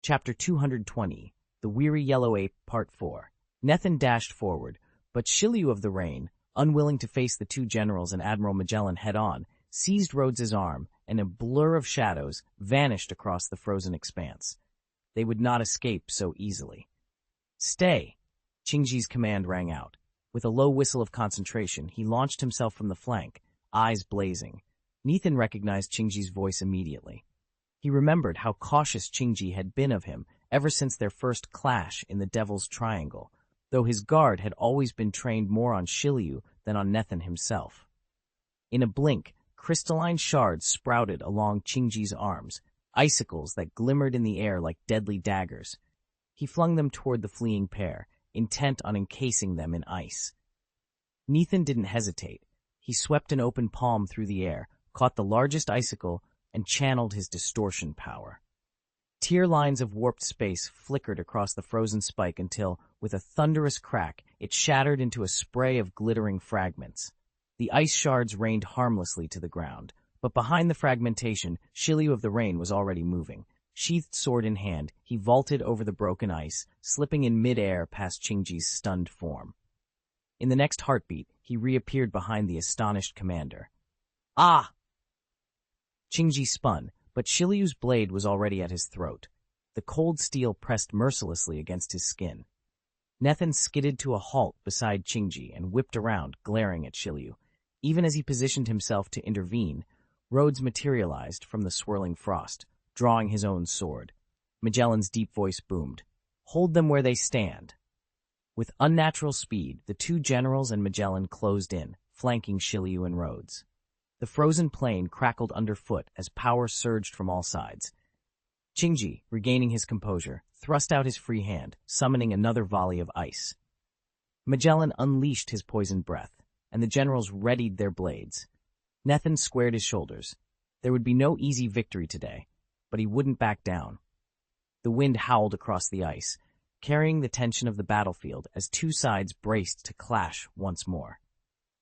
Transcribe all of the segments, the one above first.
Chapter 220, The Weary Yellow Ape, Part 4. Nethan dashed forward, but Shilyu of the Rain, unwilling to face the two generals and Admiral Magellan head-on, seized Rhodes's arm, and a blur of shadows vanished across the frozen expanse. They would not escape so easily. "Stay!" Qingji's command rang out. With a low whistle of concentration, he launched himself from the flank, eyes blazing. Nethan recognized Qingji's voice immediately. He remembered how cautious Qingji had been of him ever since their first clash in the Devil's Triangle, though his guard had always been trained more on Shilyu than on Nethan himself. In a blink, crystalline shards sprouted along Qingji's arms, icicles that glimmered in the air like deadly daggers. He flung them toward the fleeing pair, intent on encasing them in ice. Nethan didn't hesitate. He swept an open palm through the air, caught the largest icicle, and channeled his distortion power. Tear lines of warped space flickered across the frozen spike until, with a thunderous crack, it shattered into a spray of glittering fragments. The ice shards rained harmlessly to the ground, but behind the fragmentation, Shilyu of the Rain was already moving. Sheathed sword in hand, he vaulted over the broken ice, slipping in mid-air past Qingji's stunned form. In the next heartbeat, he reappeared behind the astonished commander. "Ah!" Qingji spun, but Shilyu's blade was already at his throat. The cold steel pressed mercilessly against his skin. Nethan skidded to a halt beside Qingji and whipped around, glaring at Shilyu. Even as he positioned himself to intervene, Rhodes materialized from the swirling frost, drawing his own sword. Magellan's deep voice boomed. "Hold them where they stand." With unnatural speed, the two generals and Magellan closed in, flanking Shilyu and Rhodes. The frozen plain crackled underfoot as power surged from all sides. Qingji, regaining his composure, thrust out his free hand, summoning another volley of ice. Magellan unleashed his poisoned breath, and the generals readied their blades. Nethan squared his shoulders. There would be no easy victory today, but he wouldn't back down. The wind howled across the ice, carrying the tension of the battlefield as two sides braced to clash once more.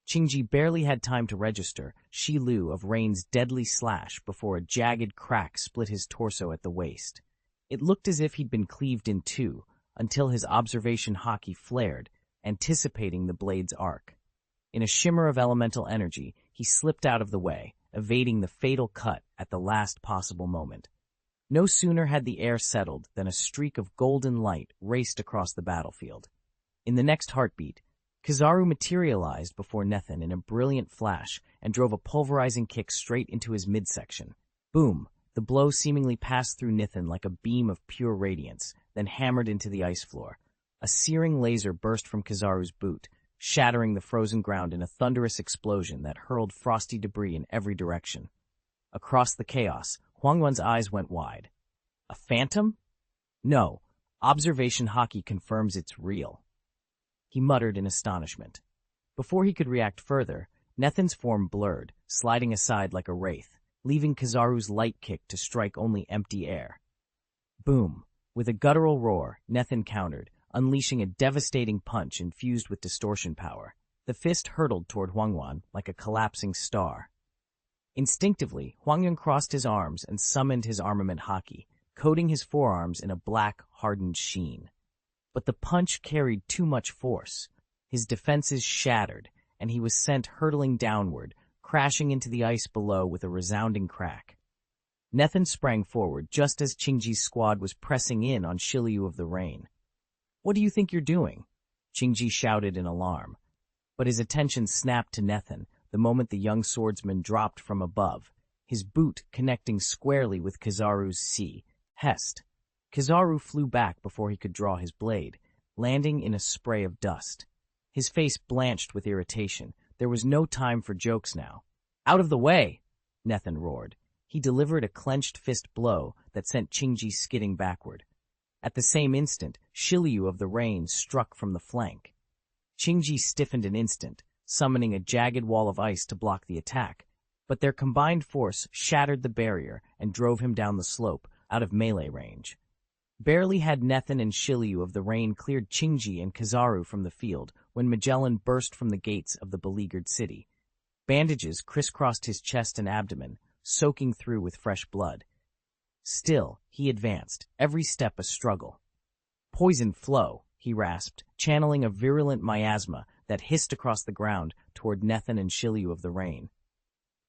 Qingji barely had time to register Shilyu of Rain's deadly slash before a jagged crack split his torso at the waist. It looked as if he'd been cleaved in two, until his observation haki flared, anticipating the blade's arc. In a shimmer of elemental energy, he slipped out of the way, evading the fatal cut at the last possible moment. No sooner had the air settled than a streak of golden light raced across the battlefield. In the next heartbeat, Kizaru materialized before Nethan in a brilliant flash and drove a pulverizing kick straight into his midsection. Boom! The blow seemingly passed through Nethan like a beam of pure radiance, then hammered into the ice floor. A searing laser burst from Kizaru's boot, shattering the frozen ground in a thunderous explosion that hurled frosty debris in every direction. Across the chaos, Huangyuan's eyes went wide. A phantom? No. Observation haki confirms it's real. He muttered in astonishment. Before he could react further, Nethan's form blurred, sliding aside like a wraith, leaving Kizaru's light kick to strike only empty air. Boom! With a guttural roar, Nethan countered, unleashing a devastating punch infused with distortion power. The fist hurtled toward Huangyuan like a collapsing star. Instinctively, Huangyuan crossed his arms and summoned his armament haki, coating his forearms in a black, hardened sheen. But the punch carried too much force. His defenses shattered, and he was sent hurtling downward, crashing into the ice below with a resounding crack. Nethan sprang forward just as Qingji's squad was pressing in on Shilyu of the Rain. "What do you think you're doing?" Qingji shouted in alarm. But his attention snapped to Nethan the moment the young swordsman dropped from above, his boot connecting squarely with Kizaru's hest. Kizaru flew back before he could draw his blade, landing in a spray of dust. His face blanched with irritation. There was no time for jokes now. "Out of the way!" Nethan roared. He delivered a clenched fist blow that sent Qingji skidding backward. At the same instant, Shilyu of the Rain struck from the flank. Qingji stiffened an instant, summoning a jagged wall of ice to block the attack, but their combined force shattered the barrier and drove him down the slope, out of melee range. Barely had Nethan and Shilyu of the Rain cleared Qingji and Kizaru from the field when Magellan burst from the gates of the beleaguered city. Bandages crisscrossed his chest and abdomen, soaking through with fresh blood. Still, he advanced, every step a struggle. "Poison flow," he rasped, channeling a virulent miasma that hissed across the ground toward Nethan and Shilyu of the Rain.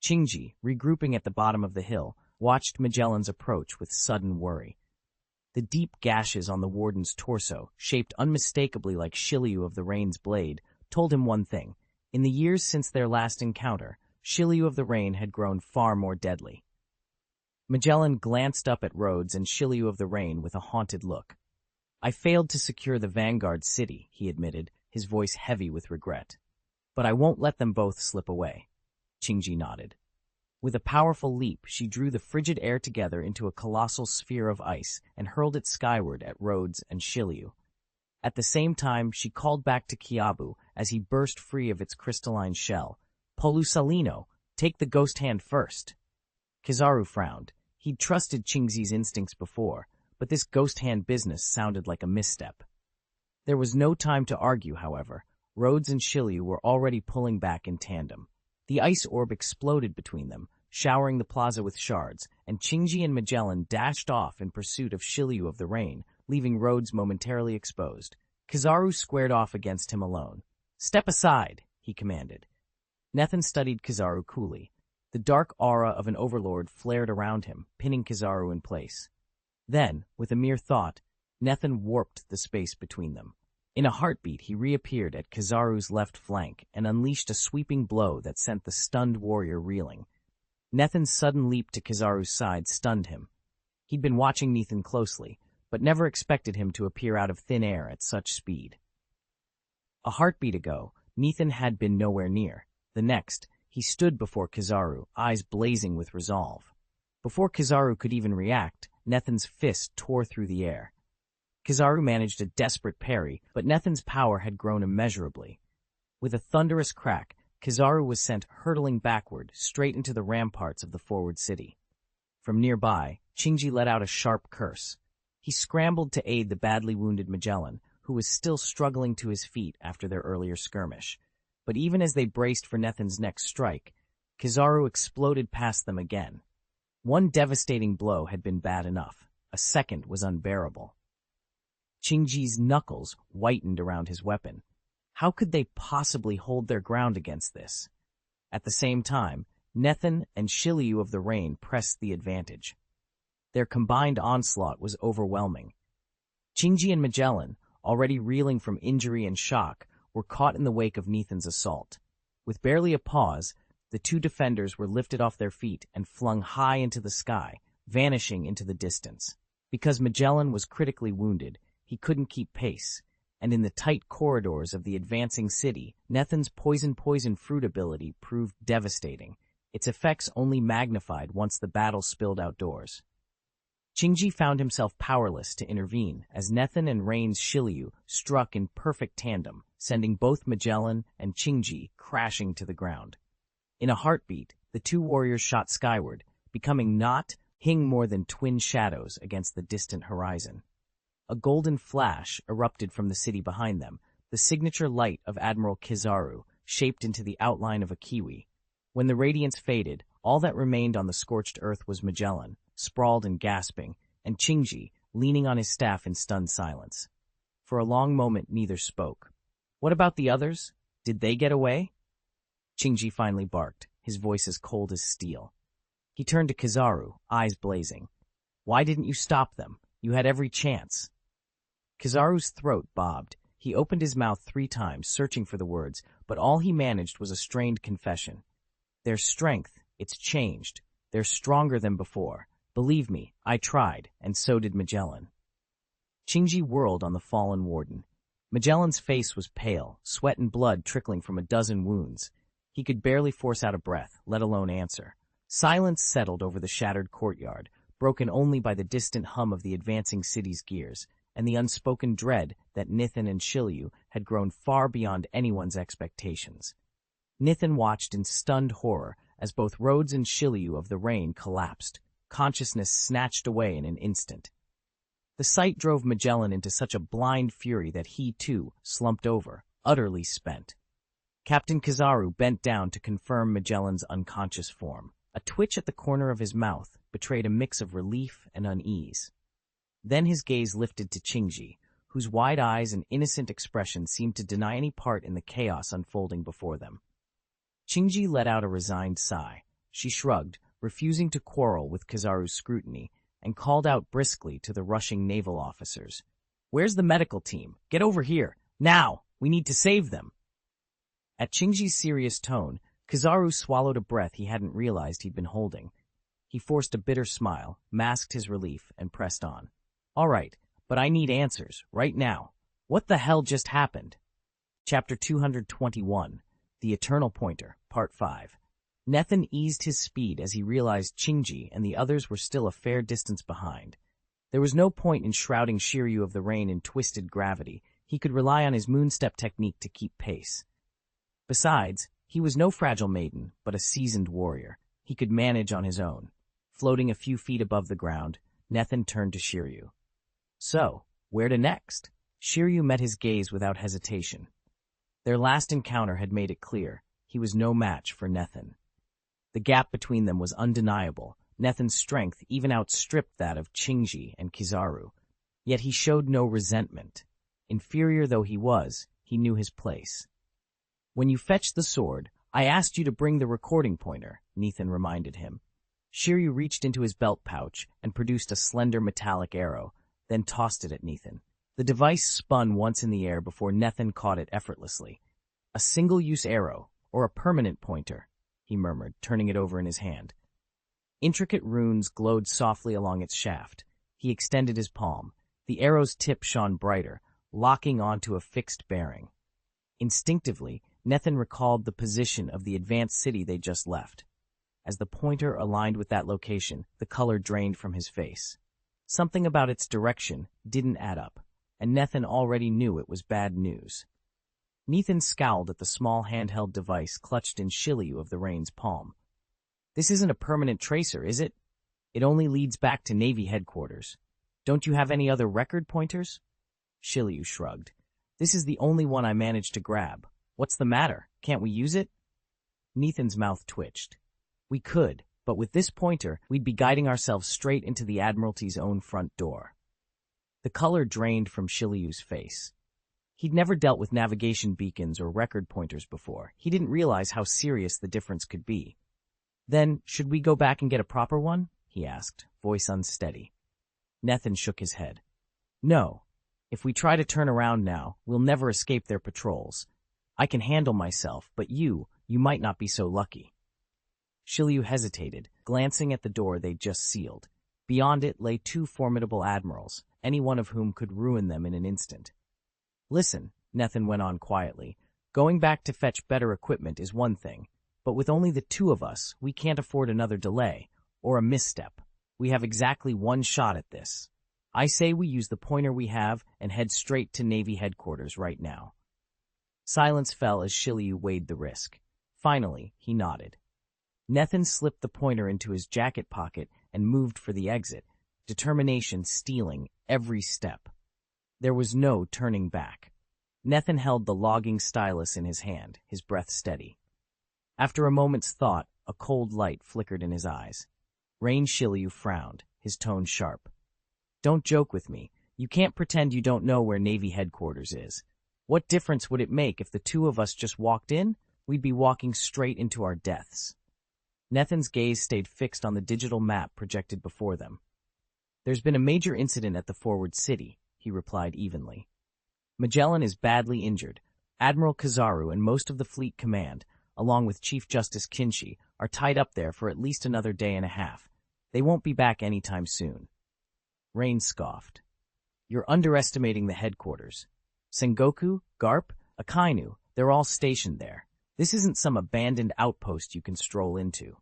Chinji, regrouping at the bottom of the hill, watched Magellan's approach with sudden worry. The deep gashes on the warden's torso, shaped unmistakably like Shilyu of the Rain's blade, told him one thing. In the years since their last encounter, Shilyu of the Rain had grown far more deadly. Magellan glanced up at Rhodes and Shilyu of the Rain with a haunted look. "I failed to secure the Vanguard city," he admitted, his voice heavy with regret. "But I won't let them both slip away." Chinji nodded. With a powerful leap, she drew the frigid air together into a colossal sphere of ice and hurled it skyward at Rhodes and Shilyu. At the same time, she called back to Kiabu as he burst free of its crystalline shell. "Polusalino, take the ghost hand first." Kizaru frowned. He'd trusted Chinji's instincts before, but this ghost hand business sounded like a misstep. There was no time to argue, however. Rhodes and Shilyu were already pulling back in tandem. The ice orb exploded between them, showering the plaza with shards, and Chinji and Magellan dashed off in pursuit of Shilyu of the Rain, leaving Rhodes momentarily exposed. Kizaru squared off against him alone. "Step aside," he commanded. Nethan studied Kizaru coolly. The dark aura of an overlord flared around him, pinning Kizaru in place. Then, with a mere thought, Nethan warped the space between them. In a heartbeat, he reappeared at Kizaru's left flank and unleashed a sweeping blow that sent the stunned warrior reeling. Nethan's sudden leap to Kizaru's side stunned him. He'd been watching Nethan closely, but never expected him to appear out of thin air at such speed. A heartbeat ago, Nethan had been nowhere near. The next, he stood before Kizaru, eyes blazing with resolve. Before Kizaru could even react, Nethan's fist tore through the air. Kizaru managed a desperate parry, but Nethan's power had grown immeasurably. With a thunderous crack, Kizaru was sent hurtling backward, straight into the ramparts of the forward city. From nearby, Chinji let out a sharp curse. He scrambled to aid the badly wounded Magellan, who was still struggling to his feet after their earlier skirmish. But even as they braced for Nethan's next strike, Kizaru exploded past them again. One devastating blow had been bad enough. A second was unbearable. Chinji's knuckles whitened around his weapon. How could they possibly hold their ground against this? At the same time, Nethan and Shilyu of the Rain pressed the advantage. Their combined onslaught was overwhelming. Chinji and Magellan, already reeling from injury and shock, were caught in the wake of Nethan's assault. With barely a pause, the two defenders were lifted off their feet and flung high into the sky, vanishing into the distance. Because Magellan was critically wounded, he couldn't keep pace, and in the tight corridors of the advancing city, Nethan's poison fruit ability proved devastating, its effects only magnified once the battle spilled outdoors. Chinji found himself powerless to intervene as Nethan and Rain's Shilyu struck in perfect tandem, sending both Magellan and Chinji crashing to the ground. In a heartbeat, the two warriors shot skyward, becoming not more than twin shadows against the distant horizon. A golden flash erupted from the city behind them, the signature light of Admiral Kizaru, shaped into the outline of a kiwi. When the radiance faded, all that remained on the scorched earth was Magellan, sprawled and gasping, and Chinji, leaning on his staff in stunned silence. For a long moment, neither spoke. "What about the others? Did they get away?" Chinji finally barked, his voice as cold as steel. He turned to Kizaru, eyes blazing. "Why didn't you stop them? You had every chance." Kizaru's throat bobbed. He opened his mouth 3 times, searching for the words, but all he managed was a strained confession. "Their strength, it's changed. They're stronger than before. Believe me, I tried, and so did Magellan." Chinji whirled on the fallen warden. Magellan's face was pale, sweat and blood trickling from a dozen wounds. He could barely force out a breath, let alone answer. Silence settled over the shattered courtyard, broken only by the distant hum of the advancing city's gears, and the unspoken dread that Nethan and Shilyu had grown far beyond anyone's expectations. Nethan watched in stunned horror as both Rhodes and Shilyu of the Rain collapsed, consciousness snatched away in an instant. The sight drove Magellan into such a blind fury that he, too, slumped over, utterly spent. Captain Kizaru bent down to confirm Magellan's unconscious form. A twitch at the corner of his mouth betrayed a mix of relief and unease. Then his gaze lifted to Qingji, whose wide eyes and innocent expression seemed to deny any part in the chaos unfolding before them. Qingji let out a resigned sigh. She shrugged, refusing to quarrel with Kizaru's scrutiny, and called out briskly to the rushing naval officers. "Where's the medical team? Get over here! Now! We need to save them!" At Qingji's serious tone, Kizaru swallowed a breath he hadn't realized he'd been holding. He forced a bitter smile, masked his relief, and pressed on. "All right, but I need answers, right now. What the hell just happened?" Chapter 221, The Eternal Pointer, Part 5. Nethan eased his speed as he realized Qingji and the others were still a fair distance behind. There was no point in shrouding Shiryu of the Rain in twisted gravity. He could rely on his moonstep technique to keep pace. Besides, he was no fragile maiden, but a seasoned warrior. He could manage on his own. Floating a few feet above the ground, Nethan turned to Shiryu. "So, where to next?" Shiryu met his gaze without hesitation. Their last encounter had made it clear he was no match for Nethan. The gap between them was undeniable. Nethan's strength even outstripped that of Qingji and Kizaru. Yet he showed no resentment. Inferior though he was, he knew his place. "When you fetched the sword, I asked you to bring the recording pointer," Nethan reminded him. Shiryu reached into his belt pouch and produced a slender metallic arrow, then tossed it at Nethan. The device spun once in the air before Nethan caught it effortlessly. "A single-use arrow, or a permanent pointer," he murmured, turning it over in his hand. Intricate runes glowed softly along its shaft. He extended his palm. The arrow's tip shone brighter, locking onto a fixed bearing. Instinctively, Nethan recalled the position of the advanced city they just left. As the pointer aligned with that location, the color drained from his face. Something about its direction didn't add up, and Nethan already knew it was bad news. Nethan scowled at the small handheld device clutched in Shiryu of the Rain's palm. "This isn't a permanent tracer, is it? It only leads back to Navy headquarters. Don't you have any other record pointers?" Shiryu shrugged. "This is the only one I managed to grab. What's the matter? Can't we use it?" Nethan's mouth twitched. "We could, but with this pointer, we'd be guiding ourselves straight into the Admiralty's own front door." The color drained from Shiryu's face. He'd never dealt with navigation beacons or record pointers before. He didn't realize how serious the difference could be. "Then, should we go back and get a proper one?" he asked, voice unsteady. Nethan shook his head. "No. If we try to turn around now, we'll never escape their patrols. I can handle myself, but you might not be so lucky." Shiryu hesitated, glancing at the door they'd just sealed. Beyond it lay two formidable admirals, any one of whom could ruin them in an instant. "Listen," Nethan went on quietly, "going back to fetch better equipment is one thing, but with only the two of us, we can't afford another delay, or a misstep. We have exactly one shot at this. I say we use the pointer we have and head straight to Navy headquarters right now." Silence fell as Shiryu weighed the risk. Finally, he nodded. Nethan slipped the pointer into his jacket pocket and moved for the exit, determination stealing every step. There was no turning back. Nethan held the logging stylus in his hand, his breath steady. After a moment's thought, a cold light flickered in his eyes. Rain Shiryu frowned, his tone sharp. "Don't joke with me. You can't pretend you don't know where Navy headquarters is. What difference would it make if the two of us just walked in? We'd be walking straight into our deaths." Nethan's gaze stayed fixed on the digital map projected before them. "There's been a major incident at the forward city," he replied evenly. "Magellan is badly injured. Admiral Kizaru and most of the fleet command, along with Chief Justice Kinshi, are tied up there for at least another day and a half. They won't be back anytime soon." Rain scoffed. "You're underestimating the headquarters. Sengoku, Garp, Akainu, they're all stationed there. This isn't some abandoned outpost you can stroll into."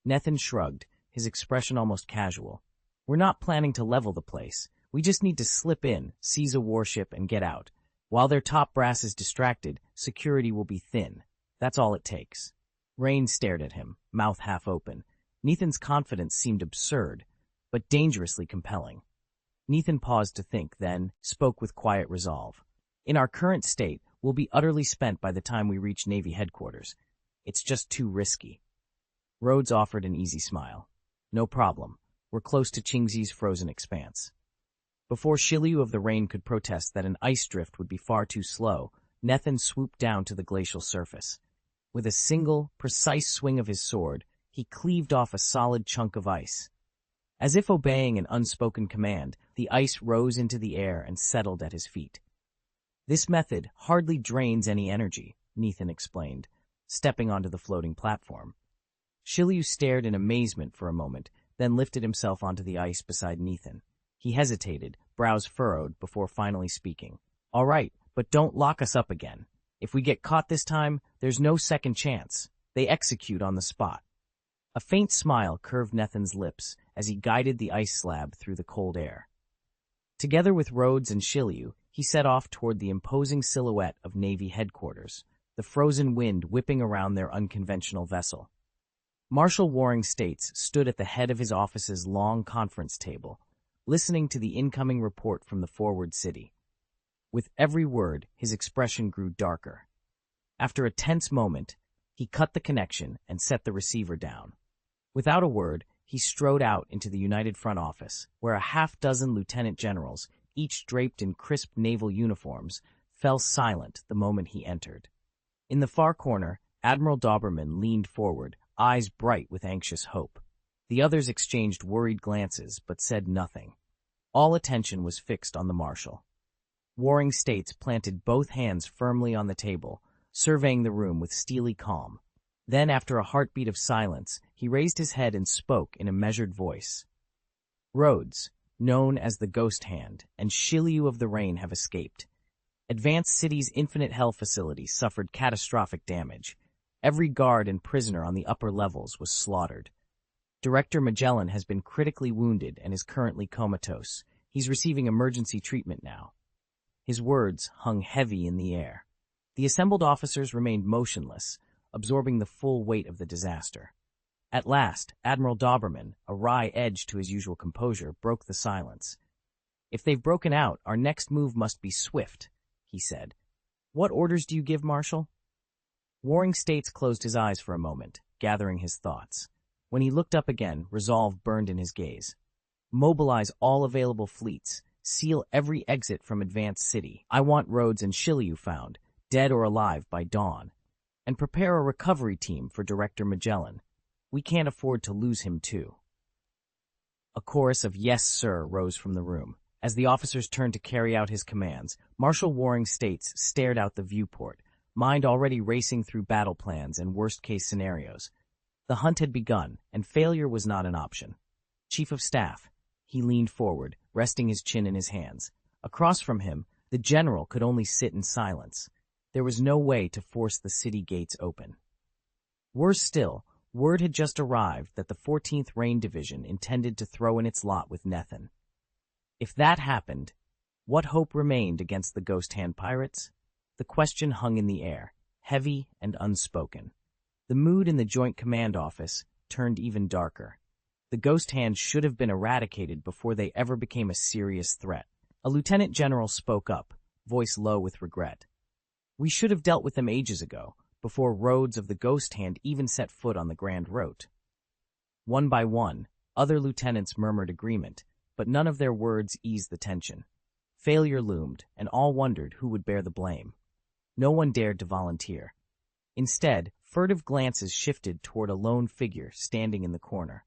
Nethan shrugged, his expression almost casual. "We're not planning to level the place. We just need to slip in, seize a warship, and get out. While their top brass is distracted, security will be thin. That's all it takes." Rain stared at him, mouth half open. Nethan's confidence seemed absurd, but dangerously compelling. Nethan paused to think, then spoke with quiet resolve. "In our current state, we'll be utterly spent by the time we reach Navy headquarters. It's just too risky." Rhodes offered an easy smile. No problem. We're close to Qingxi's frozen expanse. Before Shiliu of the Rain could protest that an ice drift would be far too slow, Nethan swooped down to the glacial surface. With a single, precise swing of his sword, he cleaved off a solid chunk of ice. As if obeying an unspoken command, the ice rose into the air and settled at his feet. This method hardly drains any energy, Nethan explained, stepping onto the floating platform. Shiliu stared in amazement for a moment, then lifted himself onto the ice beside Nethan. He hesitated, brows furrowed, before finally speaking. All right, but don't lock us up again. If we get caught this time, there's no second chance. They execute on the spot. A faint smile curved Nethan's lips as he guided the ice slab through the cold air. Together with Rhodes and Shiliu, he set off toward the imposing silhouette of Navy headquarters, the frozen wind whipping around their unconventional vessel. Marshal Warring States stood at the head of his office's long conference table, listening to the incoming report from the forward city. With every word, his expression grew darker. After a tense moment, he cut the connection and set the receiver down. Without a word, he strode out into the United Front Office, where a half-dozen lieutenant generals, each draped in crisp naval uniforms, fell silent the moment he entered. In the far corner, Admiral Doberman leaned forward, eyes bright with anxious hope. The others exchanged worried glances, but said nothing. All attention was fixed on the marshal. Warring States planted both hands firmly on the table, surveying the room with steely calm. Then, after a heartbeat of silence, he raised his head and spoke in a measured voice. Rhodes, known as the Ghost Hand, and Shiliu of the Rain have escaped. Advanced City's Infinite Hell facility suffered catastrophic damage. Every guard and prisoner on the upper levels was slaughtered. Director Magellan has been critically wounded and is currently comatose. He's receiving emergency treatment now. His words hung heavy in the air. The assembled officers remained motionless, absorbing the full weight of the disaster. At last, Admiral Doberman, a wry edge to his usual composure, broke the silence. If they've broken out, our next move must be swift, he said. What orders do you give, Marshal? Warring States closed his eyes for a moment, gathering his thoughts. When he looked up again, resolve burned in his gaze. Mobilize all available fleets. Seal every exit from Advanced City. I want Rhodes and Shiliu found, dead or alive, by dawn. And prepare a recovery team for Director Magellan. We can't afford to lose him, too. A chorus of "Yes, sir" rose from the room. As the officers turned to carry out his commands, Marshal Warring States stared out the viewport, mind already racing through battle plans and worst-case scenarios. The hunt had begun, and failure was not an option. Chief of Staff. He leaned forward, resting his chin in his hands. Across from him, the general could only sit in silence. There was no way to force the city gates open. Worse still, word had just arrived that the 14th Rain Division intended to throw in its lot with Nethan. If that happened, what hope remained against the Ghost Hand pirates? The question hung in the air, heavy and unspoken. The mood in the Joint Command Office turned even darker. The Ghost Hand should have been eradicated before they ever became a serious threat. A lieutenant general spoke up, voice low with regret. We should have dealt with them ages ago, before Rhodes of the Ghost Hand even set foot on the Grand Route. One by one, other lieutenants murmured agreement, but none of their words eased the tension. Failure loomed, and all wondered who would bear the blame. No one dared to volunteer. Instead, furtive glances shifted toward a lone figure standing in the corner.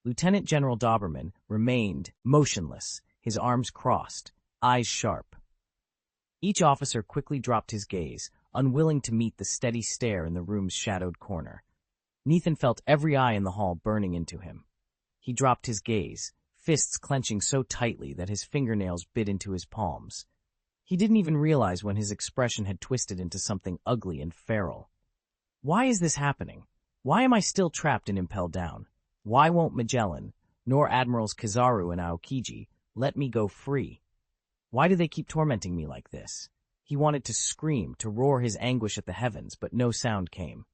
Lieutenant General Doberman remained motionless, his arms crossed, eyes sharp. Each officer quickly dropped his gaze, unwilling to meet the steady stare in the room's shadowed corner. Nethan felt every eye in the hall burning into him. He dropped his gaze, fists clenching so tightly that his fingernails bit into his palms. He didn't even realize when his expression had twisted into something ugly and feral. Why is this happening? Why am I still trapped and impelled down? Why won't Magellan, nor Admirals Kizaru and Aokiji, let me go free? Why do they keep tormenting me like this? He wanted to scream, to roar his anguish at the heavens, but no sound came.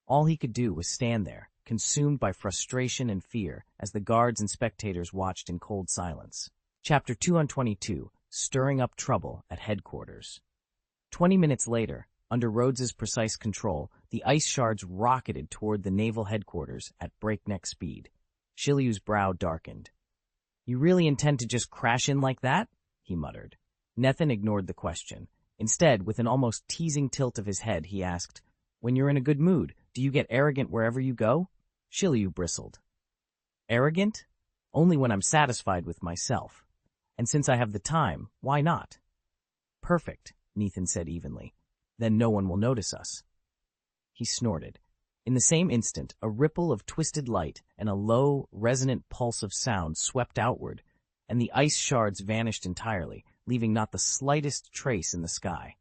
All he could do was stand there, consumed by frustration and fear, as the guards and spectators watched in cold silence. Chapter 222, Stirring Up Trouble at Headquarters. 20 minutes later, Under Rhodes's precise control, the ice shards rocketed toward the naval headquarters at breakneck speed. Shiryu's brow darkened. "You really intend to just crash in like that?" he muttered. Nethan ignored the question. Instead, with an almost teasing tilt of his head, he asked, "When you're in a good mood, do you get arrogant wherever you go?" Shiryu bristled. "Arrogant? Only when I'm satisfied with myself. And since I have the time, why not?" "Perfect," Nethan said evenly. "Then no one will notice us." He snorted. In the same instant, a ripple of twisted light and a low, resonant pulse of sound swept outward, and the ice shards vanished entirely, leaving not the slightest trace in the sky.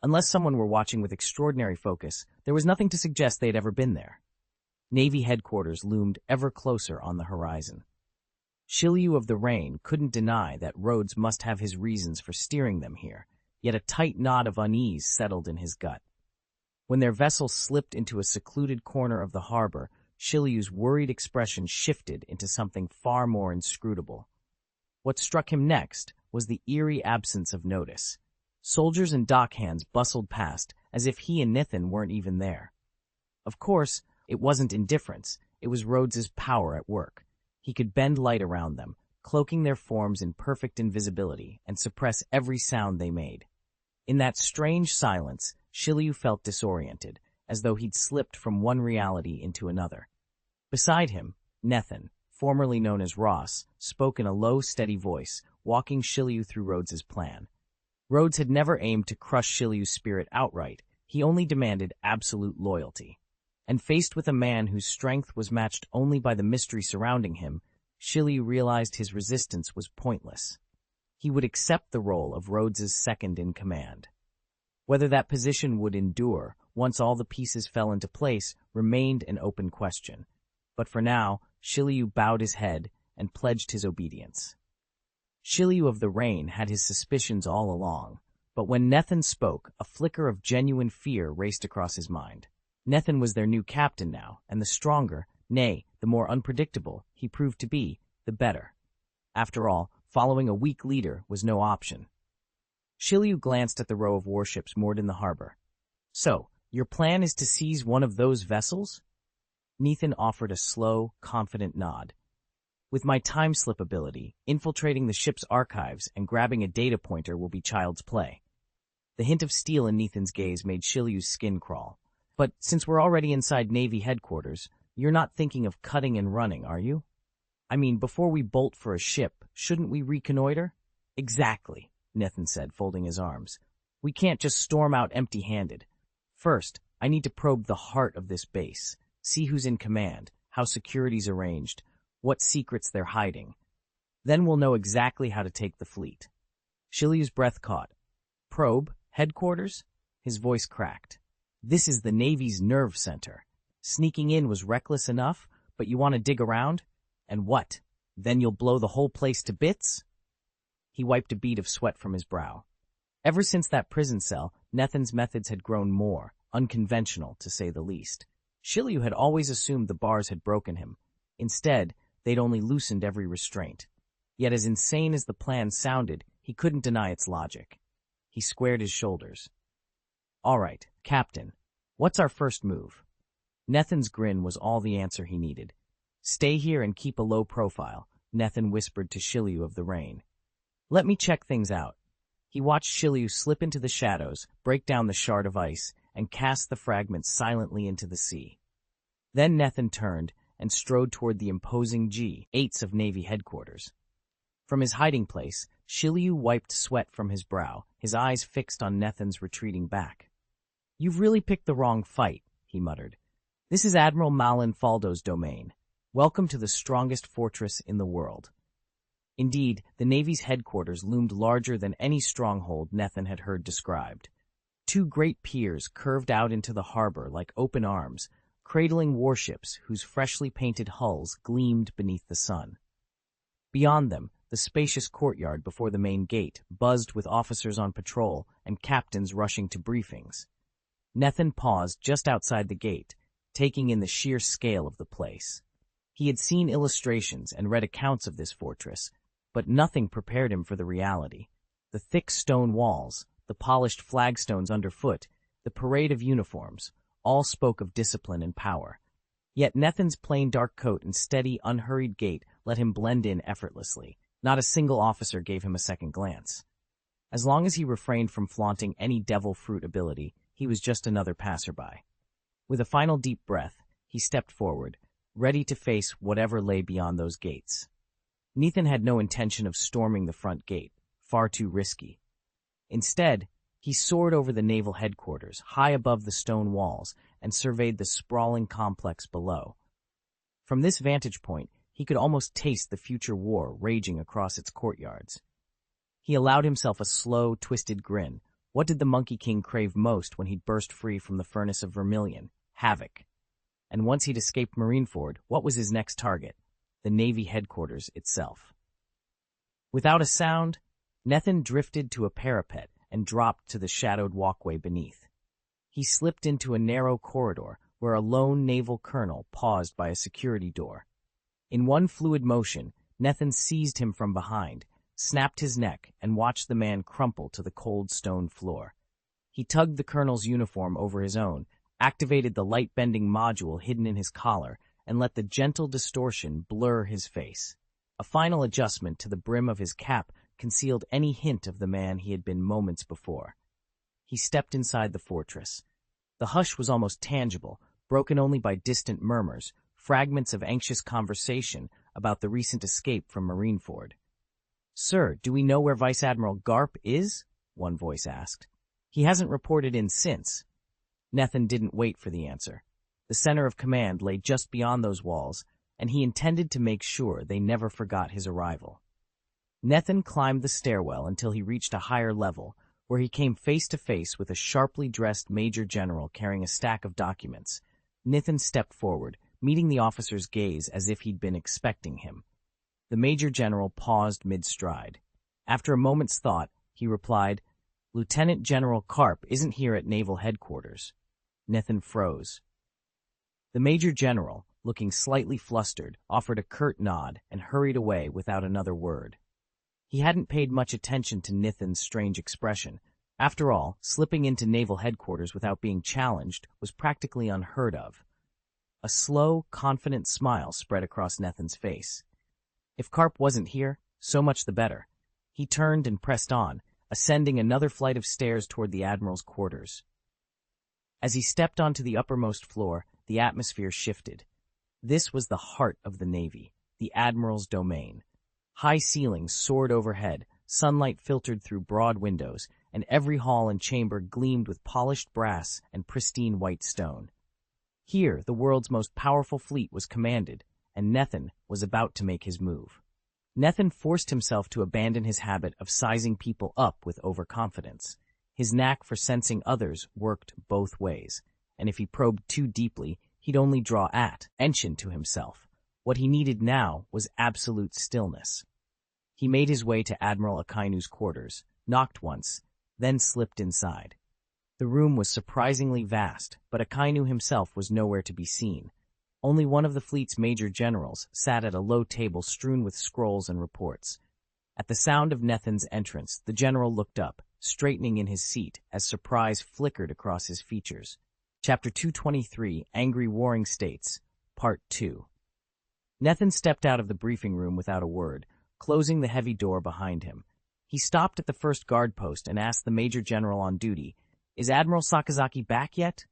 Unless someone were watching with extraordinary focus, there was nothing to suggest they had ever been there. Navy headquarters loomed ever closer on the horizon. Shiryu of the Rain couldn't deny that Rhodes must have his reasons for steering them here, yet a tight knot of unease settled in his gut. When their vessel slipped into a secluded corner of the harbor, Shiryu's worried expression shifted into something far more inscrutable. What struck him next was the eerie absence of notice. Soldiers and dockhands bustled past as if he and Nethan weren't even there. Of course, it wasn't indifference, it was Rhodes's power at work. He could bend light around them, cloaking their forms in perfect invisibility, and suppress every sound they made. In that strange silence, Shiryu felt disoriented, as though he'd slipped from one reality into another. Beside him, Nethan, formerly known as Ross, spoke in a low, steady voice, walking Shiryu through Rhodes's plan. Rhodes had never aimed to crush Shiryu's spirit outright, he only demanded absolute loyalty. And faced with a man whose strength was matched only by the mystery surrounding him, Shiryu realized his resistance was pointless. He would accept the role of Rhodes's second-in-command. Whether that position would endure, once all the pieces fell into place, remained an open question. But for now, Shiryu bowed his head and pledged his obedience. Shiryu of the Rain had his suspicions all along, but when Nethan spoke, a flicker of genuine fear raced across his mind. Nethan was their new captain now, and the stronger, nay, the more unpredictable, he proved to be, the better. After all, following a weak leader was no option. Shiryu glanced at the row of warships moored in the harbor. "So, your plan is to seize one of those vessels?" Nethan offered a slow, confident nod. "With my time-slip ability, infiltrating the ship's archives and grabbing a data pointer will be child's play." The hint of steel in Nethan's gaze made Shiryu's skin crawl. "But since we're already inside Navy headquarters, you're not thinking of cutting and running, are you? I mean, before we bolt for a ship, shouldn't we reconnoiter?" "Exactly," Nethan said, folding his arms. "We can't just storm out empty-handed. First, I need to probe the heart of this base, see who's in command, how security's arranged, what secrets they're hiding. Then we'll know exactly how to take the fleet." Shiryu's breath caught. "Probe? Headquarters?" His voice cracked. "This is the Navy's nerve center. Sneaking in was reckless enough, but you want to dig around? And what? Then you'll blow the whole place to bits?" He wiped a bead of sweat from his brow. Ever since that prison cell, Nethan's methods had grown more unconventional, to say the least. Shiryu had always assumed the bars had broken him. Instead, they'd only loosened every restraint. Yet as insane as the plan sounded, he couldn't deny its logic. He squared his shoulders. "All right, Captain, what's our first move?" Nethan's grin was all the answer he needed. "Stay here and keep a low profile," Nethan whispered to Shiryu of the Rain. "Let me check things out." He watched Shiryu slip into the shadows, break down the shard of ice, and cast the fragments silently into the sea. Then Nethan turned and strode toward the imposing G8s of Navy headquarters. From his hiding place, Shiryu wiped sweat from his brow, his eyes fixed on Nethan's retreating back. "You've really picked the wrong fight," he muttered. "This is Admiral Malin Faldo's domain. Welcome to the strongest fortress in the world." Indeed, the Navy's headquarters loomed larger than any stronghold Nethan had heard described. Two great piers curved out into the harbor like open arms, cradling warships whose freshly painted hulls gleamed beneath the sun. Beyond them, the spacious courtyard before the main gate buzzed with officers on patrol and captains rushing to briefings. Nethan paused just outside the gate, taking in the sheer scale of the place. He had seen illustrations and read accounts of this fortress, but nothing prepared him for the reality. The thick stone walls, the polished flagstones underfoot, the parade of uniforms, all spoke of discipline and power. Yet Nethin's plain dark coat and steady, unhurried gait let him blend in effortlessly. Not a single officer gave him a second glance. As long as he refrained from flaunting any devil fruit ability, he was just another passerby. With a final deep breath, he stepped forward, ready to face whatever lay beyond those gates. Nethin had no intention of storming the front gate, far too risky. Instead, he soared over the naval headquarters, high above the stone walls, and surveyed the sprawling complex below. From this vantage point, he could almost taste the future war raging across its courtyards. He allowed himself a slow, twisted grin. What did the Monkey King crave most when he'd burst free from the furnace of Vermilion? Havoc. And once he'd escaped Marineford, what was his next target? The Navy headquarters itself. Without a sound, Nethin drifted to a parapet and dropped to the shadowed walkway beneath. He slipped into a narrow corridor where a lone naval colonel paused by a security door. In one fluid motion, Nethin seized him from behind, snapped his neck, and watched the man crumple to the cold stone floor. He tugged the colonel's uniform over his own, activated the light-bending module hidden in his collar, and let the gentle distortion blur his face. A final adjustment to the brim of his cap concealed any hint of the man he had been moments before. He stepped inside the fortress. The hush was almost tangible, broken only by distant murmurs, fragments of anxious conversation about the recent escape from Marineford. "Sir, do we know where Vice Admiral Garp is?" one voice asked. "He hasn't reported in since." Nethin didn't wait for the answer. The center of command lay just beyond those walls, and he intended to make sure they never forgot his arrival. Nethin climbed the stairwell until he reached a higher level, where he came face to face with a sharply dressed Major General carrying a stack of documents. Nethin stepped forward, meeting the officer's gaze as if he'd been expecting him. The Major General paused mid-stride. After a moment's thought, he replied, "Lieutenant General Karp isn't here at Naval Headquarters." Nethin froze. The Major General, looking slightly flustered, offered a curt nod and hurried away without another word. He hadn't paid much attention to Nethin's strange expression. After all, slipping into Naval Headquarters without being challenged was practically unheard of. A slow, confident smile spread across Nethin's face. If Karp wasn't here, so much the better. He turned and pressed on, ascending another flight of stairs toward the Admiral's quarters. As he stepped onto the uppermost floor, the atmosphere shifted. This was the heart of the Navy, the Admiral's domain. High ceilings soared overhead, sunlight filtered through broad windows, and every hall and chamber gleamed with polished brass and pristine white stone. Here, the world's most powerful fleet was commanded, and Nethin was about to make his move. Nethin forced himself to abandon his habit of sizing people up with overconfidence. His knack for sensing others worked both ways, and if he probed too deeply, he'd only draw attention to himself. What he needed now was absolute stillness. He made his way to Admiral Akainu's quarters, knocked once, then slipped inside. The room was surprisingly vast, but Akainu himself was nowhere to be seen. Only one of the fleet's major generals sat at a low table strewn with scrolls and reports. At the sound of Nethin's entrance, the general looked up, straightening in his seat as surprise flickered across his features. Chapter 223, Angry Warring States, Part 2. Nethin stepped out of the briefing room without a word, closing the heavy door behind him. He stopped at the first guard post and asked the major general on duty, "Is Admiral Sakazaki back yet?"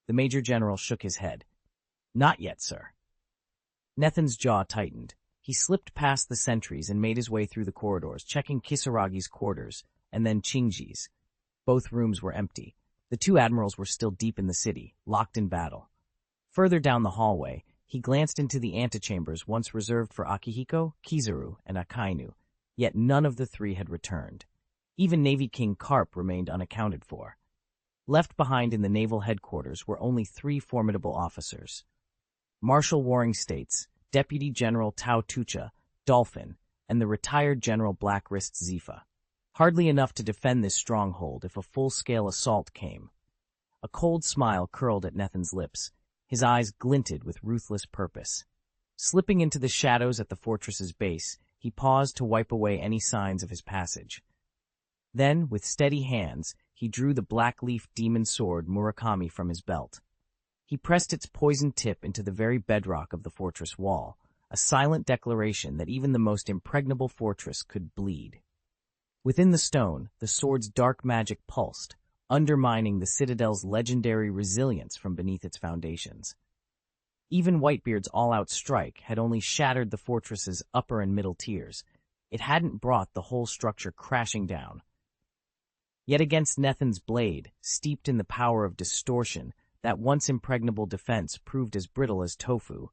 The major general shook his head. "Not yet, sir." Nethin's jaw tightened. He slipped past the sentries and made his way through the corridors, checking Kisaragi's quarters, and then Chinji's. Both rooms were empty. The two admirals were still deep in the city, locked in battle. Further down the hallway, he glanced into the antechambers once reserved for Akihiko, Kizaru, and Akainu, yet none of the three had returned. Even Navy King Karp remained unaccounted for. Left behind in the naval headquarters were only three formidable officers: Marshal Warring States, Deputy General Tao Tucha, Dolphin, and the retired General Blackwrist Zifa. Hardly enough to defend this stronghold if a full-scale assault came. A cold smile curled at Nethin's lips. His eyes glinted with ruthless purpose. Slipping into the shadows at the fortress's base, he paused to wipe away any signs of his passage. Then, with steady hands, he drew the black-leaf demon sword Murakami from his belt. He pressed its poisoned tip into the very bedrock of the fortress wall, a silent declaration that even the most impregnable fortress could bleed. Within the stone, the sword's dark magic pulsed, undermining the citadel's legendary resilience from beneath its foundations. Even Whitebeard's all-out strike had only shattered the fortress's upper and middle tiers. It hadn't brought the whole structure crashing down. Yet against Nethin's blade, steeped in the power of distortion, that once impregnable defense proved as brittle as tofu.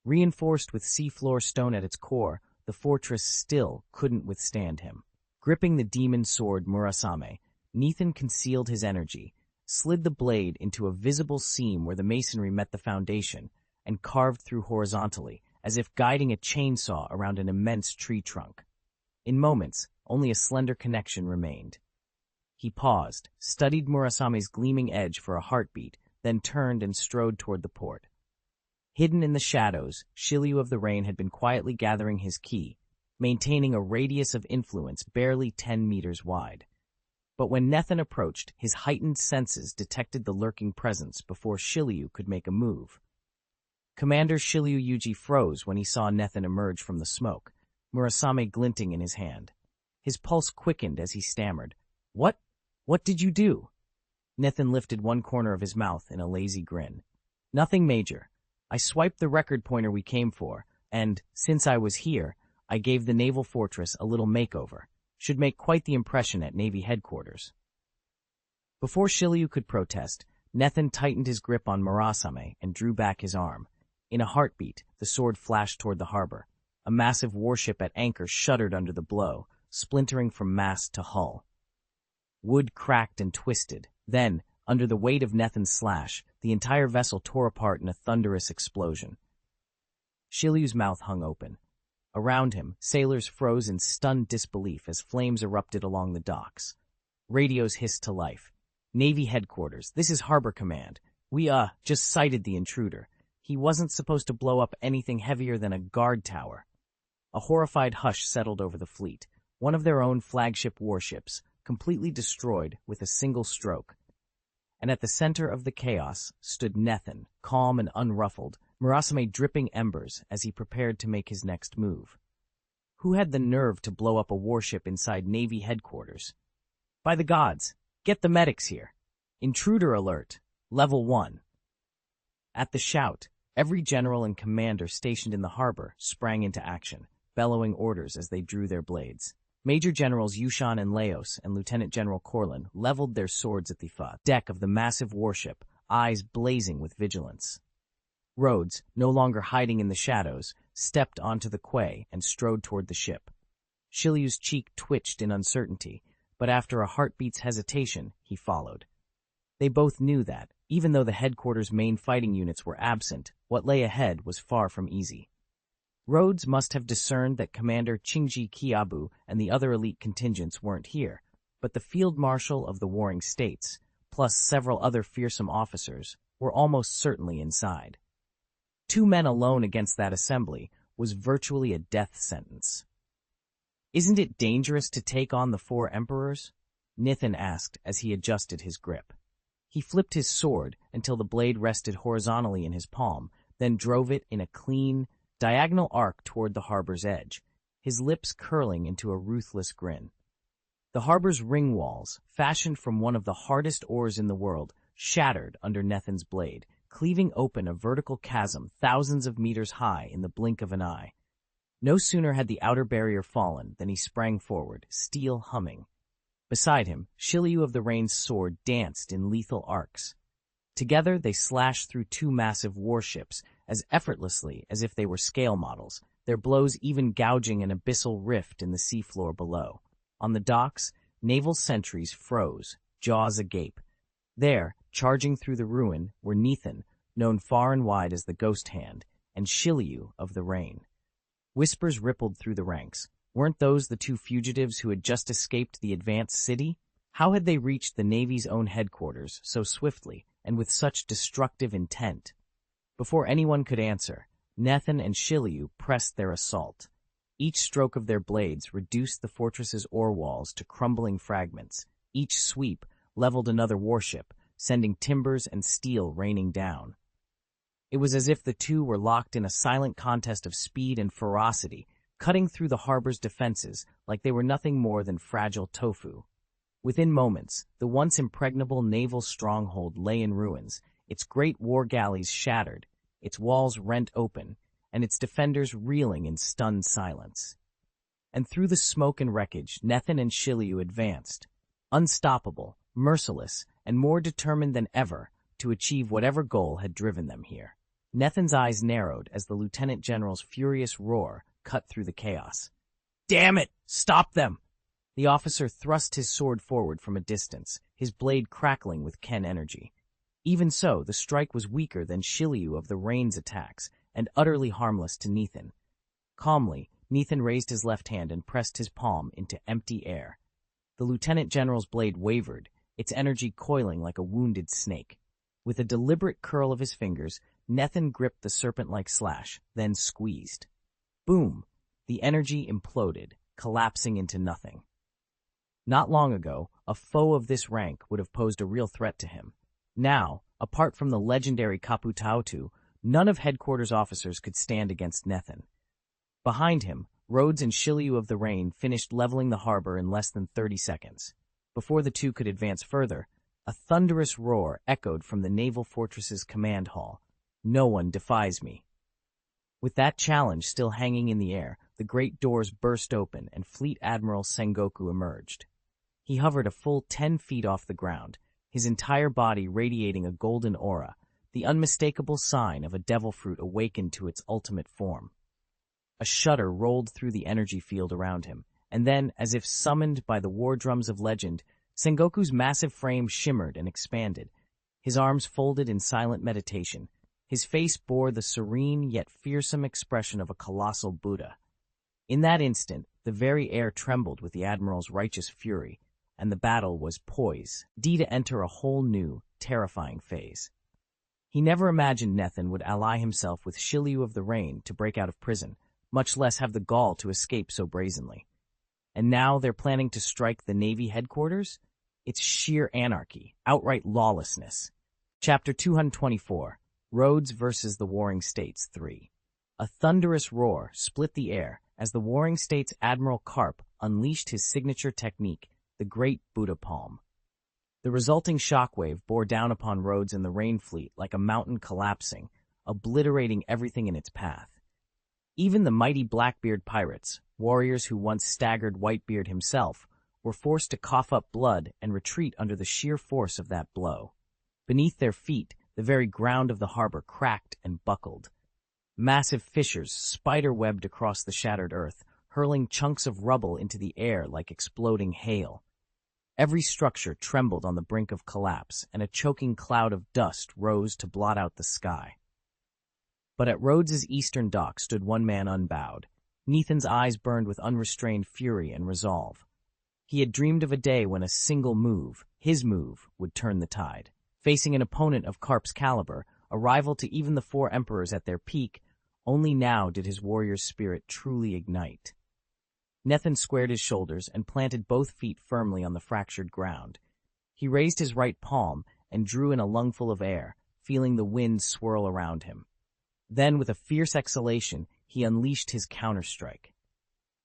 Reinforced with seafloor stone at its core, the fortress still couldn't withstand him. Gripping the demon sword Murasame, Nethin concealed his energy, slid the blade into a visible seam where the masonry met the foundation, and carved through horizontally, as if guiding a chainsaw around an immense tree trunk. In moments, only a slender connection remained. He paused, studied Murasame's gleaming edge for a heartbeat, then turned and strode toward the port. Hidden in the shadows, Shiryu of the Rain had been quietly gathering his ki, maintaining a radius of influence barely 10 meters wide. But when Nethin approached, his heightened senses detected the lurking presence before Shiryu could make a move. Commander Shiryu Yuji froze when he saw Nethin emerge from the smoke, Murasame glinting in his hand. His pulse quickened as he stammered, What did you do?" Nethin lifted one corner of his mouth in a lazy grin. "Nothing major. I swiped the record pointer we came for, and, since I was here, I gave the naval fortress a little makeover. Should make quite the impression at Navy headquarters." Before Shiryu could protest, Nethin tightened his grip on Murasame and drew back his arm. In a heartbeat, the sword flashed toward the harbor. A massive warship at anchor shuddered under the blow, splintering from mast to hull. Wood cracked and twisted. Then, under the weight of Nethin's slash, the entire vessel tore apart in a thunderous explosion. Shiryu's mouth hung open. Around him, sailors froze in stunned disbelief as flames erupted along the docks. Radios hissed to life. "Navy headquarters, this is Harbor Command. We, just sighted the intruder. He wasn't supposed to blow up anything heavier than a guard tower." A horrified hush settled over the fleet, one of their own flagship warships, completely destroyed with a single stroke. And at the center of the chaos stood Nethin, calm and unruffled, Murasame dripping embers as he prepared to make his next move. Who had the nerve to blow up a warship inside Navy headquarters? "By the gods, get the medics here. Intruder alert, level 1. At the shout, every general and commander stationed in the harbor sprang into action, bellowing orders as they drew their blades. Major Generals Yushan and Laos and Lieutenant General Corlin leveled their swords at the deck of the massive warship, eyes blazing with vigilance. Rhodes, no longer hiding in the shadows, stepped onto the quay and strode toward the ship. Shiryu's cheek twitched in uncertainty, but after a heartbeat's hesitation, he followed. They both knew that, even though the headquarters' main fighting units were absent, what lay ahead was far from easy. Rhodes must have discerned that Commander Chingji Kiabu and the other elite contingents weren't here, but the Field Marshal of the warring states, plus several other fearsome officers, were almost certainly inside. 2 men alone against that assembly was virtually a death sentence. "Isn't it dangerous to take on the 4 emperors?" Nethin asked as he adjusted his grip. He flipped his sword until the blade rested horizontally in his palm, then drove it in a clean, diagonal arc toward the harbor's edge, his lips curling into a ruthless grin. The harbor's ring walls, fashioned from one of the hardest ores in the world, shattered under Nethin's blade, cleaving open a vertical chasm thousands of meters high in the blink of an eye. No sooner had the outer barrier fallen than he sprang forward, steel humming. Beside him, Shiryu of the Rain's sword danced in lethal arcs. Together they slashed through 2 massive warships as effortlessly as if they were scale models, their blows even gouging an abyssal rift in the seafloor below. On the docks, naval sentries froze, jaws agape. There, charging through the ruin, were Nethin, known far and wide as the Ghost Hand, and Shiryu of the Rain. Whispers rippled through the ranks. Weren't those the 2 fugitives who had just escaped the advanced city? How had they reached the Navy's own headquarters so swiftly and with such destructive intent? Before anyone could answer, Nethin and Shiryu pressed their assault. Each stroke of their blades reduced the fortress's ore walls to crumbling fragments. Each sweep leveled another warship, sending timbers and steel raining down. It was as if the two were locked in a silent contest of speed and ferocity, cutting through the harbor's defenses like they were nothing more than fragile tofu. Within moments, the once impregnable naval stronghold lay in ruins, its great war galleys shattered, its walls rent open, and its defenders reeling in stunned silence. And through the smoke and wreckage, Nethin and Shiryu advanced, unstoppable, merciless, and more determined than ever to achieve whatever goal had driven them here. Nethin's eyes narrowed as the lieutenant general's furious roar cut through the chaos. "Damn it! Stop them!" The officer thrust his sword forward from a distance, his blade crackling with Ken energy. Even so, the strike was weaker than Shiryu of the Rain's attacks, and utterly harmless to Nethin. Calmly, Nethin raised his left hand and pressed his palm into empty air. The lieutenant general's blade wavered, its energy coiling like a wounded snake. With a deliberate curl of his fingers, Nethin gripped the serpent-like slash, then squeezed. Boom! The energy imploded, collapsing into nothing. Not long ago, a foe of this rank would have posed a real threat to him. Now, apart from the legendary Kaputautu, none of headquarters officers could stand against Nethin. Behind him, Rhodes and Shiryu of the Rain finished leveling the harbor in less than 30 seconds. Before the two could advance further, a thunderous roar echoed from the naval fortress's command hall. "No one defies me." With that challenge still hanging in the air, the great doors burst open and Fleet Admiral Sengoku emerged. He hovered a full 10 feet off the ground, his entire body radiating a golden aura, the unmistakable sign of a devil fruit awakened to its ultimate form. A shudder rolled through the energy field around him, and then, as if summoned by the war drums of legend, Sengoku's massive frame shimmered and expanded. His arms folded in silent meditation. His face bore the serene yet fearsome expression of a colossal Buddha. In that instant, the very air trembled with the Admiral's righteous fury, and the battle was poised to enter a whole new, terrifying phase. He never imagined Nethin would ally himself with Shiryu of the Rain to break out of prison, much less have the gall to escape so brazenly. And now they're planning to strike the Navy headquarters? It's sheer anarchy, outright lawlessness. Chapter 224, Rhodes versus the Warring States 3. A thunderous roar split the air as the Warring States Admiral Karp unleashed his signature technique, the Great Buddha Palm. The resulting shockwave bore down upon Rhodes and the Rain Fleet like a mountain collapsing, obliterating everything in its path. Even the mighty Blackbeard pirates, warriors who once staggered Whitebeard himself, were forced to cough up blood and retreat under the sheer force of that blow. Beneath their feet, the very ground of the harbor cracked and buckled. Massive fissures spider-webbed across the shattered earth, hurling chunks of rubble into the air like exploding hail. Every structure trembled on the brink of collapse, and a choking cloud of dust rose to blot out the sky. But at Rhodes's eastern dock stood one man unbowed. Nethin's eyes burned with unrestrained fury and resolve. He had dreamed of a day when a single move, his move, would turn the tide. Facing an opponent of Karp's caliber, a rival to even the four emperors at their peak, only now did his warrior's spirit truly ignite. Nethin squared his shoulders and planted both feet firmly on the fractured ground. He raised his right palm and drew in a lungful of air, feeling the wind swirl around him. Then, with a fierce exhalation, he unleashed his counterstrike.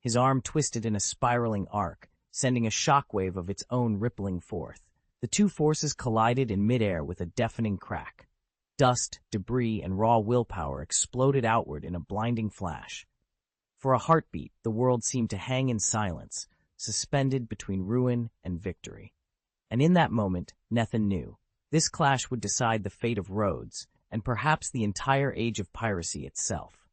His arm twisted in a spiraling arc, sending a shockwave of its own rippling forth. The two forces collided in midair with a deafening crack. Dust, debris, and raw willpower exploded outward in a blinding flash. For a heartbeat, the world seemed to hang in silence, suspended between ruin and victory. And in that moment, Nethin knew. This clash would decide the fate of Rhodes, and perhaps the entire age of piracy itself.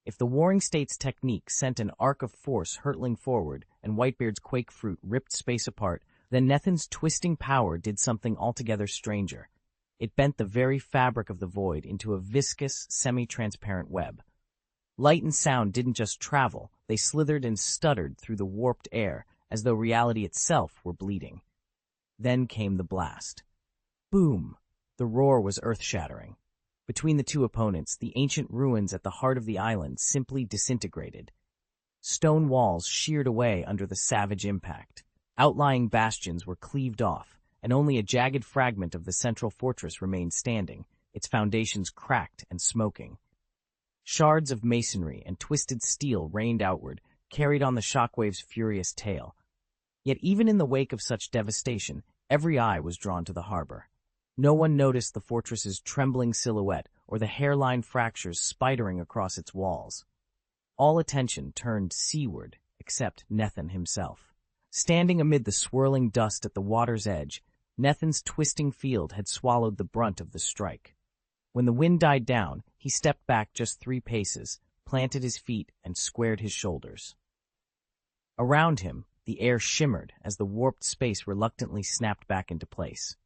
If the Warring States technique sent an arc of force hurtling forward and Whitebeard's quake fruit ripped space apart, then Nethin's twisting power did something altogether stranger. It bent the very fabric of the void into a viscous, semi-transparent web. Light and sound didn't just travel, they slithered and stuttered through the warped air as though reality itself were bleeding. Then came the blast. Boom! The roar was earth-shattering. Between the two opponents, the ancient ruins at the heart of the island simply disintegrated. Stone walls sheared away under the savage impact. Outlying bastions were cleaved off, and only a jagged fragment of the central fortress remained standing, its foundations cracked and smoking. Shards of masonry and twisted steel rained outward, carried on the shockwave's furious tail. Yet even in the wake of such devastation, every eye was drawn to the harbor. No one noticed the fortress's trembling silhouette or the hairline fractures spidering across its walls. All attention turned seaward, except Nethan himself. Standing amid the swirling dust at the water's edge, Nethan's twisting field had swallowed the brunt of the strike. When the wind died down, he stepped back just 3 paces, planted his feet, and squared his shoulders. Around him, the air shimmered as the warped space reluctantly snapped back into place.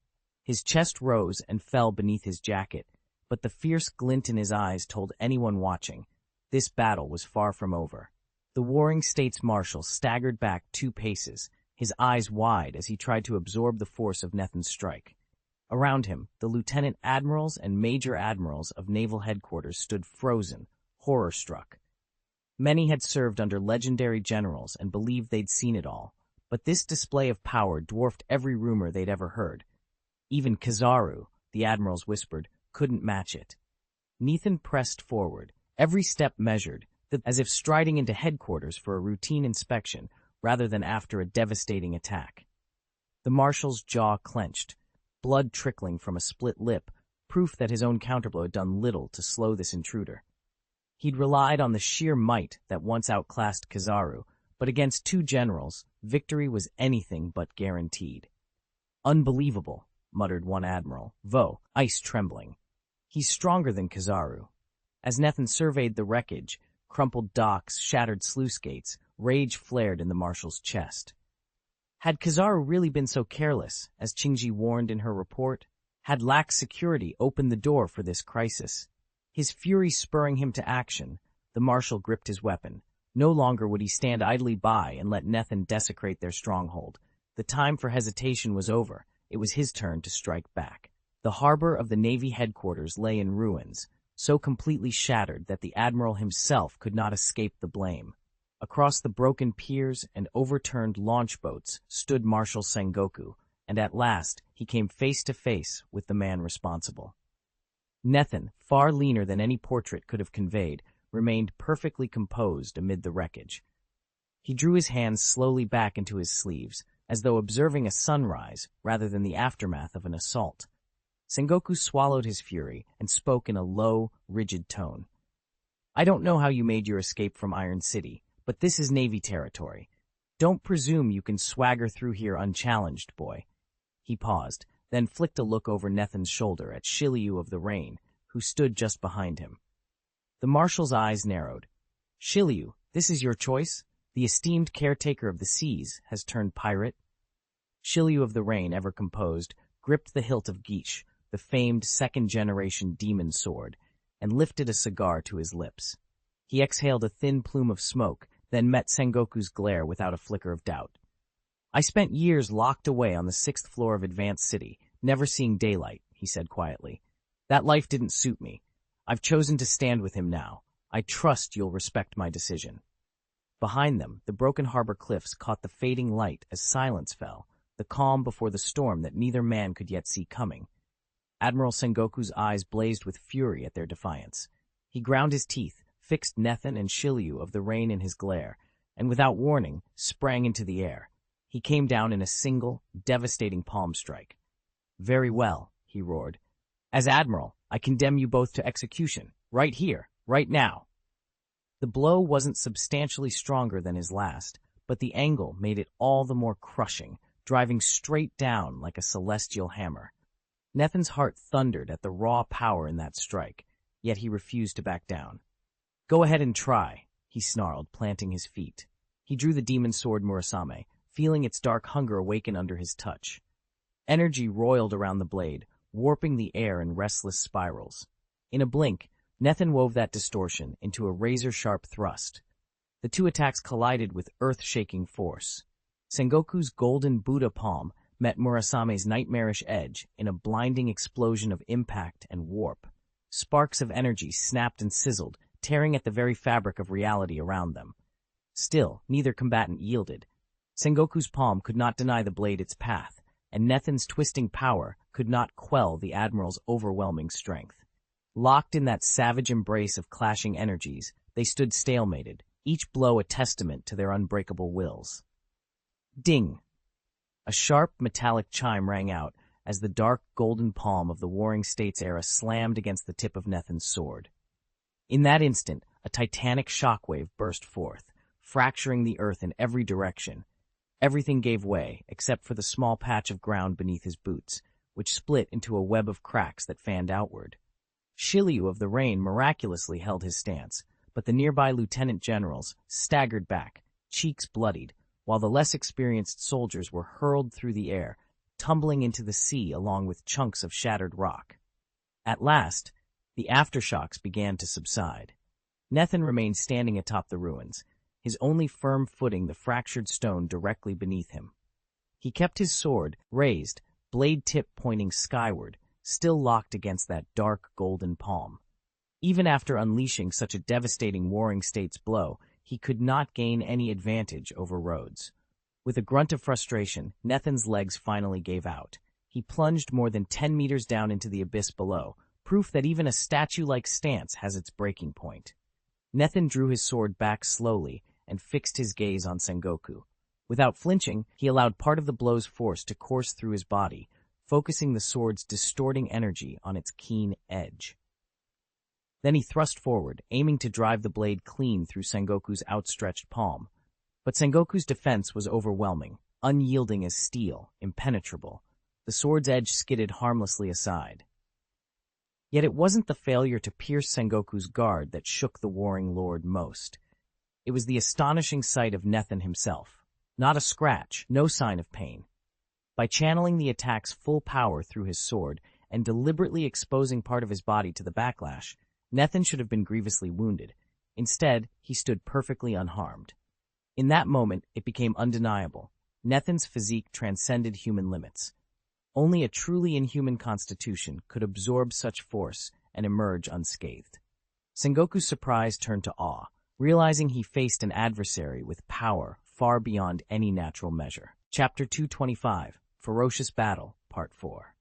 His chest rose and fell beneath his jacket, but the fierce glint in his eyes told anyone watching, this battle was far from over. The warring states marshal staggered back 2 paces, his eyes wide as he tried to absorb the force of Nethan's strike. Around him, the lieutenant admirals and major admirals of naval headquarters stood frozen, horror-struck. Many had served under legendary generals and believed they'd seen it all, but this display of power dwarfed every rumor they'd ever heard. Even Kizaru, the admirals whispered, couldn't match it. Nethan pressed forward, every step measured, as if striding into headquarters for a routine inspection rather than after a devastating attack. The marshal's jaw clenched, blood trickling from a split lip, proof that his own counterblow had done little to slow this intruder. He'd relied on the sheer might that once outclassed Kizaru, but against 2 generals, victory was anything but guaranteed. Unbelievable, muttered one admiral, ice trembling. He's stronger than Kizaru. As Nethan surveyed the wreckage, crumpled docks, shattered sluice gates, rage flared in the marshal's chest. Had Kizaru really been so careless, as Qingji warned in her report? Had lax security opened the door for this crisis? His fury spurring him to action, the marshal gripped his weapon. No longer would he stand idly by and let Nethan desecrate their stronghold. The time for hesitation was over. It was his turn to strike back. The harbor of the Navy headquarters lay in ruins, so completely shattered that the admiral himself could not escape the blame. Across the broken piers and overturned launch boats stood Marshal Sengoku, and at last he came face to face with the man responsible. Nethan, far leaner than any portrait could have conveyed, remained perfectly composed amid the wreckage. He drew his hands slowly back into his sleeves, as though observing a sunrise rather than the aftermath of an assault. Sengoku swallowed his fury and spoke in a low, rigid tone. I don't know how you made your escape from Iron City, but this is Navy territory. Don't presume you can swagger through here unchallenged, boy. He paused, then flicked a look over Nethan's shoulder at Shiryu of the Rain, who stood just behind him. The marshal's eyes narrowed. Shiryu, this is your choice? The esteemed caretaker of the seas has turned pirate? Shiryu of the Rain, ever composed, gripped the hilt of Gish, the famed 2nd-generation demon sword, and lifted a cigar to his lips. He exhaled a thin plume of smoke, then met Sengoku's glare without a flicker of doubt. I spent years locked away on the 6th floor of Advanced City, never seeing daylight, he said quietly. That life didn't suit me. I've chosen to stand with him now. I trust you'll respect my decision. Behind them, the broken harbor cliffs caught the fading light as silence fell, the calm before the storm that neither man could yet see coming. Admiral Sengoku's eyes blazed with fury at their defiance. He ground his teeth, fixed Nethan and Shiryu of the Rain in his glare, and without warning, sprang into the air. He came down in a single, devastating palm strike. Very well, he roared. As Admiral, I condemn you both to execution, right here, right now. The blow wasn't substantially stronger than his last, but the angle made it all the more crushing, driving straight down like a celestial hammer. Nethan's heart thundered at the raw power in that strike, yet he refused to back down. Go ahead and try, he snarled, planting his feet. He drew the demon sword Murasame, feeling its dark hunger awaken under his touch. Energy roiled around the blade, warping the air in restless spirals. In a blink, Nethan wove that distortion into a razor-sharp thrust. The 2 attacks collided with earth-shaking force. Sengoku's golden Buddha palm met Murasame's nightmarish edge in a blinding explosion of impact and warp. Sparks of energy snapped and sizzled, tearing at the very fabric of reality around them. Still, neither combatant yielded. Sengoku's palm could not deny the blade its path, and Nethin's twisting power could not quell the Admiral's overwhelming strength. Locked in that savage embrace of clashing energies, they stood stalemated, each blow a testament to their unbreakable wills. Ding! A sharp, metallic chime rang out as the dark golden palm of the Warring States era slammed against the tip of Nethin's sword. In that instant, a titanic shockwave burst forth, fracturing the earth in every direction. Everything gave way, except for the small patch of ground beneath his boots, which split into a web of cracks that fanned outward. Shiryu of the Rain miraculously held his stance, but the nearby lieutenant generals staggered back, cheeks bloodied, while the less experienced soldiers were hurled through the air, tumbling into the sea along with chunks of shattered rock. At last, the aftershocks began to subside. Nethin remained standing atop the ruins, his only firm footing the fractured stone directly beneath him. He kept his sword raised, blade tip pointing skyward, still locked against that dark golden palm. Even after unleashing such a devastating Warring States blow, he could not gain any advantage over Rhodes. With a grunt of frustration, Nethin's legs finally gave out. He plunged more than 10 meters down into the abyss below, proof that even a statue-like stance has its breaking point. Nethin drew his sword back slowly and fixed his gaze on Sengoku. Without flinching, he allowed part of the blow's force to course through his body, focusing the sword's distorting energy on its keen edge. Then he thrust forward, aiming to drive the blade clean through Sengoku's outstretched palm. But Sengoku's defense was overwhelming, unyielding as steel, impenetrable. The sword's edge skidded harmlessly aside. Yet it wasn't the failure to pierce Sengoku's guard that shook the warring lord most. It was the astonishing sight of Nethin himself. Not a scratch, no sign of pain. By channeling the attack's full power through his sword and deliberately exposing part of his body to the backlash, Nethin should have been grievously wounded. Instead, he stood perfectly unharmed. In that moment, it became undeniable. Nethin's physique transcended human limits. Only a truly inhuman constitution could absorb such force and emerge unscathed. Sengoku's surprise turned to awe, realizing he faced an adversary with power far beyond any natural measure. Chapter 225, Ferocious Battle, Part 4.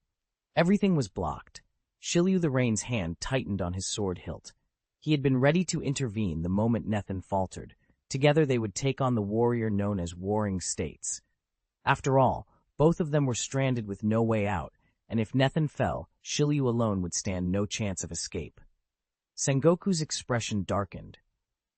Everything was blocked. Shiryu the Rain's hand tightened on his sword hilt. He had been ready to intervene the moment Nethin faltered. Together they would take on the warrior known as Warring States. After all, both of them were stranded with no way out, and if Nethin fell, Shiryu alone would stand no chance of escape. Sengoku's expression darkened.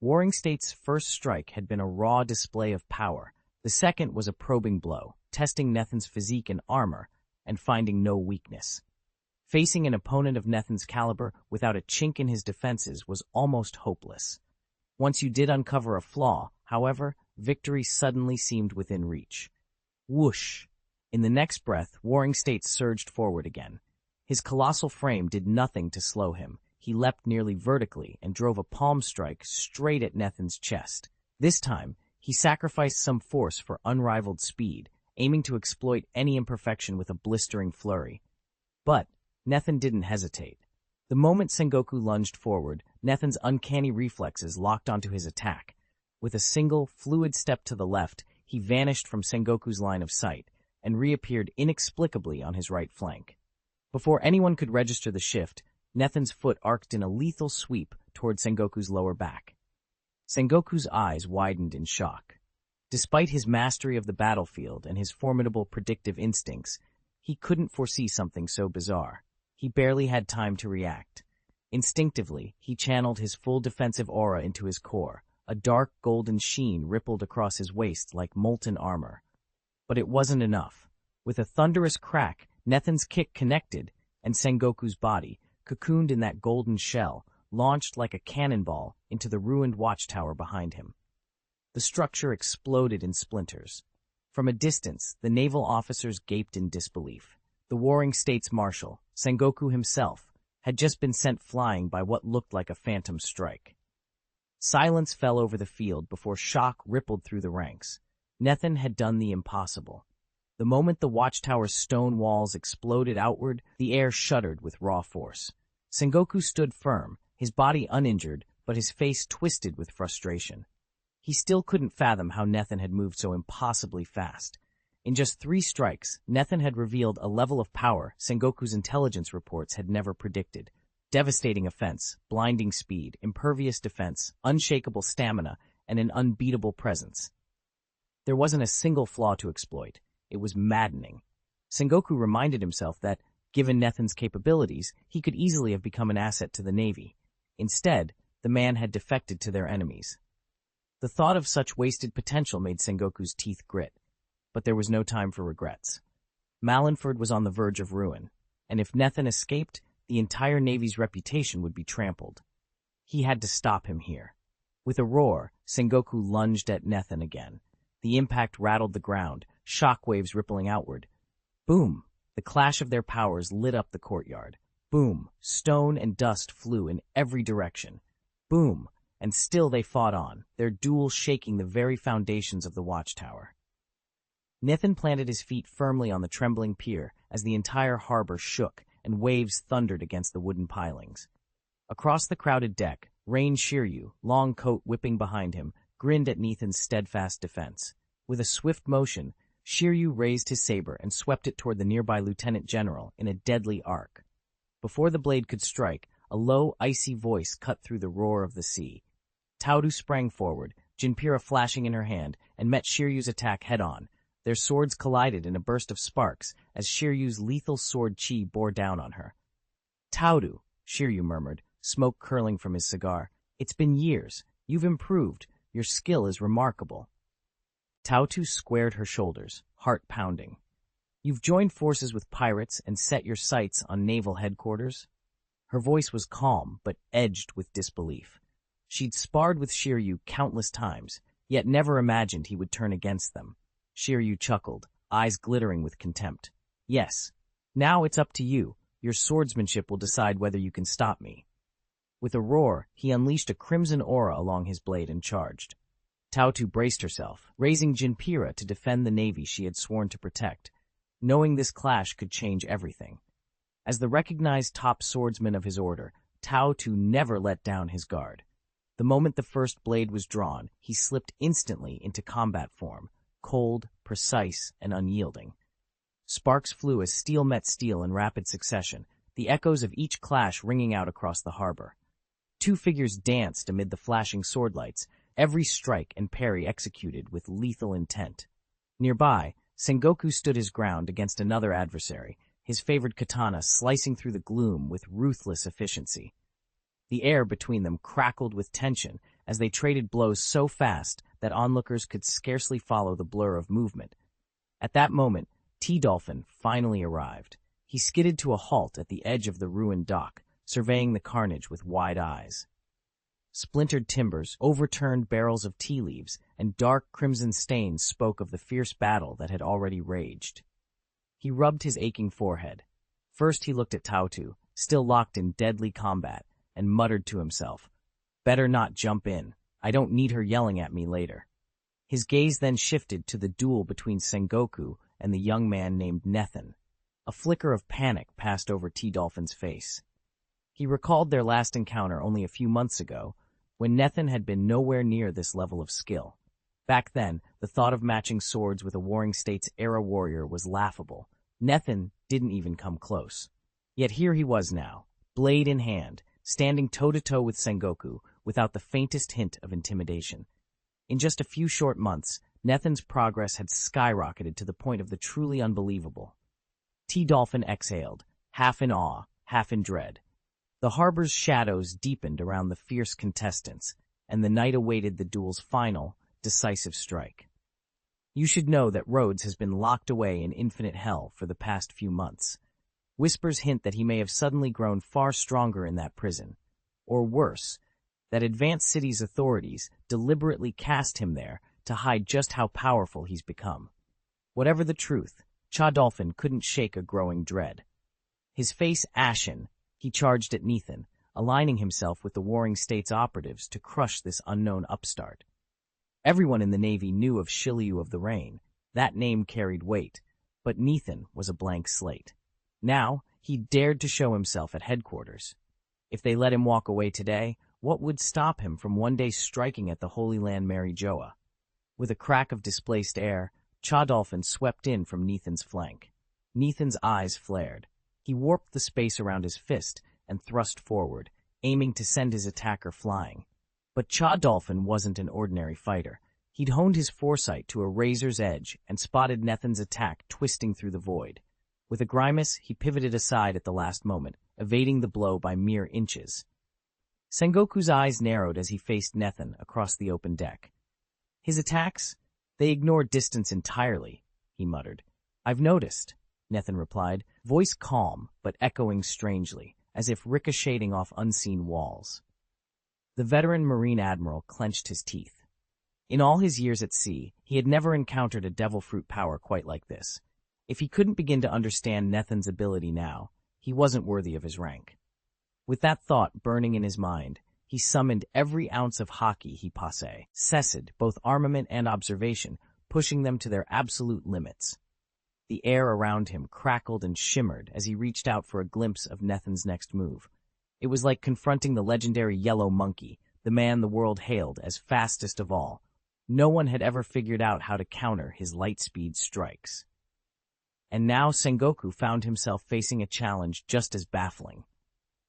Warring States' first strike had been a raw display of power. The second was a probing blow, testing Nethin's physique and armor, and finding no weakness. Facing an opponent of Nethin's caliber without a chink in his defenses was almost hopeless. Once you did uncover a flaw, however, victory suddenly seemed within reach. Whoosh! In the next breath, Warring States surged forward again. His colossal frame did nothing to slow him. He leapt nearly vertically and drove a palm strike straight at Nethin's chest. This time, he sacrificed some force for unrivaled speed, aiming to exploit any imperfection with a blistering flurry. But Nethin didn't hesitate. The moment Sengoku lunged forward, Nethin's uncanny reflexes locked onto his attack. With a single, fluid step to the left, he vanished from Sengoku's line of sight and reappeared inexplicably on his right flank. Before anyone could register the shift, Nethin's foot arced in a lethal sweep toward Sengoku's lower back. Sengoku's eyes widened in shock. Despite his mastery of the battlefield and his formidable predictive instincts, he couldn't foresee something so bizarre. He barely had time to react. Instinctively, he channeled his full defensive aura into his core. A dark golden sheen rippled across his waist like molten armor. But it wasn't enough. With a thunderous crack, Nethin's kick connected, and Sengoku's body, cocooned in that golden shell, launched like a cannonball into the ruined watchtower behind him. The structure exploded in splinters. From a distance, the naval officers gaped in disbelief. The Warring States Marshal, Sengoku himself, had just been sent flying by what looked like a phantom strike. Silence fell over the field before shock rippled through the ranks. Nethin had done the impossible. The moment the watchtower's stone walls exploded outward, the air shuddered with raw force. Sengoku stood firm, his body uninjured, but his face twisted with frustration. He still couldn't fathom how Nethin had moved so impossibly fast. In just 3 strikes, Nethan had revealed a level of power Sengoku's intelligence reports had never predicted. Devastating offense, blinding speed, impervious defense, unshakable stamina, and an unbeatable presence. There wasn't a single flaw to exploit. It was maddening. Sengoku reminded himself that, given Nethan's capabilities, he could easily have become an asset to the Navy. Instead, the man had defected to their enemies. The thought of such wasted potential made Sengoku's teeth grit. But there was no time for regrets. Malenford was on the verge of ruin, and if Nethan escaped, the entire Navy's reputation would be trampled. He had to stop him here. With a roar, Sengoku lunged at Nethan again. The impact rattled the ground, shockwaves rippling outward. Boom! The clash of their powers lit up the courtyard. Boom! Stone and dust flew in every direction. Boom! And still they fought on, their duel shaking the very foundations of the watchtower. Nethan planted his feet firmly on the trembling pier as the entire harbor shook and waves thundered against the wooden pilings. Across the crowded deck, Rain Shiryu, long coat whipping behind him, grinned at Nethan's steadfast defense. With a swift motion, Shiryu raised his saber and swept it toward the nearby lieutenant general in a deadly arc. Before the blade could strike, a low, icy voice cut through the roar of the sea. Taoru sprang forward, Jinpira flashing in her hand, and met Shiryu's attack head-on. Their swords collided in a burst of sparks as Shiryu's lethal sword chi bore down on her. "Taoru," Shiryu murmured, smoke curling from his cigar. "It's been years. You've improved. Your skill is remarkable." Taoru squared her shoulders, heart pounding. "You've joined forces with pirates and set your sights on naval headquarters?" Her voice was calm, but edged with disbelief. She'd sparred with Shiryu countless times, yet never imagined he would turn against them. Shiryu chuckled, eyes glittering with contempt. "Yes. Now it's up to you. Your swordsmanship will decide whether you can stop me." With a roar, he unleashed a crimson aura along his blade and charged. Taoru braced herself, raising Jinpira to defend the navy she had sworn to protect, knowing this clash could change everything. As the recognized top swordsman of his order, Taoru never let down his guard. The moment the first blade was drawn, he slipped instantly into combat form, cold, precise, and unyielding. Sparks flew as steel met steel in rapid succession, the echoes of each clash ringing out across the harbor. 2 figures danced amid the flashing swordlights, every strike and parry executed with lethal intent. Nearby, Sengoku stood his ground against another adversary, his favored katana slicing through the gloom with ruthless efficiency. The air between them crackled with tension as they traded blows so fast that onlookers could scarcely follow the blur of movement. At that moment, T-Dolphin finally arrived. He skidded to a halt at the edge of the ruined dock, surveying the carnage with wide eyes. Splintered timbers, overturned barrels of tea leaves, and dark crimson stains spoke of the fierce battle that had already raged. He rubbed his aching forehead. First he looked at Taoru, still locked in deadly combat, and muttered to himself, "Better not jump in. I don't need her yelling at me later." His gaze then shifted to the duel between Sengoku and the young man named Nethan. A flicker of panic passed over T-Dolphin's face. He recalled their last encounter only a few months ago, when Nethan had been nowhere near this level of skill. Back then, the thought of matching swords with a Warring States-era warrior was laughable. Nethan didn't even come close. Yet here he was now, blade in hand, standing toe-to-toe with Sengoku without the faintest hint of intimidation. In just a few short months, Nethan's progress had skyrocketed to the point of the truly unbelievable. T-Dolphin exhaled, half in awe, half in dread. The harbor's shadows deepened around the fierce contestants, and the night awaited the duel's final, decisive strike. You should know that Rhodes has been locked away in infinite hell for the past few months. Whispers hint that he may have suddenly grown far stronger in that prison. Or worse, that Advanced City's authorities deliberately cast him there to hide just how powerful he's become. Whatever the truth, Cha-Dolphin couldn't shake a growing dread. His face ashen, he charged at Nethan, aligning himself with the Warring States operatives to crush this unknown upstart. Everyone in the Navy knew of Shiryu of the Rain. That name carried weight, but Nethan was a blank slate. Now, he dared to show himself at headquarters. If they let him walk away today, what would stop him from one day striking at the Holy Land Mary Joa? With a crack of displaced air, Cha Dolphin swept in from Nethan's flank. Nethan's eyes flared. He warped the space around his fist and thrust forward, aiming to send his attacker flying. But Cha Dolphin wasn't an ordinary fighter. He'd honed his foresight to a razor's edge and spotted Nethan's attack twisting through the void. With a grimace, he pivoted aside at the last moment, evading the blow by mere inches. Sengoku's eyes narrowed as he faced Nethan across the open deck. His attacks? They ignore distance entirely, he muttered. I've noticed, Nethan replied, voice calm but echoing strangely, as if ricocheting off unseen walls. The veteran Marine Admiral clenched his teeth. In all his years at sea, he had never encountered a devil fruit power quite like this. If he couldn't begin to understand Nethan's ability now, he wasn't worthy of his rank. With that thought burning in his mind, he summoned every ounce of haki he possessed, both armament and observation, pushing them to their absolute limits. The air around him crackled and shimmered as he reached out for a glimpse of Nethan's next move. It was like confronting the legendary Yellow Monkey, the man the world hailed as fastest of all. No one had ever figured out how to counter his light-speed strikes. And now Sengoku found himself facing a challenge just as baffling.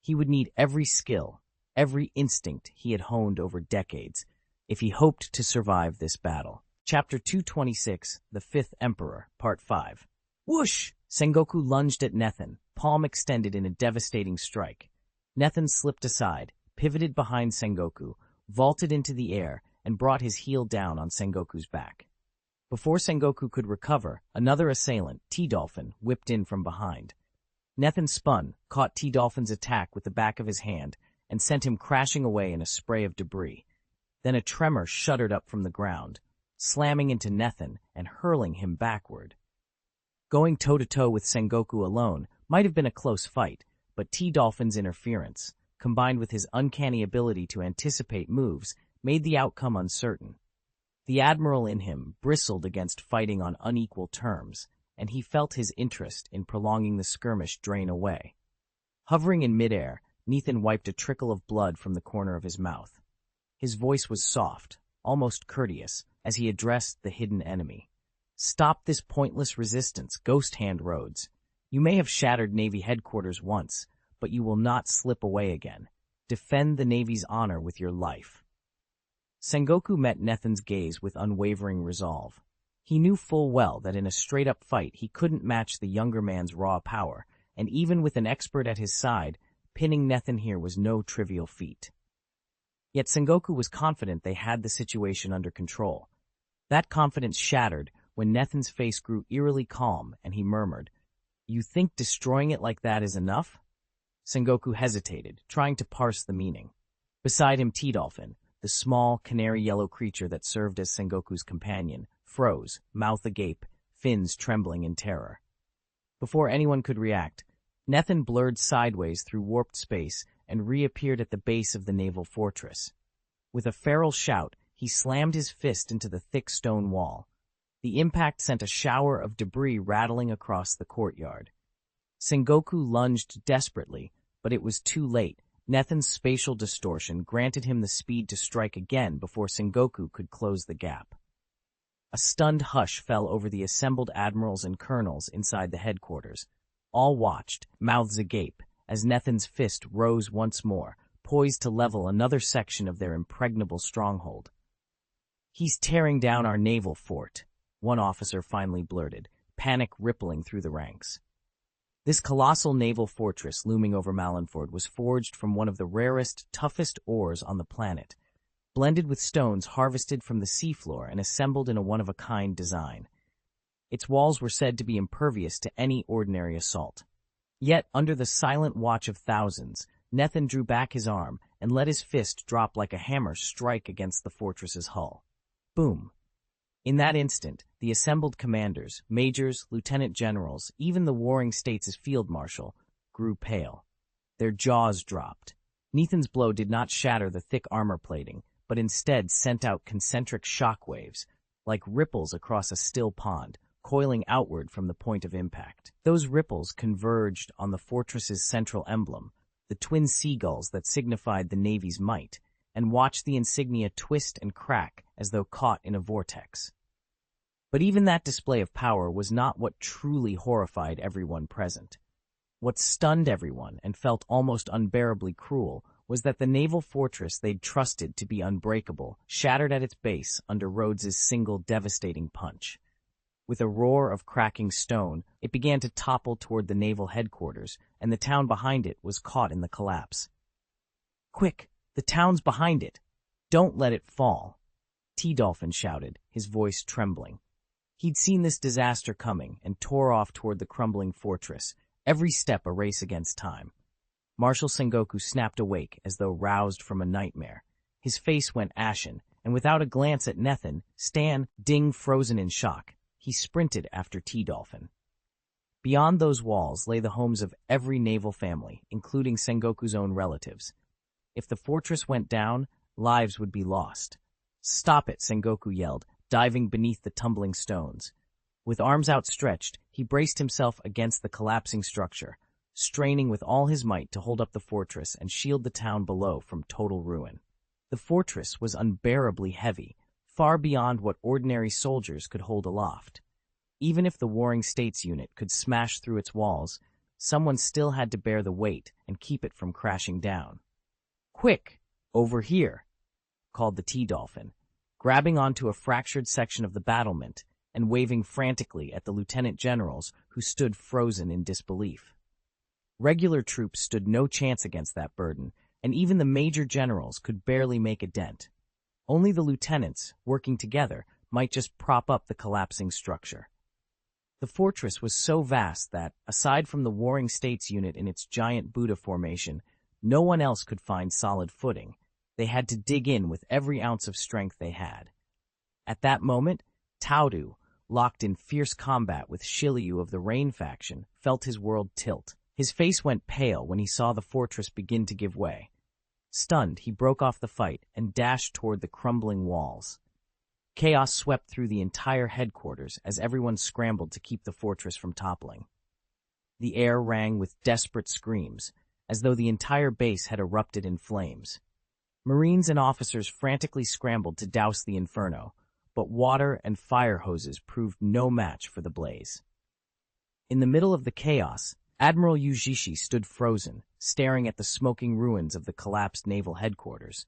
He would need every skill, every instinct he had honed over decades, if he hoped to survive this battle. Chapter 226, The Fifth Emperor, Part 5. Whoosh! Sengoku lunged at Nethan, palm extended in a devastating strike. Nethan slipped aside, pivoted behind Sengoku, vaulted into the air, and brought his heel down on Sengoku's back. Before Sengoku could recover, another assailant, T-Dolphin, whipped in from behind. Nethan spun, caught T-Dolphin's attack with the back of his hand, and sent him crashing away in a spray of debris. Then a tremor shuddered up from the ground, slamming into Nethan and hurling him backward. Going toe-to-toe with Sengoku alone might have been a close fight, but T-Dolphin's interference, combined with his uncanny ability to anticipate moves, made the outcome uncertain. The admiral in him bristled against fighting on unequal terms, and he felt his interest in prolonging the skirmish drain away. Hovering in midair, Nethan wiped a trickle of blood from the corner of his mouth. His voice was soft, almost courteous, as he addressed the hidden enemy. Stop this pointless resistance, Ghost Hand Rhodes. You may have shattered Navy headquarters once, but you will not slip away again. Defend the Navy's honor with your life. Sengoku met Nethan's gaze with unwavering resolve. He knew full well that in a straight-up fight he couldn't match the younger man's raw power, and even with an expert at his side, pinning Nethan here was no trivial feat. Yet Sengoku was confident they had the situation under control. That confidence shattered when Nethan's face grew eerily calm and he murmured, "You think destroying it like that is enough?" Sengoku hesitated, trying to parse the meaning. Beside him, T-Dolphin, the small, canary-yellow creature that served as Sengoku's companion, froze, mouth agape, fins trembling in terror. Before anyone could react, Nethan blurred sideways through warped space and reappeared at the base of the naval fortress. With a feral shout, he slammed his fist into the thick stone wall. The impact sent a shower of debris rattling across the courtyard. Sengoku lunged desperately, but it was too late. Nethan's spatial distortion granted him the speed to strike again before Sengoku could close the gap. A stunned hush fell over the assembled admirals and colonels inside the headquarters. All watched, mouths agape, as Nethan's fist rose once more, poised to level another section of their impregnable stronghold. "He's tearing down our naval fort," one officer finally blurted, panic rippling through the ranks. This colossal naval fortress looming over Malinford was forged from one of the rarest, toughest ores on the planet, blended with stones harvested from the seafloor and assembled in a one-of-a-kind design. Its walls were said to be impervious to any ordinary assault. Yet, under the silent watch of thousands, Nethan drew back his arm and let his fist drop like a hammer strike against the fortress's hull. Boom! In that instant, the assembled commanders, majors, lieutenant generals, even the warring states' field marshal, grew pale. Their jaws dropped. Nethan's blow did not shatter the thick armor plating, but instead sent out concentric shock waves, like ripples across a still pond, coiling outward from the point of impact. Those ripples converged on the fortress's central emblem, the twin seagulls that signified the Navy's might, and watched the insignia twist and crack as though caught in a vortex. But even that display of power was not what truly horrified everyone present. What stunned everyone and felt almost unbearably cruel was that the naval fortress they'd trusted to be unbreakable shattered at its base under Rhodes's single devastating punch. With a roar of cracking stone, it began to topple toward the naval headquarters, and the town behind it was caught in the collapse. "Quick! The town's behind it! Don't let it fall!" T-Dolphin shouted, his voice trembling. He'd seen this disaster coming and tore off toward the crumbling fortress, every step a race against time. Marshal Sengoku snapped awake as though roused from a nightmare. His face went ashen, and without a glance at Nethan, Stan, Ding frozen in shock, he sprinted after T-Dolphin. Beyond those walls lay the homes of every naval family, including Sengoku's own relatives. If the fortress went down, lives would be lost. "Stop it," Sengoku yelled, diving beneath the tumbling stones. With arms outstretched, he braced himself against the collapsing structure, straining with all his might to hold up the fortress and shield the town below from total ruin. The fortress was unbearably heavy, far beyond what ordinary soldiers could hold aloft. Even if the Warring States unit could smash through its walls, someone still had to bear the weight and keep it from crashing down. "Quick! Over here!" called the T-Dolphin, grabbing onto a fractured section of the battlement and waving frantically at the lieutenant generals who stood frozen in disbelief. Regular troops stood no chance against that burden, and even the major generals could barely make a dent. Only the lieutenants, working together, might just prop up the collapsing structure. The fortress was so vast that, aside from the Warring States unit in its giant Buddha formation, no one else could find solid footing. They had to dig in with every ounce of strength they had. At that moment, Taudu, locked in fierce combat with Shiryu of the Rain faction, felt his world tilt. His face went pale when he saw the fortress begin to give way. Stunned, he broke off the fight and dashed toward the crumbling walls. Chaos swept through the entire headquarters as everyone scrambled to keep the fortress from toppling. The air rang with desperate screams, as though the entire base had erupted in flames. Marines and officers frantically scrambled to douse the inferno, but water and fire hoses proved no match for the blaze. In the middle of the chaos, Admiral Yujishi stood frozen, staring at the smoking ruins of the collapsed naval headquarters.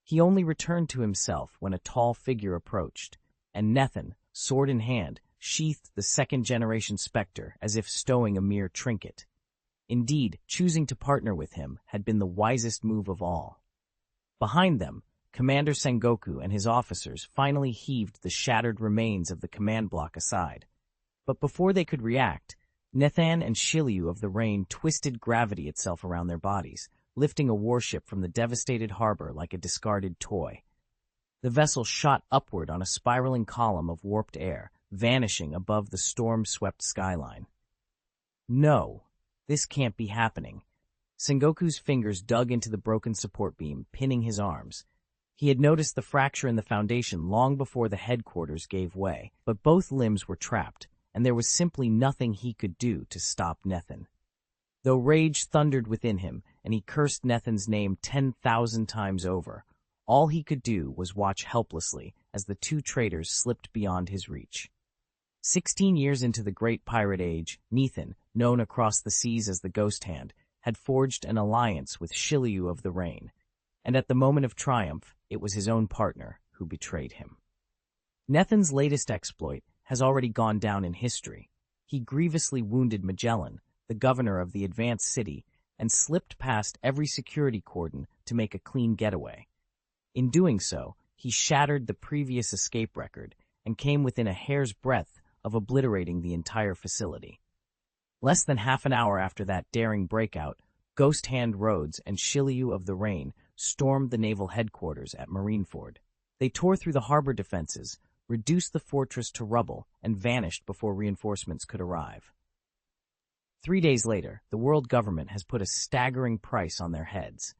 He only returned to himself when a tall figure approached, and Nethan, sword in hand, sheathed the second-generation Spectre as if stowing a mere trinket. Indeed, choosing to partner with him had been the wisest move of all. Behind them, Commander Sengoku and his officers finally heaved the shattered remains of the command block aside. But before they could react, Nethan and Shiryu of the Rain twisted gravity itself around their bodies, lifting a warship from the devastated harbor like a discarded toy. The vessel shot upward on a spiraling column of warped air, vanishing above the storm-swept skyline. No, this can't be happening. Sengoku's fingers dug into the broken support beam, pinning his arms. He had noticed the fracture in the foundation long before the headquarters gave way, but both limbs were trapped, and there was simply nothing he could do to stop Nethan. Though rage thundered within him, and he cursed Nethan's name 10,000 times over, all he could do was watch helplessly as the two traitors slipped beyond his reach. 16 years into the Great Pirate Age, Nethan, known across the seas as the Ghost Hand, had forged an alliance with Shiryu of the Rain, and at the moment of triumph, it was his own partner who betrayed him. Nethan's latest exploit has already gone down in history. He grievously wounded Magellan, the governor of the advanced city, and slipped past every security cordon to make a clean getaway. In doing so, he shattered the previous escape record and came within a hair's breadth of obliterating the entire facility. Less than half an hour after that daring breakout, Ghost Hand Rhodes and Shiryu of the Rain stormed the naval headquarters at Marineford. They tore through the harbor defenses, reduced the fortress to rubble, and vanished before reinforcements could arrive. 3 days later, the world government has put a staggering price on their heads: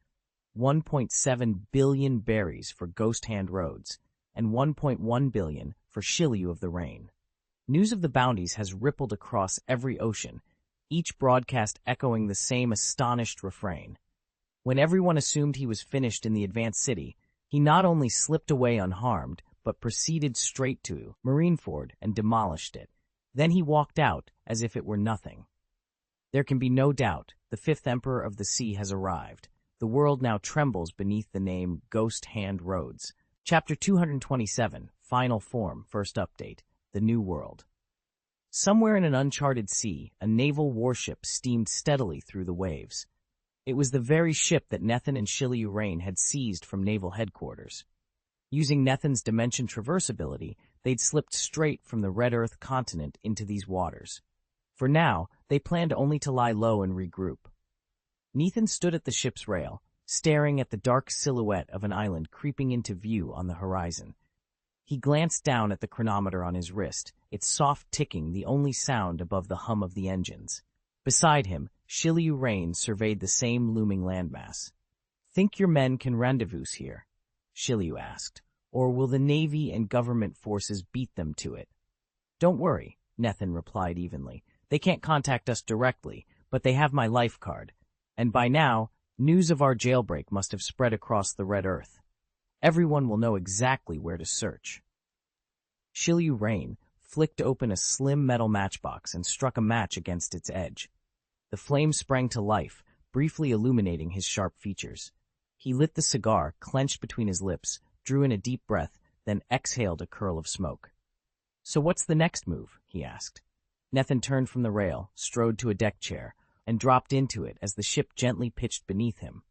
1.7 billion berries for Ghost Hand Rhodes, and 1.1 billion for Shiryu of the Rain. News of the bounties has rippled across every ocean, each broadcast echoing the same astonished refrain. When everyone assumed he was finished in the advanced city, he not only slipped away unharmed, but proceeded straight to Marineford and demolished it. Then he walked out as if it were nothing. There can be no doubt, the fifth Emperor of the Sea has arrived. The world now trembles beneath the name Ghost Hand Rhodes. Chapter 227, Final Form, First Update, The New World. Somewhere in an uncharted sea, a naval warship steamed steadily through the waves. It was the very ship that Nethin and Shiliu Rain had seized from naval headquarters. Using Nethin's dimension traverse ability, they'd slipped straight from the Red Earth continent into these waters. For now, they planned only to lie low and regroup. Nethin stood at the ship's rail, staring at the dark silhouette of an island creeping into view on the horizon. He glanced down at the chronometer on his wrist, its soft ticking the only sound above the hum of the engines. Beside him, Shiliu Rain surveyed the same looming landmass. "Think your men can rendezvous here?" Shiliu asked. "Or will the Navy and government forces beat them to it?" "Don't worry," Nethin replied evenly. "They can't contact us directly, but they have my life card. And by now, news of our jailbreak must have spread across the Red Earth. Everyone will know exactly where to search." Shiliu Rain flicked open a slim metal matchbox and struck a match against its edge. The flame sprang to life, briefly illuminating his sharp features. He lit the cigar, clenched between his lips, drew in a deep breath, then exhaled a curl of smoke. "So what's the next move?" he asked. Nethin turned from the rail, strode to a deck chair, and dropped into it as the ship gently pitched beneath him.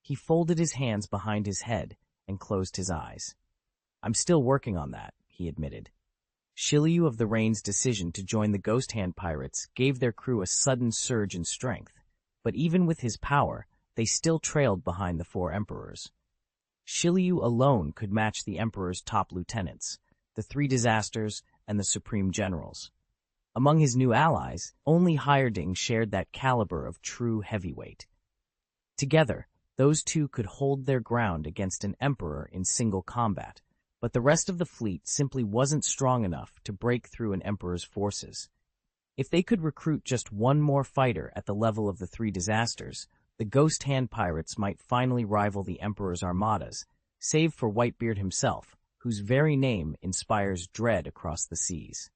He folded his hands behind his head and closed his eyes. "I'm still working on that," he admitted. Shiliu of the Rain's decision to join the Ghost Hand pirates gave their crew a sudden surge in strength, but even with his power, they still trailed behind the four emperors. Shiliu alone could match the emperor's top lieutenants, the three disasters, and the supreme generals. Among his new allies, only Hireding shared that caliber of true heavyweight. Together, those two could hold their ground against an emperor in single combat, but the rest of the fleet simply wasn't strong enough to break through an emperor's forces. If they could recruit just one more fighter at the level of the three disasters, the Ghost Hand pirates might finally rival the emperor's armadas, save for Whitebeard himself, whose very name inspires dread across the seas.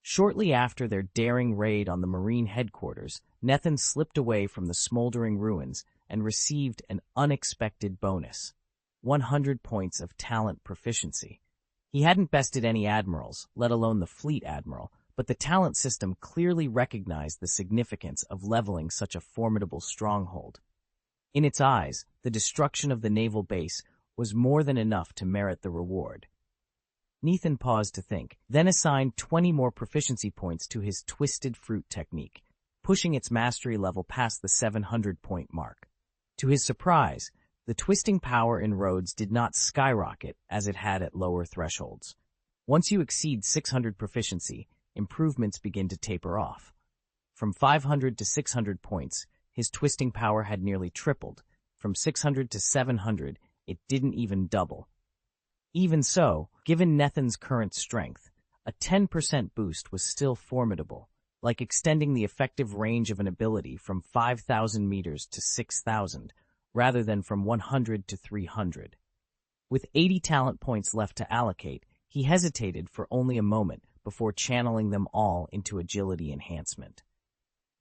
Shortly after their daring raid on the marine headquarters, Nethin slipped away from the smoldering ruins and received an unexpected bonus: 100 points of talent proficiency. He hadn't bested any admirals, let alone the fleet admiral, but the talent system clearly recognized the significance of leveling such a formidable stronghold. In its eyes, the destruction of the naval base was more than enough to merit the reward. Nethin paused to think, then assigned 20 more proficiency points to his Twisted Fruit technique, pushing its mastery level past the 700-point mark. To his surprise, the twisting power in Rhodes did not skyrocket as it had at lower thresholds. Once you exceed 600 proficiency, improvements begin to taper off. From 500 to 600 points, his twisting power had nearly tripled. From 600 to 700, it didn't even double. Even so, given Nethin's current strength, a 10% boost was still formidable, like extending the effective range of an ability from 5,000 meters to 6,000, rather than from 100 to 300. With 80 talent points left to allocate, he hesitated for only a moment before channeling them all into agility enhancement.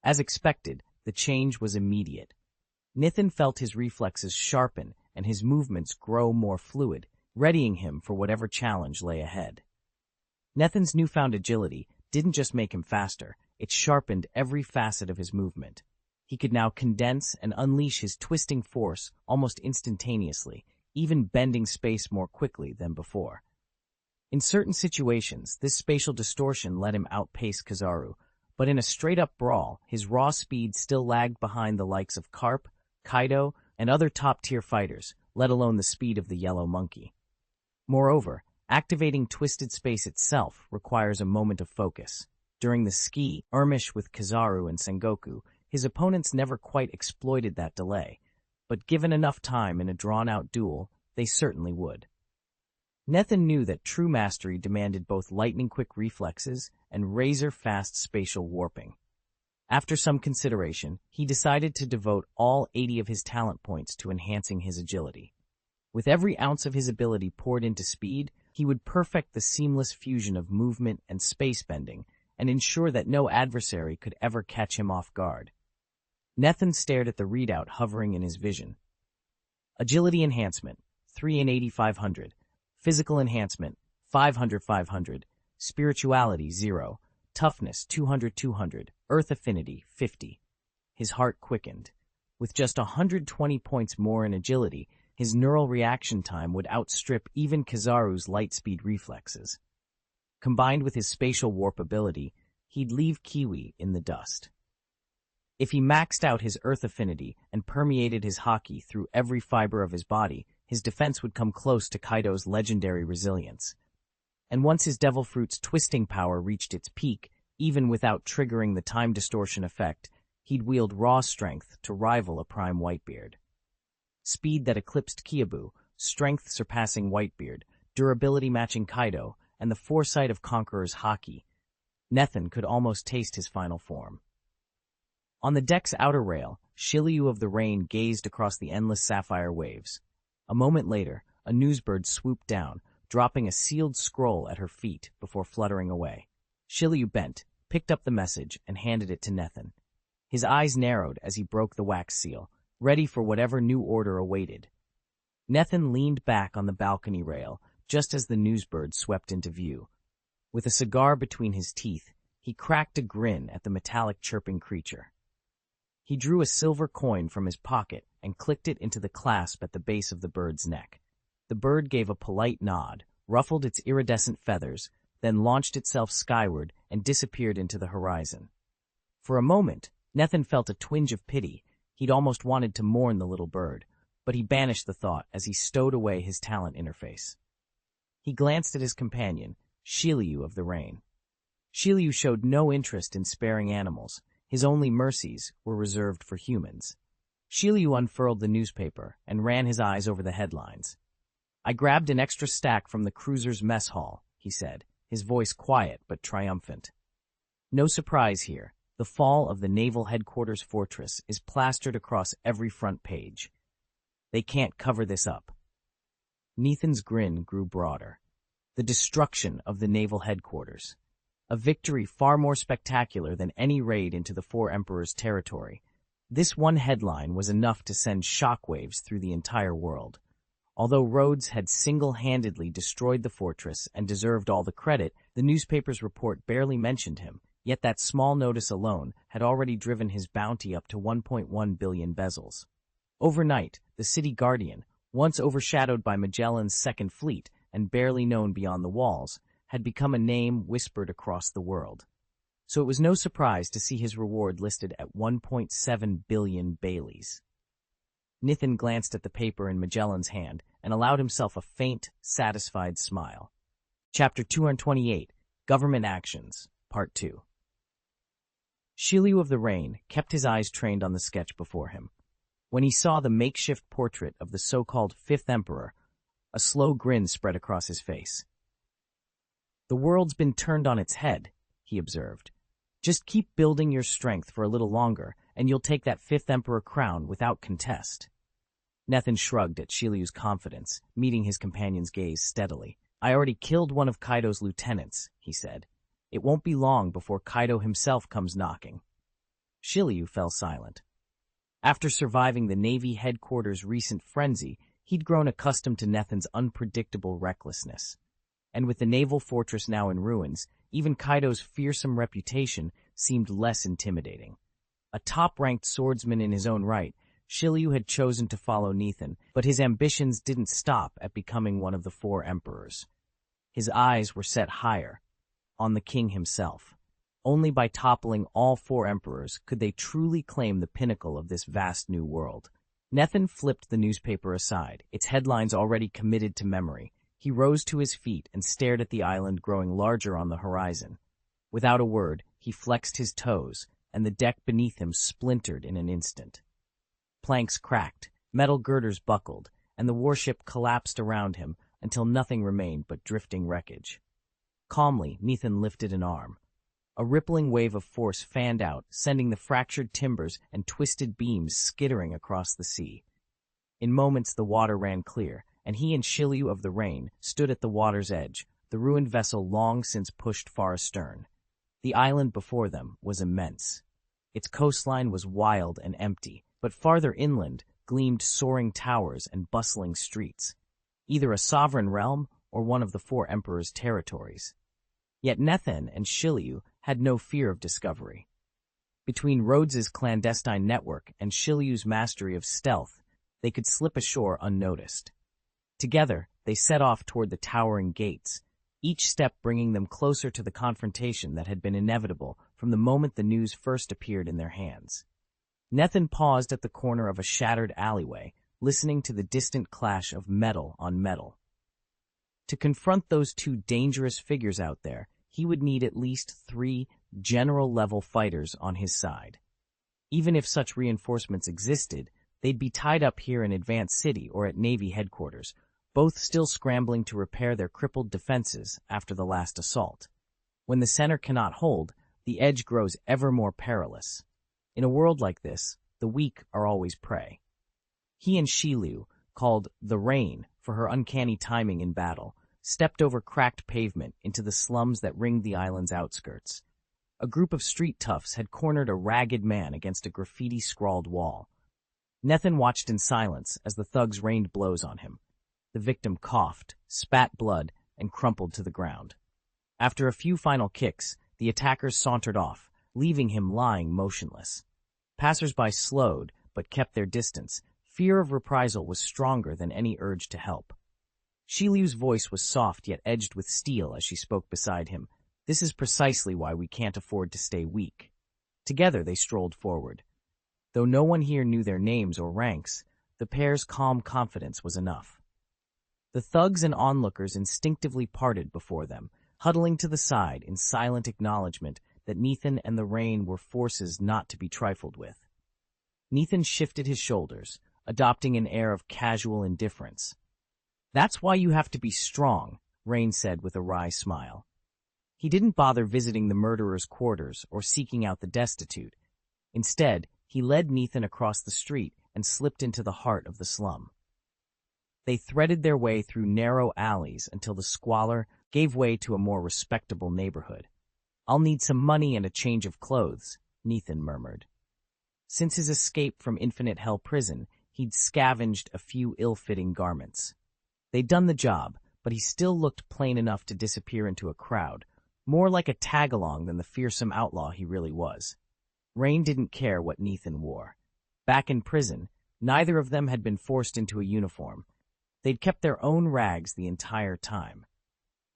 As expected, the change was immediate. Nethin felt his reflexes sharpen and his movements grow more fluid, readying him for whatever challenge lay ahead. Nethin's newfound agility didn't just make him faster, it sharpened every facet of his movement. He could now condense and unleash his twisting force almost instantaneously, even bending space more quickly than before. In certain situations, this spatial distortion let him outpace Kizaru, but in a straight-up brawl, his raw speed still lagged behind the likes of Carp, Kaido, and other top-tier fighters, let alone the speed of the Yellow Monkey. Moreover, activating Twisted Space itself requires a moment of focus. During the skirmish with Kizaru and Sengoku, his opponents never quite exploited that delay, but given enough time in a drawn-out duel, they certainly would. Nethin knew that true mastery demanded both lightning-quick reflexes and razor-fast spatial warping. After some consideration, he decided to devote all 80 of his talent points to enhancing his agility. With every ounce of his ability poured into speed, he would perfect the seamless fusion of movement and space bending and ensure that no adversary could ever catch him off guard. Nethan stared at the readout hovering in his vision. Agility enhancement, 3 in 8,500. Physical enhancement, 500. Spirituality, 0. Toughness, 200. Earth affinity, 50. His heart quickened. With just 120 points more in agility, his neural reaction time would outstrip even Kizaru's lightspeed reflexes. Combined with his spatial warp ability, he'd leave Kiwi in the dust. If he maxed out his earth affinity and permeated his haki through every fiber of his body, his defense would come close to Kaido's legendary resilience. And once his Devil Fruit's twisting power reached its peak, even without triggering the time distortion effect, he'd wield raw strength to rival a prime Whitebeard. Speed that eclipsed Kiabu, strength surpassing Whitebeard, durability matching Kaido, and the foresight of Conqueror's haki, Nethan could almost taste his final form. On the deck's outer rail, Shiryu of the Rain gazed across the endless sapphire waves. A moment later, a newsbird swooped down, dropping a sealed scroll at her feet before fluttering away. Shiryu bent, picked up the message, and handed it to Nethan. His eyes narrowed as he broke the wax seal, ready for whatever new order awaited. Nethan leaned back on the balcony rail, just as the newsbird swept into view. With a cigar between his teeth, he cracked a grin at the metallic chirping creature. He drew a silver coin from his pocket and clicked it into the clasp at the base of the bird's neck. The bird gave a polite nod, ruffled its iridescent feathers, then launched itself skyward and disappeared into the horizon. For a moment, Nethan felt a twinge of pity. He'd almost wanted to mourn the little bird, but he banished the thought as he stowed away his talent interface. He glanced at his companion, Shiryu of the Rain. Shiryu showed no interest in sparing animals. His only mercies were reserved for humans. Shiryu unfurled the newspaper and ran his eyes over the headlines. "I grabbed an extra stack from the cruiser's mess hall," he said, his voice quiet but triumphant. No surprise here. The fall of the Naval Headquarters Fortress is plastered across every front page. They can't cover this up. Nethan's grin grew broader. The destruction of the Naval Headquarters. A victory far more spectacular than any raid into the Four Emperors' territory. This one headline was enough to send shockwaves through the entire world. Although Rhodes had single-handedly destroyed the fortress and deserved all the credit, the newspaper's report barely mentioned him, yet that small notice alone had already driven his bounty up to 1.1 billion bezels. Overnight, the City Guardian, once overshadowed by Magellan's Second Fleet and barely known beyond the walls, had become a name whispered across the world. So it was no surprise to see his reward listed at 1.7 billion Baileys. Nethan glanced at the paper in Magellan's hand and allowed himself a faint, satisfied smile. Chapter 228, Government Actions, Part 2. Shiryu of the Rain kept his eyes trained on the sketch before him. When he saw the makeshift portrait of the so-called Fifth Emperor, a slow grin spread across his face. "The world's been turned on its head," he observed. "Just keep building your strength for a little longer, and you'll take that Fifth Emperor crown without contest." Nethan shrugged at Shiryu's confidence, meeting his companion's gaze steadily. "I already killed one of Kaido's lieutenants," he said. "It won't be long before Kaido himself comes knocking." Shiryu fell silent. After surviving the Navy headquarters' recent frenzy, he'd grown accustomed to Nethan's unpredictable recklessness. And with the naval fortress now in ruins, even Kaido's fearsome reputation seemed less intimidating. A top-ranked swordsman in his own right, Shiryu had chosen to follow Nethan, but his ambitions didn't stop at becoming one of the Four Emperors. His eyes were set higher, on the king himself. Only by toppling all four emperors could they truly claim the pinnacle of this vast new world. Nethan flipped the newspaper aside, its headlines already committed to memory. He rose to his feet and stared at the island growing larger on the horizon. Without a word, he flexed his toes, and the deck beneath him splintered in an instant. Planks cracked, metal girders buckled, and the warship collapsed around him until nothing remained but drifting wreckage. Calmly, Nethan lifted an arm. A rippling wave of force fanned out, sending the fractured timbers and twisted beams skittering across the sea. In moments the water ran clear, and he and Shilyu of the Rain stood at the water's edge, the ruined vessel long since pushed far astern. The island before them was immense. Its coastline was wild and empty, but farther inland gleamed soaring towers and bustling streets, either a sovereign realm or one of the four emperors' territories. Yet Nethen and Shilyu had no fear of discovery. Between Rhodes's clandestine network and Shilyu's mastery of stealth, they could slip ashore unnoticed. Together, they set off toward the towering gates, each step bringing them closer to the confrontation that had been inevitable from the moment the news first appeared in their hands. Nethen paused at the corner of a shattered alleyway, listening to the distant clash of metal on metal. To confront those two dangerous figures out there, he would need at least 3 general-level fighters on his side. Even if such reinforcements existed, they'd be tied up here in Advanced City or at Navy headquarters, both still scrambling to repair their crippled defenses after the last assault. When the center cannot hold, the edge grows ever more perilous. In a world like this, the weak are always prey. He and Shilyu, called the Rain for her uncanny timing in battle, stepped over cracked pavement into the slums that ringed the island's outskirts. A group of street toughs had cornered a ragged man against a graffiti-scrawled wall. Nethen watched in silence as the thugs rained blows on him. The victim coughed, spat blood, and crumpled to the ground. After a few final kicks, the attackers sauntered off, leaving him lying motionless. Passers-by slowed, but kept their distance. Fear of reprisal was stronger than any urge to help. Shilyu's voice was soft yet edged with steel as she spoke beside him. This is precisely why we can't afford to stay weak. Together they strolled forward. Though no one here knew their names or ranks, the pair's calm confidence was enough. The thugs and onlookers instinctively parted before them, huddling to the side in silent acknowledgement that Nethen and the Rain were forces not to be trifled with. Nethen shifted his shoulders, adopting an air of casual indifference. "That's why you have to be strong," Rain said with a wry smile. He didn't bother visiting the murderer's quarters or seeking out the destitute. Instead, he led Nethen across the street and slipped into the heart of the slum. They threaded their way through narrow alleys until the squalor gave way to a more respectable neighborhood. "I'll need some money and a change of clothes," Nethen murmured. Since his escape from Infinite Hell Prison, he'd scavenged a few ill-fitting garments. They'd done the job, but he still looked plain enough to disappear into a crowd, more like a tag-along than the fearsome outlaw he really was. Rain didn't care what Nethen wore. Back in prison, neither of them had been forced into a uniform. They'd kept their own rags the entire time.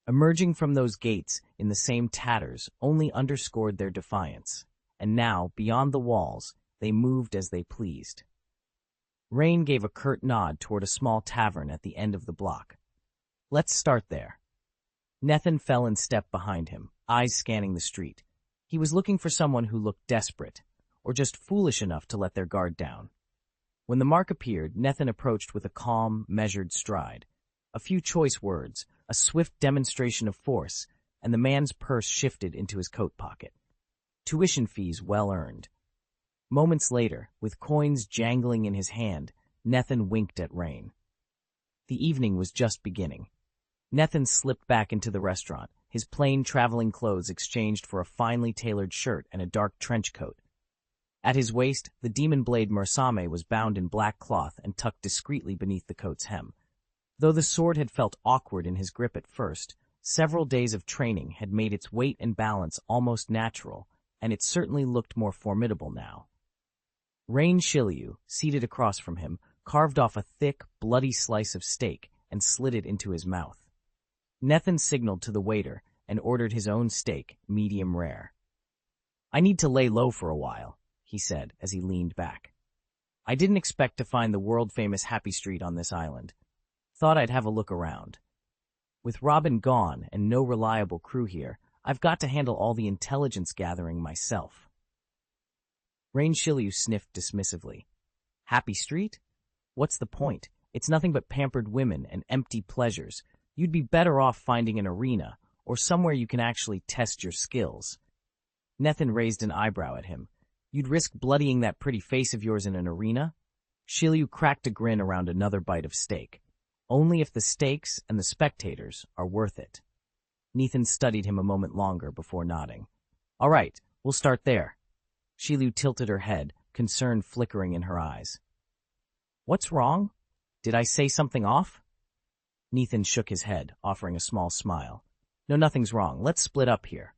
Emerging from those gates in the same tatters only underscored their defiance, and now, beyond the walls, they moved as they pleased. Rain gave a curt nod toward a small tavern at the end of the block. "Let's start there." Nethen fell in step behind him, eyes scanning the street. He was looking for someone who looked desperate, or just foolish enough to let their guard down. When the mark appeared, Nethen approached with a calm, measured stride. A few choice words, a swift demonstration of force, and the man's purse shifted into his coat pocket. Tuition fees well earned. Moments later, with coins jangling in his hand, Nethen winked at Rain. The evening was just beginning. Nethen slipped back into the restaurant, his plain traveling clothes exchanged for a finely tailored shirt and a dark trench coat. At his waist, the demon blade Mursame was bound in black cloth and tucked discreetly beneath the coat's hem. Though the sword had felt awkward in his grip at first, several days of training had made its weight and balance almost natural, and it certainly looked more formidable now. Rain Shilyu, seated across from him, carved off a thick, bloody slice of steak and slid it into his mouth. Nethen signaled to the waiter and ordered his own steak, medium rare. "I need to lay low for a while," he said as he leaned back. "I didn't expect to find the world-famous Happy Street on this island. Thought I'd have a look around. With Robin gone and no reliable crew here, I've got to handle all the intelligence gathering myself." Rain Shilyu sniffed dismissively. "Happy Street? What's the point? It's nothing but pampered women and empty pleasures. You'd be better off finding an arena, or somewhere you can actually test your skills." Nethen raised an eyebrow at him. "You'd risk bloodying that pretty face of yours in an arena?" Shilyu cracked a grin around another bite of steak. only if the stakes and the spectators are worth it. Nathan studied him a moment longer before nodding. All right, we'll start there. Shilu tilted her head, concern flickering in her eyes. What's wrong? Did I say something off? Nathan shook his head, offering a small smile. No, nothing's wrong. Let's split up here.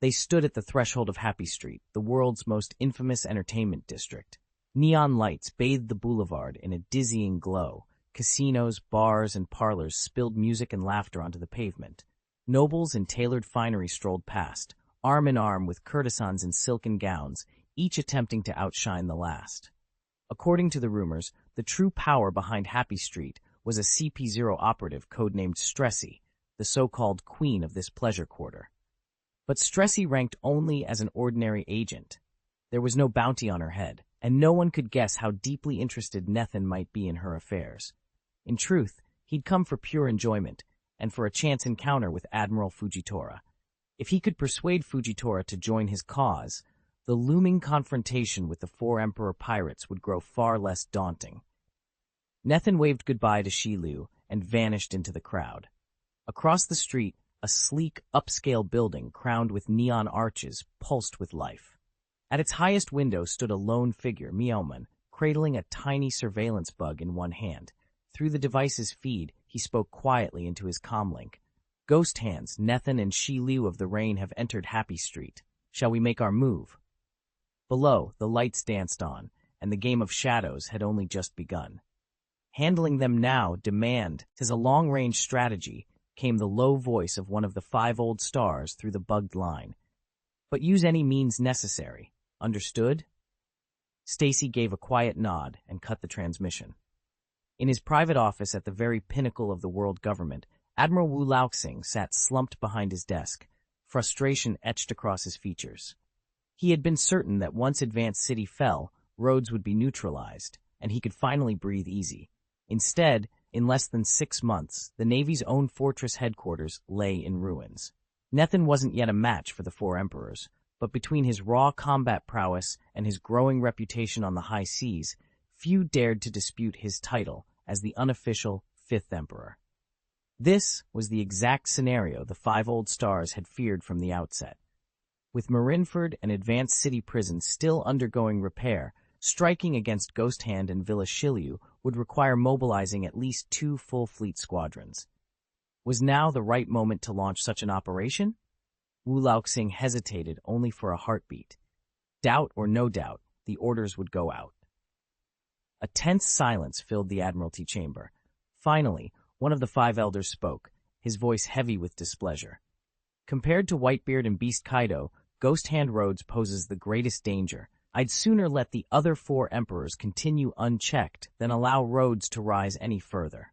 They stood at the threshold of Happy Street, the world's most infamous entertainment district. Neon lights bathed the boulevard in a dizzying glow. Casinos, bars, and parlors spilled music and laughter onto the pavement. Nobles in tailored finery strolled past, arm in arm with courtesans in silken gowns, each attempting to outshine the last. According to the rumors, the true power behind Happy Street was a CP0 operative codenamed Stressy, the so-called queen of this pleasure quarter. But Stressy ranked only as an ordinary agent. There was no bounty on her head, and no one could guess how deeply interested Nethan might be in her affairs. In truth, he'd come for pure enjoyment, and for a chance encounter with Admiral Fujitora. If he could persuade Fujitora to join his cause, the looming confrontation with the four Emperor pirates would grow far less daunting. Nethan waved goodbye to Shilu and vanished into the crowd. Across the street, a sleek, upscale building crowned with neon arches pulsed with life. At its highest window stood a lone figure, Meowman, cradling a tiny surveillance bug in one hand. Through the device's feed, he spoke quietly into his comlink. Ghost hands, Nethan and Shilu of the Rain have entered Happy Street. Shall we make our move? Below, the lights danced on, and the game of shadows had only just begun. Handling them now, demand, 'tis a long-range strategy, came the low voice of one of the 5 old stars through the bugged line. But use any means necessary. Understood? Stacy gave a quiet nod and cut the transmission. In his private office at the very pinnacle of the world government, Admiral Wu Laoxing sat slumped behind his desk, frustration etched across his features. He had been certain that once Advanced City fell, Rhodes would be neutralized, and he could finally breathe easy. Instead, in less than 6 months, the Navy's own fortress headquarters lay in ruins. Nethan wasn't yet a match for the 4 emperors, but between his raw combat prowess and his growing reputation on the high seas, few dared to dispute his title as the unofficial 5th emperor. This was the exact scenario the 5 old stars had feared from the outset. With Marineford and Advanced City Prison still undergoing repair, striking against Ghost Hand and Villa Shilyu would require mobilizing at least 2 full fleet squadrons. Was now the right moment to launch such an operation? Wu Laoxing hesitated only for a heartbeat. Doubt or no doubt, the orders would go out. A tense silence filled the Admiralty chamber. Finally, one of the 5 elders spoke, his voice heavy with displeasure. Compared to Whitebeard and Beast Kaido, Ghost Hand Rhodes poses the greatest danger. I'd sooner let the other 4 emperors continue unchecked than allow Rhodes to rise any further.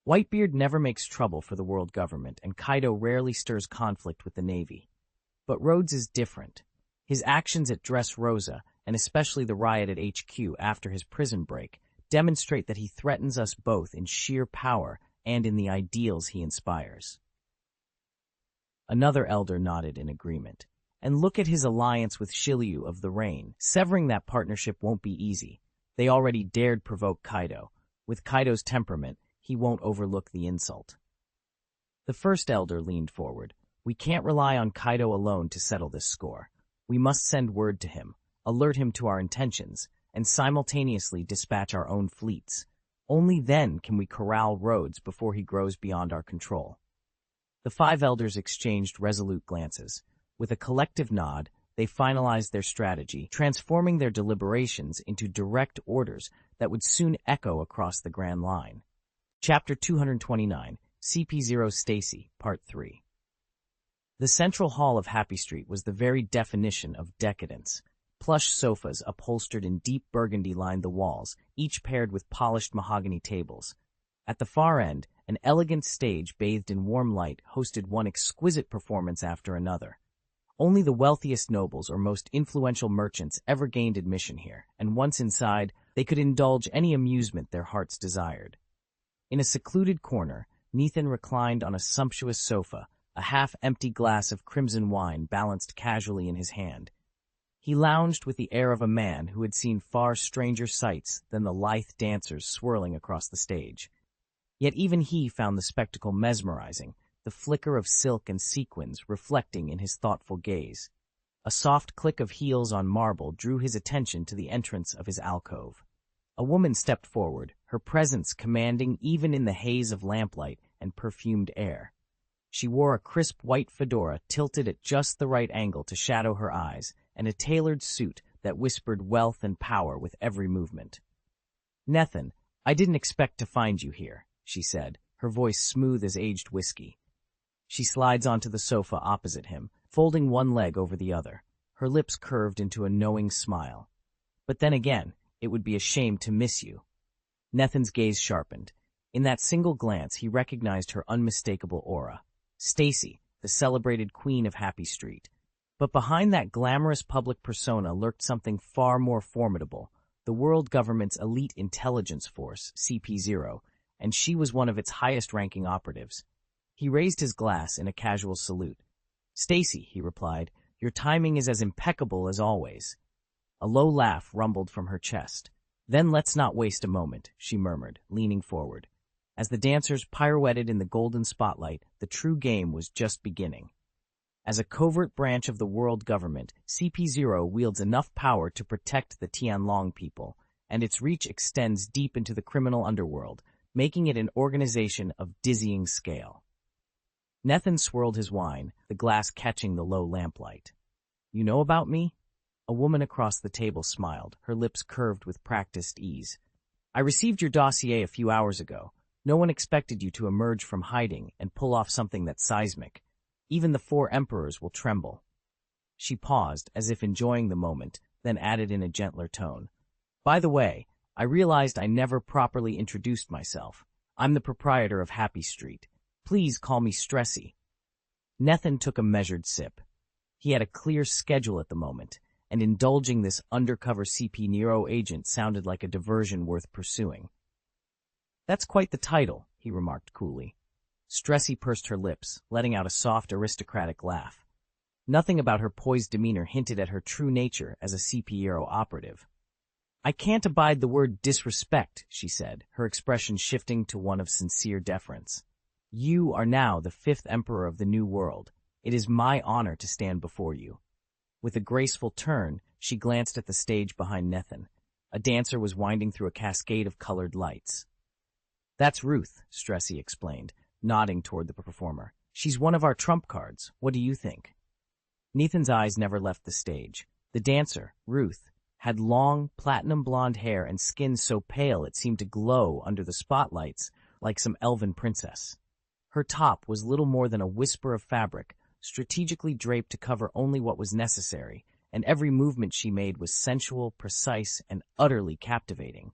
Whitebeard never makes trouble for the world government, and Kaido rarely stirs conflict with the Navy. But Rhodes is different. His actions at Dressrosa, and especially the riot at HQ after his prison break, demonstrate that he threatens us both in sheer power and in the ideals he inspires. Another elder nodded in agreement. And look at his alliance with Shilyu of the Rain. Severing that partnership won't be easy. They already dared provoke Kaido. With Kaido's temperament, he won't overlook the insult. The first elder leaned forward. We can't rely on Kaido alone to settle this score. We must send word to him, alert him to our intentions, and simultaneously dispatch our own fleets. Only then can we corral Rhodes before he grows beyond our control. The 5 elders exchanged resolute glances. With a collective nod, they finalized their strategy, transforming their deliberations into direct orders that would soon echo across the Grand Line. Chapter 229, CP0 Stacy, Part 3. The central hall of Happy Street was the very definition of decadence. Plush sofas upholstered in deep burgundy lined the walls, each paired with polished mahogany tables. At the far end, an elegant stage bathed in warm light hosted one exquisite performance after another. Only the wealthiest nobles or most influential merchants ever gained admission here, and once inside, they could indulge any amusement their hearts desired. In a secluded corner, Nethan reclined on a sumptuous sofa, a half-empty glass of crimson wine balanced casually in his hand. He lounged with the air of a man who had seen far stranger sights than the lithe dancers swirling across the stage. Yet even he found the spectacle mesmerizing, the flicker of silk and sequins reflecting in his thoughtful gaze. A soft click of heels on marble drew his attention to the entrance of his alcove. A woman stepped forward, her presence commanding even in the haze of lamplight and perfumed air. She wore a crisp white fedora tilted at just the right angle to shadow her eyes, and a tailored suit that whispered wealth and power with every movement. "Nethan, I didn't expect to find you here," she said, her voice smooth as aged whiskey. She slides onto the sofa opposite him, folding one leg over the other, her lips curved into a knowing smile. "But then again, it would be a shame to miss you." Nethan's gaze sharpened. In that single glance, he recognized her unmistakable aura. Stacy, the celebrated queen of Happy Street. But behind that glamorous public persona lurked something far more formidable, the world government's elite intelligence force, CP0, and she was one of its highest-ranking operatives. He raised his glass in a casual salute. "Stacy," he replied, "your timing is as impeccable as always." A low laugh rumbled from her chest. "Then let's not waste a moment," she murmured, leaning forward. As the dancers pirouetted in the golden spotlight, the true game was just beginning. As a covert branch of the world government, CP0 wields enough power to protect the Tianlong people, and its reach extends deep into the criminal underworld, making it an organization of dizzying scale. Nethan swirled his wine, the glass catching the low lamplight. "You know about me?" A woman across the table smiled, her lips curved with practiced ease. "I received your dossier a few hours ago. No one expected you to emerge from hiding and pull off something that's seismic. Even the 4 emperors will tremble." She paused, as if enjoying the moment, then added in a gentler tone, "By the way, I realized I never properly introduced myself. I'm the proprietor of Happy Street. Please call me Stressy." Nethan took a measured sip. He had a clear schedule at the moment, and indulging this undercover CP Nero agent sounded like a diversion worth pursuing. "That's quite the title," he remarked coolly. Stressy pursed her lips, letting out a soft aristocratic laugh. Nothing about her poised demeanor hinted at her true nature as a CP operative. "I can't abide the word disrespect," she said, her expression shifting to one of sincere deference. "You are now the 5th emperor of the New World. It is my honor to stand before you." With a graceful turn, she glanced at the stage behind Nethan. A dancer was winding through a cascade of colored lights. "That's Ruth," Stressy explained, nodding toward the performer. "She's one of our trump cards. What do you think?" Nethan's eyes never left the stage. The dancer, Ruth, had long, platinum blonde hair and skin so pale it seemed to glow under the spotlights like some elven princess. Her top was little more than a whisper of fabric, strategically draped to cover only what was necessary, and every movement she made was sensual, precise, and utterly captivating.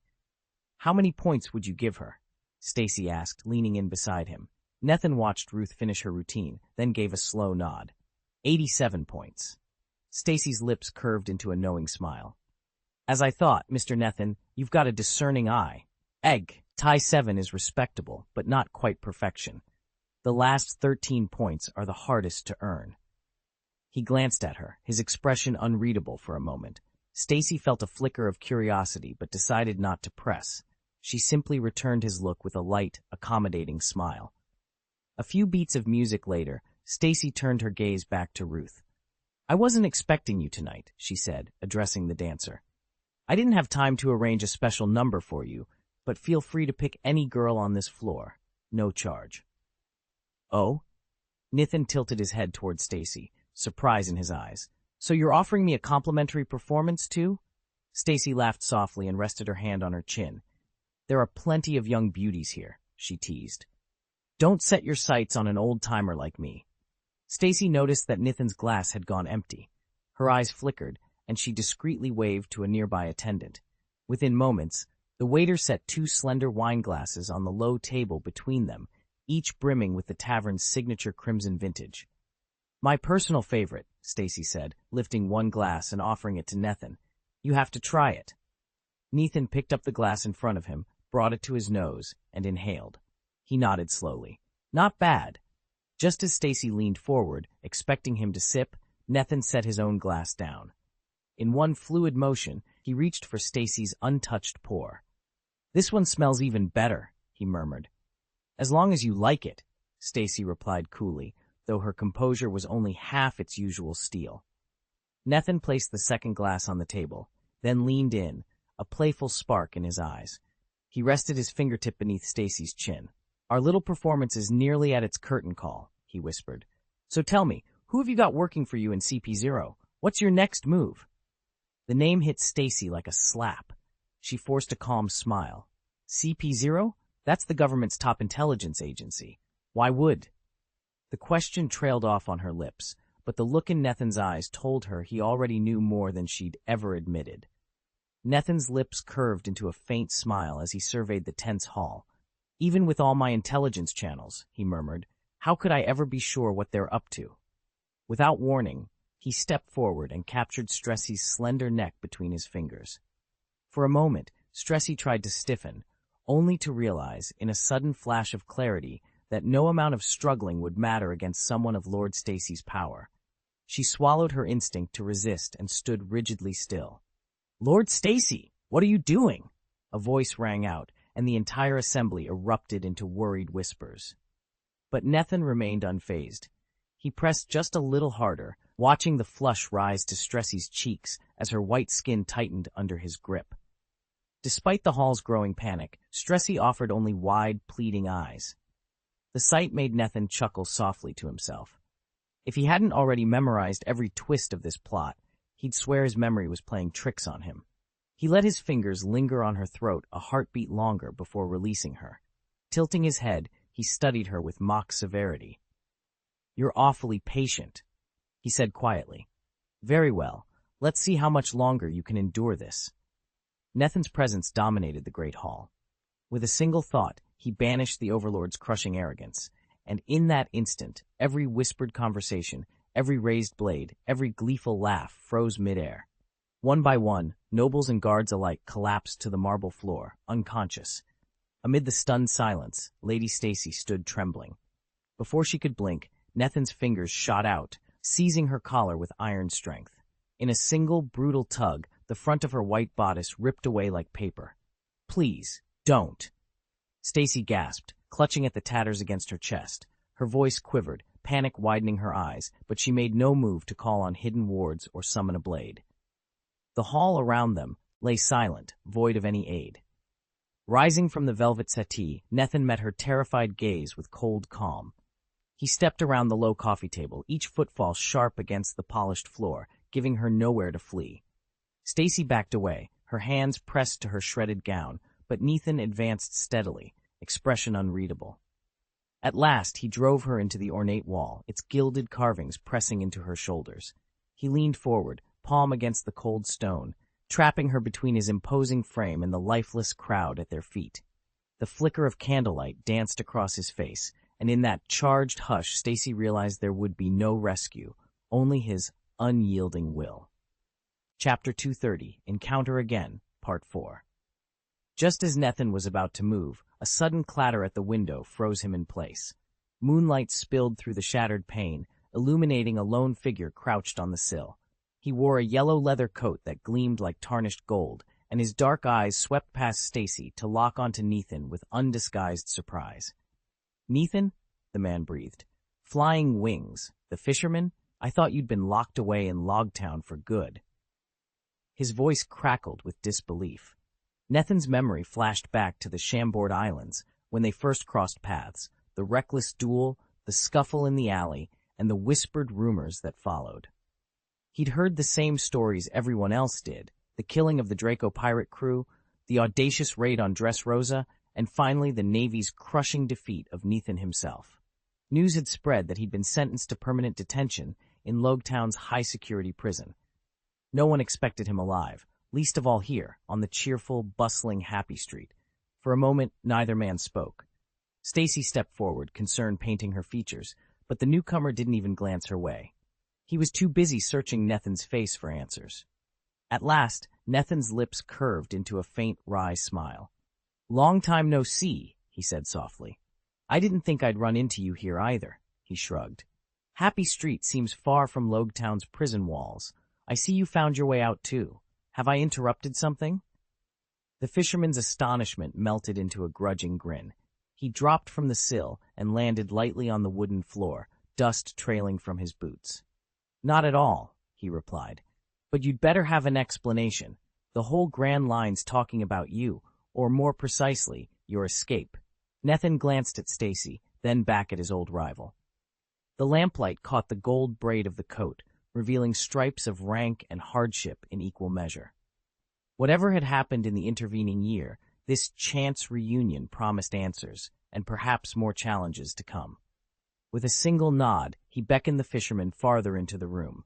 "How many points would you give her?" Stacy asked, leaning in beside him. Nethan watched Ruth finish her routine, then gave a slow nod. 87 points. Stacy's lips curved into a knowing smile. "As I thought, Mr. Nethan, you've got a discerning eye. Tie 7 is respectable, but not quite perfection. The last 13 points are the hardest to earn." He glanced at her, his expression unreadable for a moment. Stacy felt a flicker of curiosity, but decided not to press. She simply returned his look with a light, accommodating smile. A few beats of music later, Stacy turned her gaze back to Ruth. "I wasn't expecting you tonight," she said, addressing the dancer. "I didn't have time to arrange a special number for you, but feel free to pick any girl on this floor. No charge." "Oh?" Nethan tilted his head toward Stacy, surprise in his eyes. "So you're offering me a complimentary performance, too?" Stacy laughed softly and rested her hand on her chin. "There are plenty of young beauties here," she teased. "Don't set your sights on an old-timer like me." Stacy noticed that Nethan's glass had gone empty. Her eyes flickered, and she discreetly waved to a nearby attendant. Within moments, the waiter set 2 slender wine glasses on the low table between them, each brimming with the tavern's signature crimson vintage. "My personal favorite," Stacy said, lifting one glass and offering it to Nethan. "You have to try it." Nethan picked up the glass in front of him, brought it to his nose, and inhaled. He nodded slowly. "Not bad." Just as Stacy leaned forward, expecting him to sip, Nethan set his own glass down. In one fluid motion, he reached for Stacy's untouched pour. "This one smells even better," he murmured. As long as you like it, Stacy replied coolly, though her composure was only half its usual steel. Nethan placed the second glass on the table, then leaned in, a playful spark in his eyes. He rested his fingertip beneath Stacy's chin. Our little performance is nearly at its curtain call, he whispered. So tell me, who have you got working for you in CP0? What's your next move? The name hit Stacy like a slap. She forced a calm smile. CP0? That's the government's top intelligence agency. Why would? The question trailed off on her lips, but the look in Nethan's eyes told her he already knew more than she'd ever admitted. Nethan's lips curved into a faint smile as he surveyed the tense hall. Even with all my intelligence channels, he murmured, how could I ever be sure what they're up to? Without warning, he stepped forward and captured Stressy's slender neck between his fingers. For a moment, Stressy tried to stiffen, only to realize, in a sudden flash of clarity, that no amount of struggling would matter against someone of Lord Stacy's power. She swallowed her instinct to resist and stood rigidly still. Lord Stacy, what are you doing? A voice rang out, and the entire assembly erupted into worried whispers. But Nethan remained unfazed. He pressed just a little harder, watching the flush rise to Stressy's cheeks as her white skin tightened under his grip. Despite the hall's growing panic, Stressy offered only wide, pleading eyes. The sight made Nethan chuckle softly to himself. If he hadn't already memorized every twist of this plot, he'd swear his memory was playing tricks on him. He let his fingers linger on her throat a heartbeat longer before releasing her. Tilting his head, he studied her with mock severity. You're awfully patient, he said quietly. Very well, let's see how much longer you can endure this. Nethan's presence dominated the great hall. With a single thought, he banished the Overlord's crushing arrogance, and in that instant, every whispered conversation, every raised blade, every gleeful laugh froze midair. One by one, nobles and guards alike collapsed to the marble floor, unconscious. Amid the stunned silence, Lady Stacy stood trembling. Before she could blink, Nethan's fingers shot out, seizing her collar with iron strength. In a single, brutal tug, the front of her white bodice ripped away like paper. Please, don't. Stacy gasped, clutching at the tatters against her chest. Her voice quivered, panic widening her eyes, but she made no move to call on hidden wards or summon a blade. The hall around them lay silent, void of any aid. Rising from the velvet settee, Nethan met her terrified gaze with cold calm. He stepped around the low coffee table, each footfall sharp against the polished floor, giving her nowhere to flee. Stacy backed away, her hands pressed to her shredded gown, but Nethan advanced steadily, expression unreadable. At last, he drove her into the ornate wall, its gilded carvings pressing into her shoulders. He leaned forward, palm against the cold stone, trapping her between his imposing frame and the lifeless crowd at their feet. The flicker of candlelight danced across his face, and in that charged hush Stacy realized there would be no rescue, only his unyielding will. Chapter 230, Encounter Again, Part 4. Just as Nethan was about to move, a sudden clatter at the window froze him in place. Moonlight spilled through the shattered pane, illuminating a lone figure crouched on the sill. He wore a yellow leather coat that gleamed like tarnished gold, and his dark eyes swept past Stacy to lock onto Nethan with undisguised surprise. Nethan? The man breathed. Flying wings. The fisherman? I thought you'd been locked away in Logtown for good. His voice crackled with disbelief. Nethan's memory flashed back to the Chambord Islands when they first crossed paths, the reckless duel, the scuffle in the alley, and the whispered rumors that followed. He'd heard the same stories everyone else did, the killing of the Draco pirate crew, the audacious raid on Dressrosa, and finally the Navy's crushing defeat of Nethan himself. News had spread that he'd been sentenced to permanent detention in Logtown's high-security prison. No one expected him alive, least of all here, on the cheerful, bustling Happy Street. For a moment, neither man spoke. Stacy stepped forward, concern painting her features, but the newcomer didn't even glance her way. He was too busy searching Nethan's face for answers. At last, Nethan's lips curved into a faint, wry smile. Long time no see, he said softly. I didn't think I'd run into you here either, he shrugged. Happy Street seems far from Logtown's prison walls. I see you found your way out too. Have I interrupted something? The fisherman's astonishment melted into a grudging grin. He dropped from the sill and landed lightly on the wooden floor, dust trailing from his boots. "Not at all," he replied. "But you'd better have an explanation. The whole Grand Line's talking about you, or more precisely, your escape." Nethin glanced at Stacy, then back at his old rival. The lamplight caught the gold braid of the coat, revealing stripes of rank and hardship in equal measure. Whatever had happened in the intervening year, this chance reunion promised answers, and perhaps more challenges to come. With a single nod, he beckoned the fisherman farther into the room.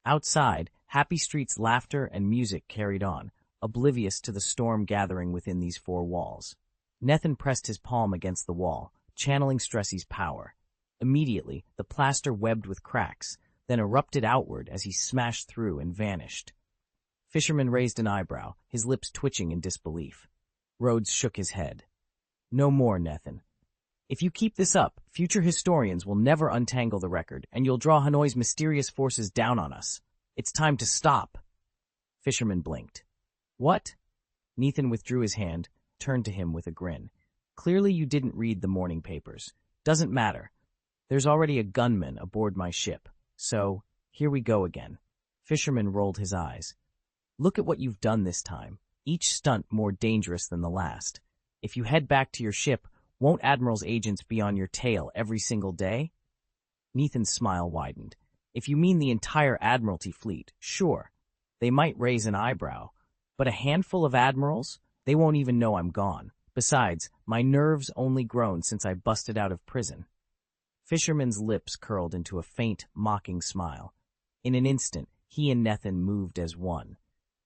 Outside, Happy Street's laughter and music carried on, oblivious to the storm gathering within these four walls. Nethin pressed his palm against the wall, channeling Stressy's power. Immediately, the plaster webbed with cracks, then erupted outward as he smashed through and vanished. Fisherman raised an eyebrow, his lips twitching in disbelief. Rhodes shook his head. "No more, Nethin. If you keep this up, future historians will never untangle the record, and you'll draw Hanoi's mysterious forces down on us. It's time to stop." Fisherman blinked. "What?" Nethin withdrew his hand, turned to him with a grin. "Clearly you didn't read the morning papers. Doesn't matter. There's already a gunman aboard my ship. So, here we go again." Fisherman rolled his eyes. "Look at what you've done this time. Each stunt more dangerous than the last. If you head back to your ship, won't Admiral's agents be on your tail every single day?" Nethin's smile widened. "If you mean the entire Admiralty fleet, sure. They might raise an eyebrow. But a handful of admirals? They won't even know I'm gone. Besides, my nerves only grown since I busted out of prison." Fisherman's lips curled into a faint, mocking smile. In an instant, he and Nethin moved as one.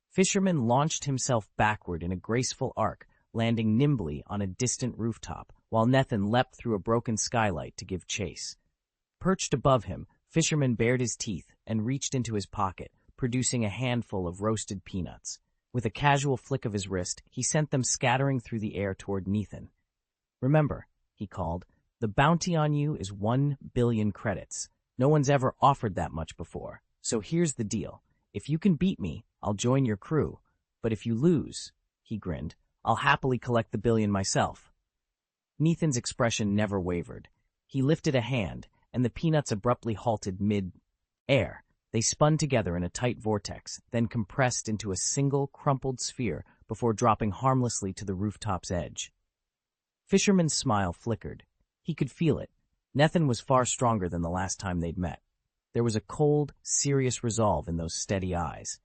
Fisherman launched himself backward in a graceful arc, landing nimbly on a distant rooftop, while Nethin leapt through a broken skylight to give chase. Perched above him, Fisherman bared his teeth and reached into his pocket, producing a handful of roasted peanuts. With a casual flick of his wrist, he sent them scattering through the air toward Nethin. "Remember," he called, "the bounty on you is 1 billion credits. No one's ever offered that much before. So here's the deal. If you can beat me, I'll join your crew. But if you lose," he grinned, "I'll happily collect the billion myself." Nethin's expression never wavered. He lifted a hand, and the peanuts abruptly halted mid-air. They spun together in a tight vortex, then compressed into a single, crumpled sphere before dropping harmlessly to the rooftop's edge. Fisherman's smile flickered. He could feel it. Nethin was far stronger than the last time they'd met. There was a cold, serious resolve in those steady eyes.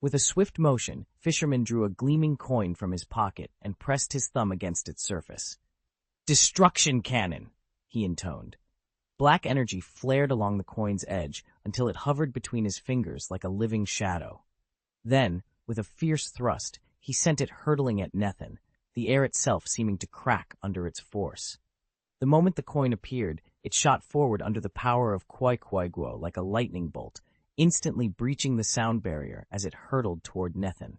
With a swift motion, Fisherman drew a gleaming coin from his pocket and pressed his thumb against its surface. "Destruction cannon," he intoned. Black energy flared along the coin's edge until it hovered between his fingers like a living shadow. Then, with a fierce thrust, he sent it hurtling at Nethin, the air itself seeming to crack under its force. The moment the coin appeared, it shot forward under the power of Quai-Quai-Guo like a lightning bolt, instantly breaching the sound barrier as it hurtled toward Nethin.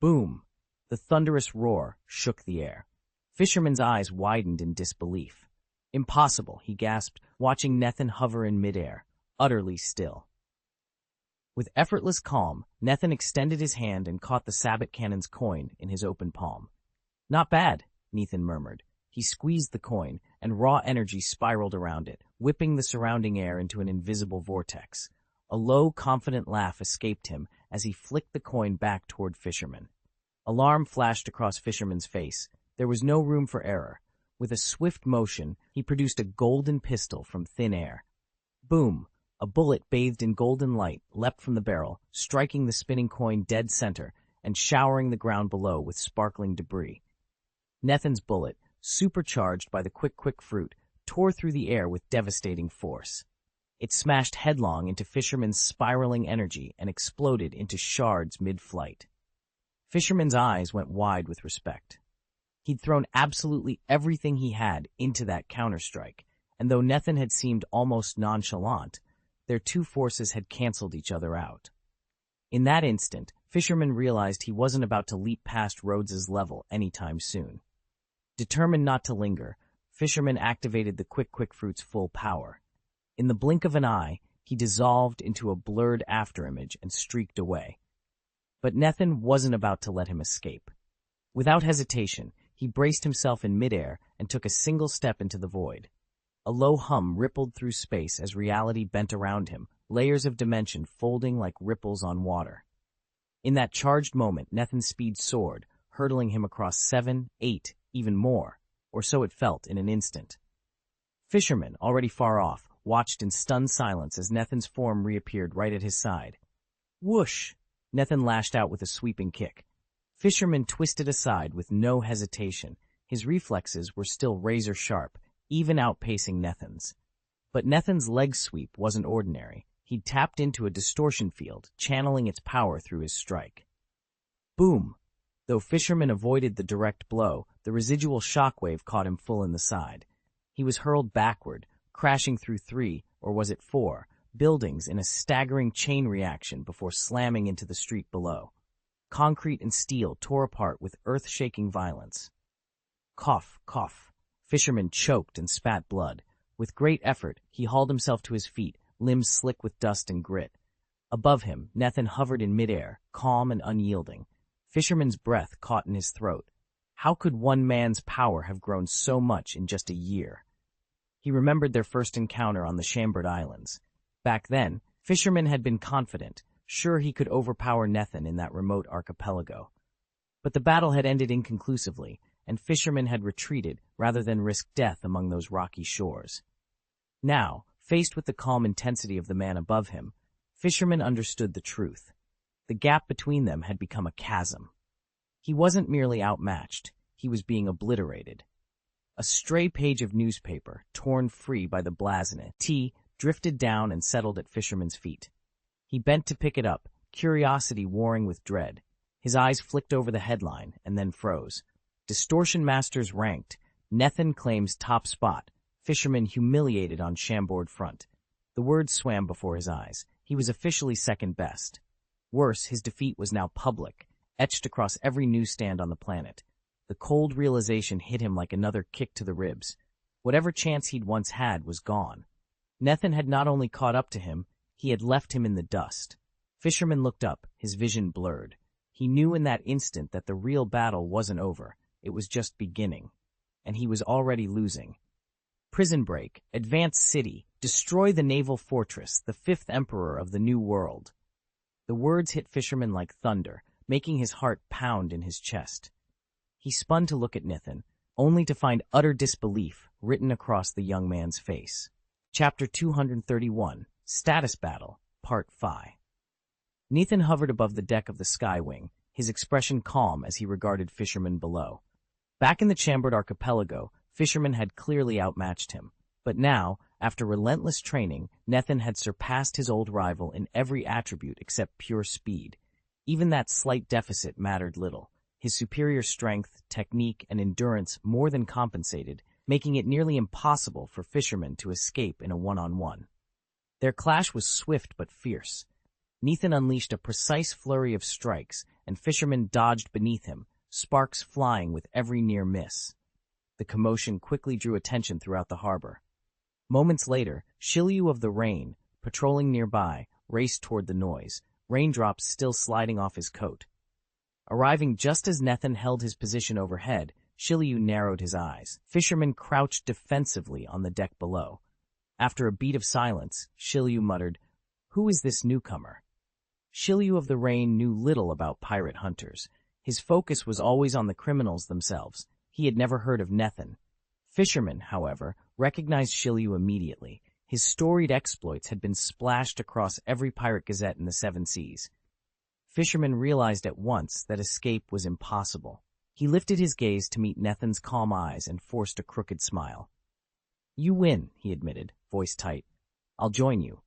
Boom! The thunderous roar shook the air. Fisherman's eyes widened in disbelief. "Impossible," he gasped, watching Nethin hover in midair, utterly still. With effortless calm, Nethin extended his hand and caught the sabot cannon's coin in his open palm. "Not bad," Nethin murmured. He squeezed the coin, and raw energy spiraled around it, whipping the surrounding air into an invisible vortex. A low, confident laugh escaped him as he flicked the coin back toward Fisherman. Alarm flashed across Fisherman's face. There was no room for error. With a swift motion, he produced a golden pistol from thin air. Boom! A bullet bathed in golden light leapt from the barrel, striking the spinning coin dead center and showering the ground below with sparkling debris. Nethin's bullet, supercharged by the quick fruit, tore through the air with devastating force. It smashed headlong into Fisherman's spiraling energy and exploded into shards mid-flight. Fisherman's eyes went wide with respect. He'd thrown absolutely everything he had into that counterstrike, and though Nethin had seemed almost nonchalant, their two forces had canceled each other out. In that instant, Fisherman realized he wasn't about to leap past Rhodes's level anytime soon. Determined not to linger, Fisherman activated the quick fruit's full power. In the blink of an eye, he dissolved into a blurred afterimage and streaked away. But Nethin wasn't about to let him escape. Without hesitation, he He braced himself in midair and took a single step into the void. A low hum rippled through space as reality bent around him, layers of dimension folding like ripples on water. In that charged moment, Nethan's speed soared, hurtling him across 7, 8, even more, or so it felt in an instant. Fisherman, already far off, watched in stunned silence as Nethan's form reappeared right at his side. Whoosh! Nethan lashed out with a sweeping kick. Fisherman twisted aside with no hesitation. His reflexes were still razor-sharp, even outpacing Nethan's. But Nethan's leg sweep wasn't ordinary. He'd tapped into a distortion field, channeling its power through his strike. Boom! Though Fisherman avoided the direct blow, the residual shockwave caught him full in the side. He was hurled backward, crashing through 3, or was it 4, buildings in a staggering chain reaction before slamming into the street below. Concrete and steel tore apart with earth-shaking violence. Cough, cough. Fisherman choked and spat blood. With great effort, he hauled himself to his feet, limbs slick with dust and grit. Above him, Nethan hovered in midair, calm and unyielding. Fisherman's breath caught in his throat. How could one man's power have grown so much in just a year? He remembered their first encounter on the Chambord Islands. Back then, Fisherman had been confident, sure he could overpower Nethan in that remote archipelago. But the battle had ended inconclusively, and Fisherman had retreated rather than risk death among those rocky shores. Now, faced with the calm intensity of the man above him, Fisherman understood the truth. The gap between them had become a chasm. He wasn't merely outmatched, he was being obliterated. A stray page of newspaper, torn free by the blazonate T, drifted down and settled at Fisherman's feet. He bent to pick it up, curiosity warring with dread. His eyes flicked over the headline and then froze. Distortion Masters ranked. Nethan claims top spot. Fisherman humiliated on Chambord front. The words swam before his eyes. He was officially second best. Worse, his defeat was now public, etched across every newsstand on the planet. The cold realization hit him like another kick to the ribs. Whatever chance he'd once had was gone. Nethan had not only caught up to him, he had left him in the dust. Fisherman looked up, his vision blurred. He knew in that instant that the real battle wasn't over. It was just beginning. And he was already losing. Prison break, advance city, destroy the naval fortress, the 5th emperor of the new world. The words hit Fisherman like thunder, making his heart pound in his chest. He spun to look at Nethan, only to find utter disbelief written across the young man's face. Chapter 231, Status Battle, Part 5. Nethan hovered above the deck of the Skywing, his expression calm as he regarded Fisherman below. Back in the Chambord archipelago, Fisherman had clearly outmatched him. But now, after relentless training, Nethan had surpassed his old rival in every attribute except pure speed. Even that slight deficit mattered little. His superior strength, technique, and endurance more than compensated, making it nearly impossible for Fisherman to escape in a one-on-one. Their clash was swift but fierce. Nethan unleashed a precise flurry of strikes, and Fisherman dodged beneath him, sparks flying with every near miss. The commotion quickly drew attention throughout the harbor. Moments later, Shiryu of the Rain, patrolling nearby, raced toward the noise, raindrops still sliding off his coat. Arriving just as Nethan held his position overhead, Shiryu narrowed his eyes. Fisherman crouched defensively on the deck below. After a beat of silence, Shiryu muttered, "Who is this newcomer?" Shiryu of the Rain knew little about pirate hunters. His focus was always on the criminals themselves. He had never heard of Nethan. Fisherman, however, recognized Shiryu immediately. His storied exploits had been splashed across every pirate gazette in the 7 seas. Fisherman realized at once that escape was impossible. He lifted his gaze to meet Nethan's calm eyes and forced a crooked smile. "You win," he admitted, voice tight. "I'll join you."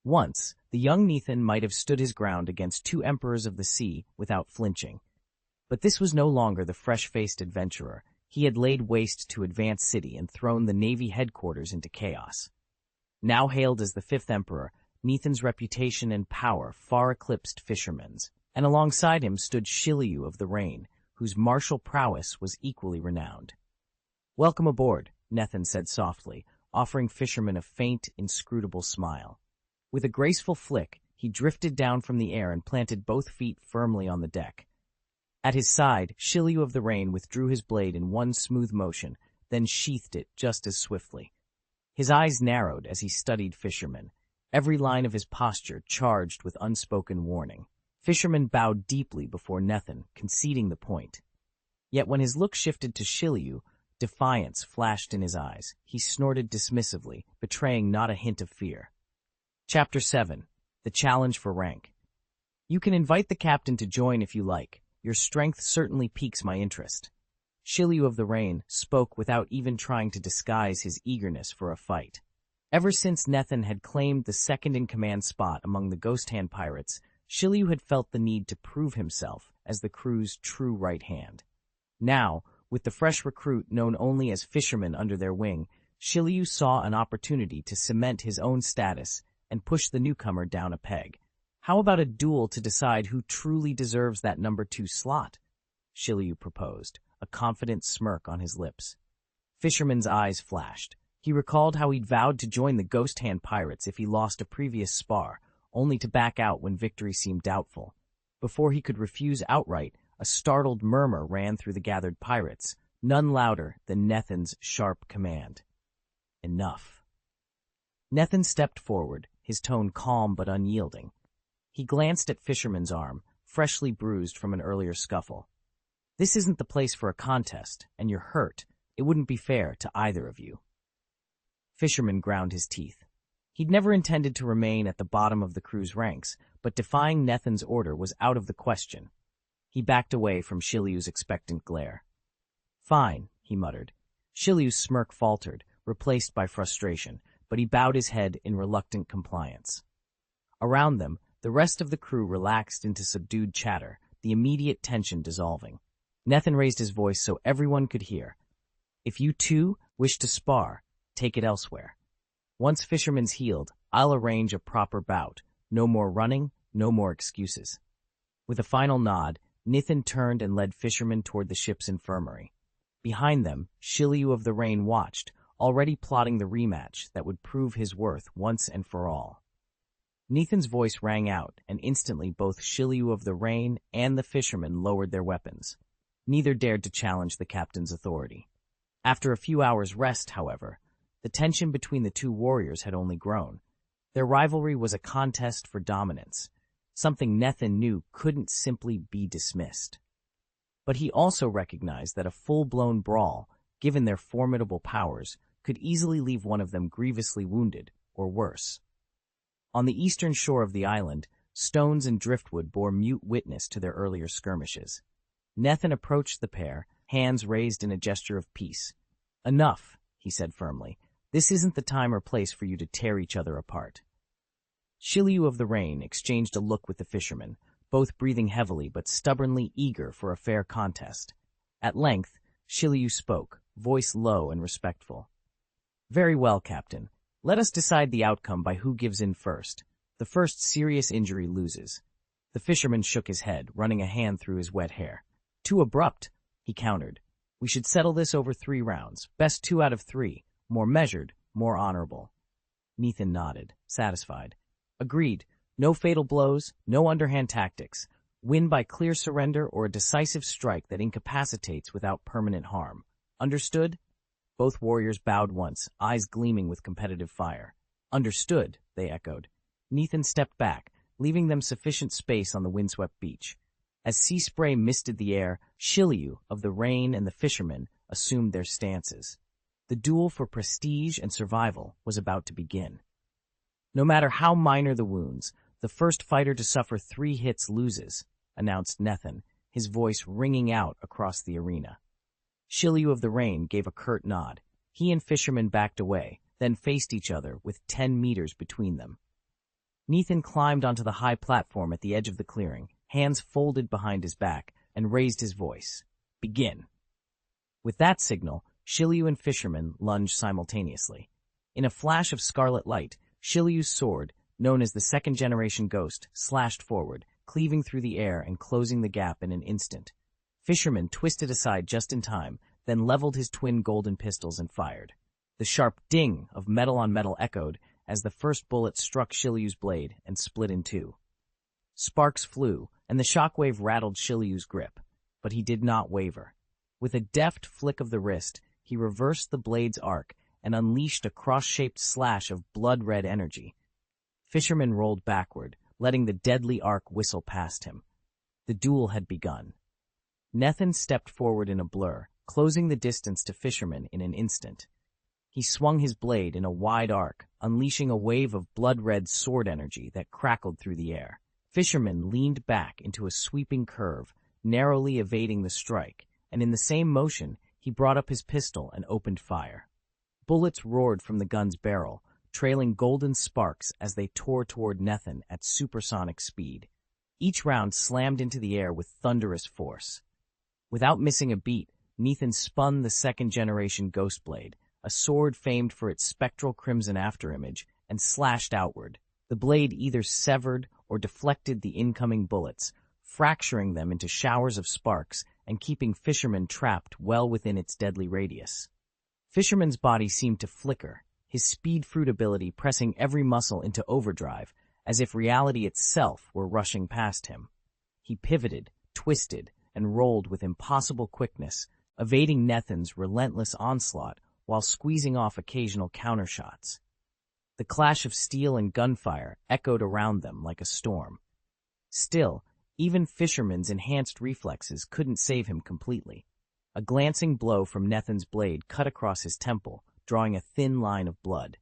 Once, the young Nethan might have stood his ground against 2 emperors of the sea without flinching. But this was no longer the fresh-faced adventurer. He had laid waste to Advance City and thrown the Navy headquarters into chaos. Now hailed as the 5th emperor, Nethan's reputation and power far eclipsed Fisherman's, and alongside him stood Shiryu of the Rain, whose martial prowess was equally renowned. "Welcome aboard," Nethan said softly, offering Fisherman a faint, inscrutable smile. With a graceful flick, he drifted down from the air and planted both feet firmly on the deck. At his side, Shilyu of the Rain withdrew his blade in one smooth motion, then sheathed it just as swiftly. His eyes narrowed as he studied Fisherman, every line of his posture charged with unspoken warning. Fisherman bowed deeply before Nethan, conceding the point. Yet when his look shifted to Shilyu, defiance flashed in his eyes. He snorted dismissively, betraying not a hint of fear. Chapter 7. The Challenge for Rank. You can invite the captain to join if you like. Your strength certainly piques my interest. Shilyu of the Rain spoke without even trying to disguise his eagerness for a fight. Ever since Nethan had claimed the second-in-command spot among the Ghost Hand pirates, Shilyu had felt the need to prove himself as the crew's true right hand. Now, with the fresh recruit known only as Fisherman under their wing, Shilyu saw an opportunity to cement his own status and push the newcomer down a peg. How about a duel to decide who truly deserves that number 2 slot? Shilyu proposed, a confident smirk on his lips. Fisherman's eyes flashed. He recalled how he'd vowed to join the Ghost Hand pirates if he lost a previous spar, only to back out when victory seemed doubtful. Before he could refuse outright, a startled murmur ran through the gathered pirates, none louder than Nethan's sharp command. Enough. Nethan stepped forward, his tone calm but unyielding. He glanced at Fisherman's arm, freshly bruised from an earlier scuffle. This isn't the place for a contest, and you're hurt. It wouldn't be fair to either of you. Fisherman ground his teeth. He'd never intended to remain at the bottom of the crew's ranks, but defying Nethan's order was out of the question. He backed away from Shilyu's expectant glare. Fine, he muttered. Shilyu's smirk faltered, replaced by frustration, but he bowed his head in reluctant compliance. Around them, the rest of the crew relaxed into subdued chatter, the immediate tension dissolving. Nethan raised his voice so everyone could hear. If you two wish to spar, take it elsewhere. Once Fisherman's healed, I'll arrange a proper bout. No more running, no more excuses. With a final nod, Nethan turned and led Fisherman toward the ship's infirmary. Behind them, Shilyu of the Rain watched, already plotting the rematch that would prove his worth once and for all. Nethan's voice rang out, and instantly both Shilyu of the Rain and the Fisherman lowered their weapons. Neither dared to challenge the captain's authority. After a few hours' rest, however, the tension between the two warriors had only grown. Their rivalry was a contest for dominance, something Nethan knew couldn't simply be dismissed. But he also recognized that a full-blown brawl, given their formidable powers, could easily leave one of them grievously wounded, or worse. On the eastern shore of the island, stones and driftwood bore mute witness to their earlier skirmishes. Nethan approached the pair, hands raised in a gesture of peace. Enough, he said firmly. This isn't the time or place for you to tear each other apart. Shilyu of the Rain exchanged a look with the Fisherman, both breathing heavily but stubbornly eager for a fair contest. At length, Shilyu spoke, voice low and respectful. Very well, Captain. Let us decide the outcome by who gives in first. The first serious injury loses. The Fisherman shook his head, running a hand through his wet hair. Too abrupt, he countered. We should settle this over 3 rounds, best 2 out of 3, more measured, more honorable. Nethan nodded, satisfied. Agreed. No fatal blows, no underhand tactics. Win by clear surrender or a decisive strike that incapacitates without permanent harm. Understood? Both warriors bowed once, eyes gleaming with competitive fire. Understood, they echoed. Nethan stepped back, leaving them sufficient space on the windswept beach. As sea spray misted the air, Shilyu of the Rain and the Fisherman assumed their stances. The duel for prestige and survival was about to begin. No matter how minor the wounds, the first fighter to suffer 3 hits loses, announced Nethan, his voice ringing out across the arena. Shilyu of the Rain gave a curt nod. He and Fisherman backed away, then faced each other with 10 meters between them. Nethan climbed onto the high platform at the edge of the clearing, hands folded behind his back, and raised his voice. Begin. With that signal, Shilyu and Fisherman lunged simultaneously. In a flash of scarlet light, Shilyu's sword, known as the second-generation ghost, slashed forward, cleaving through the air and closing the gap in an instant. Fisherman twisted aside just in time, then leveled his twin golden pistols and fired. The sharp ding of metal on metal echoed as the first bullet struck Shilyu's blade and split in 2. Sparks flew, and the shockwave rattled Shilyu's grip. but he did not waver. With a deft flick of the wrist, he reversed the blade's arc and unleashed a cross-shaped slash of blood-red energy. Fisherman rolled backward, letting the deadly arc whistle past him. The duel had begun. Nethan stepped forward in a blur, closing the distance to Fisherman in an instant. He swung his blade in a wide arc, unleashing a wave of blood-red sword energy that crackled through the air. Fisherman leaned back into a sweeping curve, narrowly evading the strike, and in the same motion, he brought up his pistol and opened fire. Bullets roared from the gun's barrel, trailing golden sparks as they tore toward Nethan at supersonic speed. Each round slammed into the air with thunderous force. Without missing a beat, Nethan spun the second-generation Ghost Blade, a sword famed for its spectral crimson afterimage, and slashed outward. The blade either severed or deflected the incoming bullets, fracturing them into showers of sparks and keeping Fisherman trapped well within its deadly radius. Fisherman's body seemed to flicker, his speed fruit ability pressing every muscle into overdrive, as if reality itself were rushing past him. He pivoted, twisted, and rolled with impossible quickness, evading Nethan's relentless onslaught while squeezing off occasional countershots. The clash of steel and gunfire echoed around them like a storm. Still, even Fisherman's enhanced reflexes couldn't save him completely. A glancing blow from Nethan's blade cut across his temple, drawing a thin line of blood.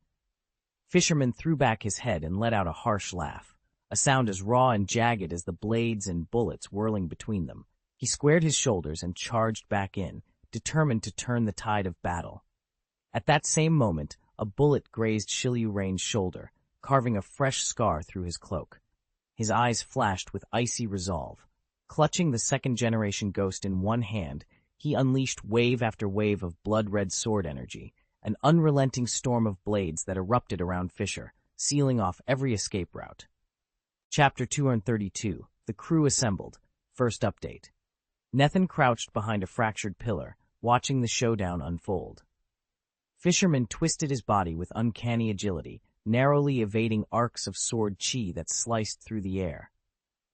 Fisherman threw back his head and let out a harsh laugh, a sound as raw and jagged as the blades and bullets whirling between them. He squared his shoulders and charged back in, determined to turn the tide of battle. At that same moment, a bullet grazed Shilyu Rain's shoulder, carving a fresh scar through his cloak. His eyes flashed with icy resolve. Clutching the second-generation ghost in one hand, he unleashed wave after wave of blood-red sword energy, an unrelenting storm of blades that erupted around Fisher, sealing off every escape route. Chapter 232, The Crew Assembled, First Update. Nethan crouched behind a fractured pillar, watching the showdown unfold. Fisherman twisted his body with uncanny agility, narrowly evading arcs of sword chi that sliced through the air.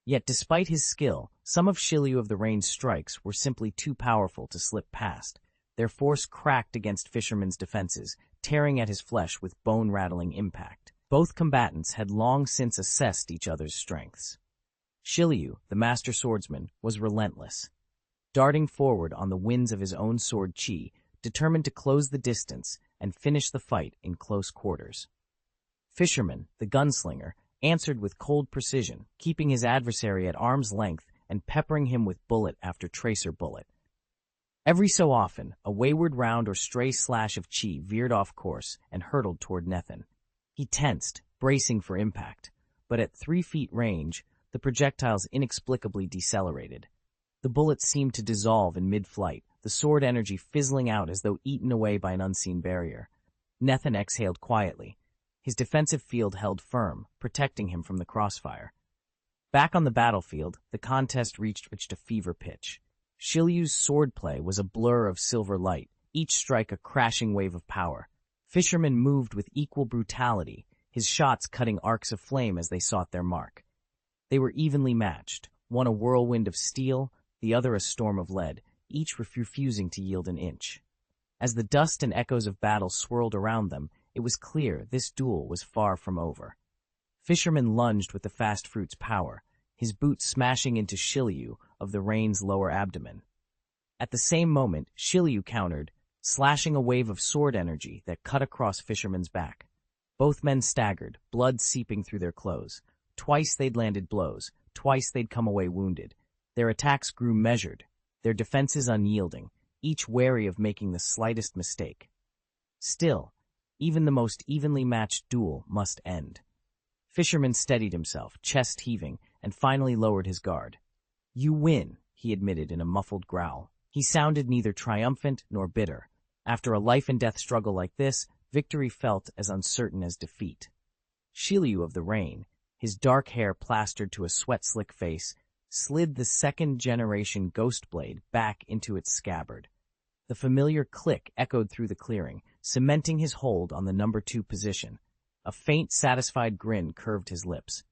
Yet despite his skill, some of Shilyu of the Rain's strikes were simply too powerful to slip past. Their force cracked against Fisherman's defenses, tearing at his flesh with bone-rattling impact. Both combatants had long since assessed each other's strengths. Shilyu, the master swordsman, was relentless. Darting forward on the winds of his own sword chi, determined to close the distance and finish the fight in close quarters. Fisherman, the gunslinger, answered with cold precision, keeping his adversary at arm's length and peppering him with bullet after tracer bullet. Every so often, a wayward round or stray slash of chi veered off course and hurtled toward Nethan. He tensed, bracing for impact, but at 3 feet range, the projectiles inexplicably decelerated. The bullets seemed to dissolve in mid-flight, the sword energy fizzling out as though eaten away by an unseen barrier. Nethan exhaled quietly. His defensive field held firm, protecting him from the crossfire. Back on the battlefield, the contest reached a fever pitch. Shilyu's swordplay was a blur of silver light, each strike a crashing wave of power. Fisherman moved with equal brutality, his shots cutting arcs of flame as they sought their mark. They were evenly matched, one a whirlwind of steel, the other a storm of lead, each refusing to yield an inch. As the dust and echoes of battle swirled around them, it was clear this duel was far from over. Fisherman lunged with the fast fruit's power, his boot smashing into Shilyu of the Rain's lower abdomen. At the same moment, Shilyu countered, slashing a wave of sword energy that cut across Fisherman's back. Both men staggered, blood seeping through their clothes. Twice they'd landed blows, twice they'd come away wounded. Their attacks grew measured, their defenses unyielding, each wary of making the slightest mistake. Still, even the most evenly matched duel must end. Fisherman steadied himself, chest heaving, and finally lowered his guard. "You win," he admitted in a muffled growl. He sounded neither triumphant nor bitter. After a life-and-death struggle like this, victory felt as uncertain as defeat. Shilyu of the Rain, his dark hair plastered to a sweat-slick face, slid the second-generation ghost blade back into its scabbard. The familiar click echoed through the clearing, cementing his hold on the number 2 position. A faint, satisfied grin curved his lips.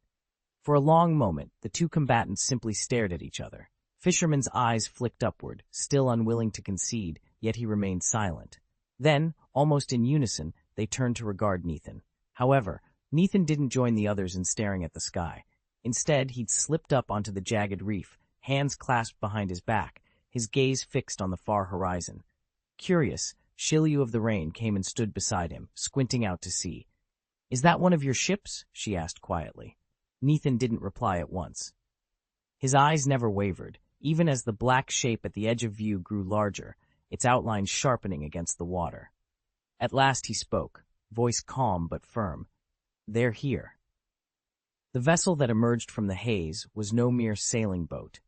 For a long moment, the two combatants simply stared at each other. Fisherman's eyes flicked upward, still unwilling to concede, yet he remained silent. Then, almost in unison, they turned to regard Nathan. However, Nathan didn't join the others in staring at the sky. Instead, he'd slipped up onto the jagged reef, hands clasped behind his back, his gaze fixed on the far horizon. Curious, Shiryu of the Rain came and stood beside him, squinting out to sea. "Is that one of your ships?" she asked quietly. Nathan didn't reply at once. His eyes never wavered, even as the black shape at the edge of view grew larger, its outlines sharpening against the water. At last he spoke, voice calm but firm. "They're here." The vessel that emerged from the haze was no mere sailing boat.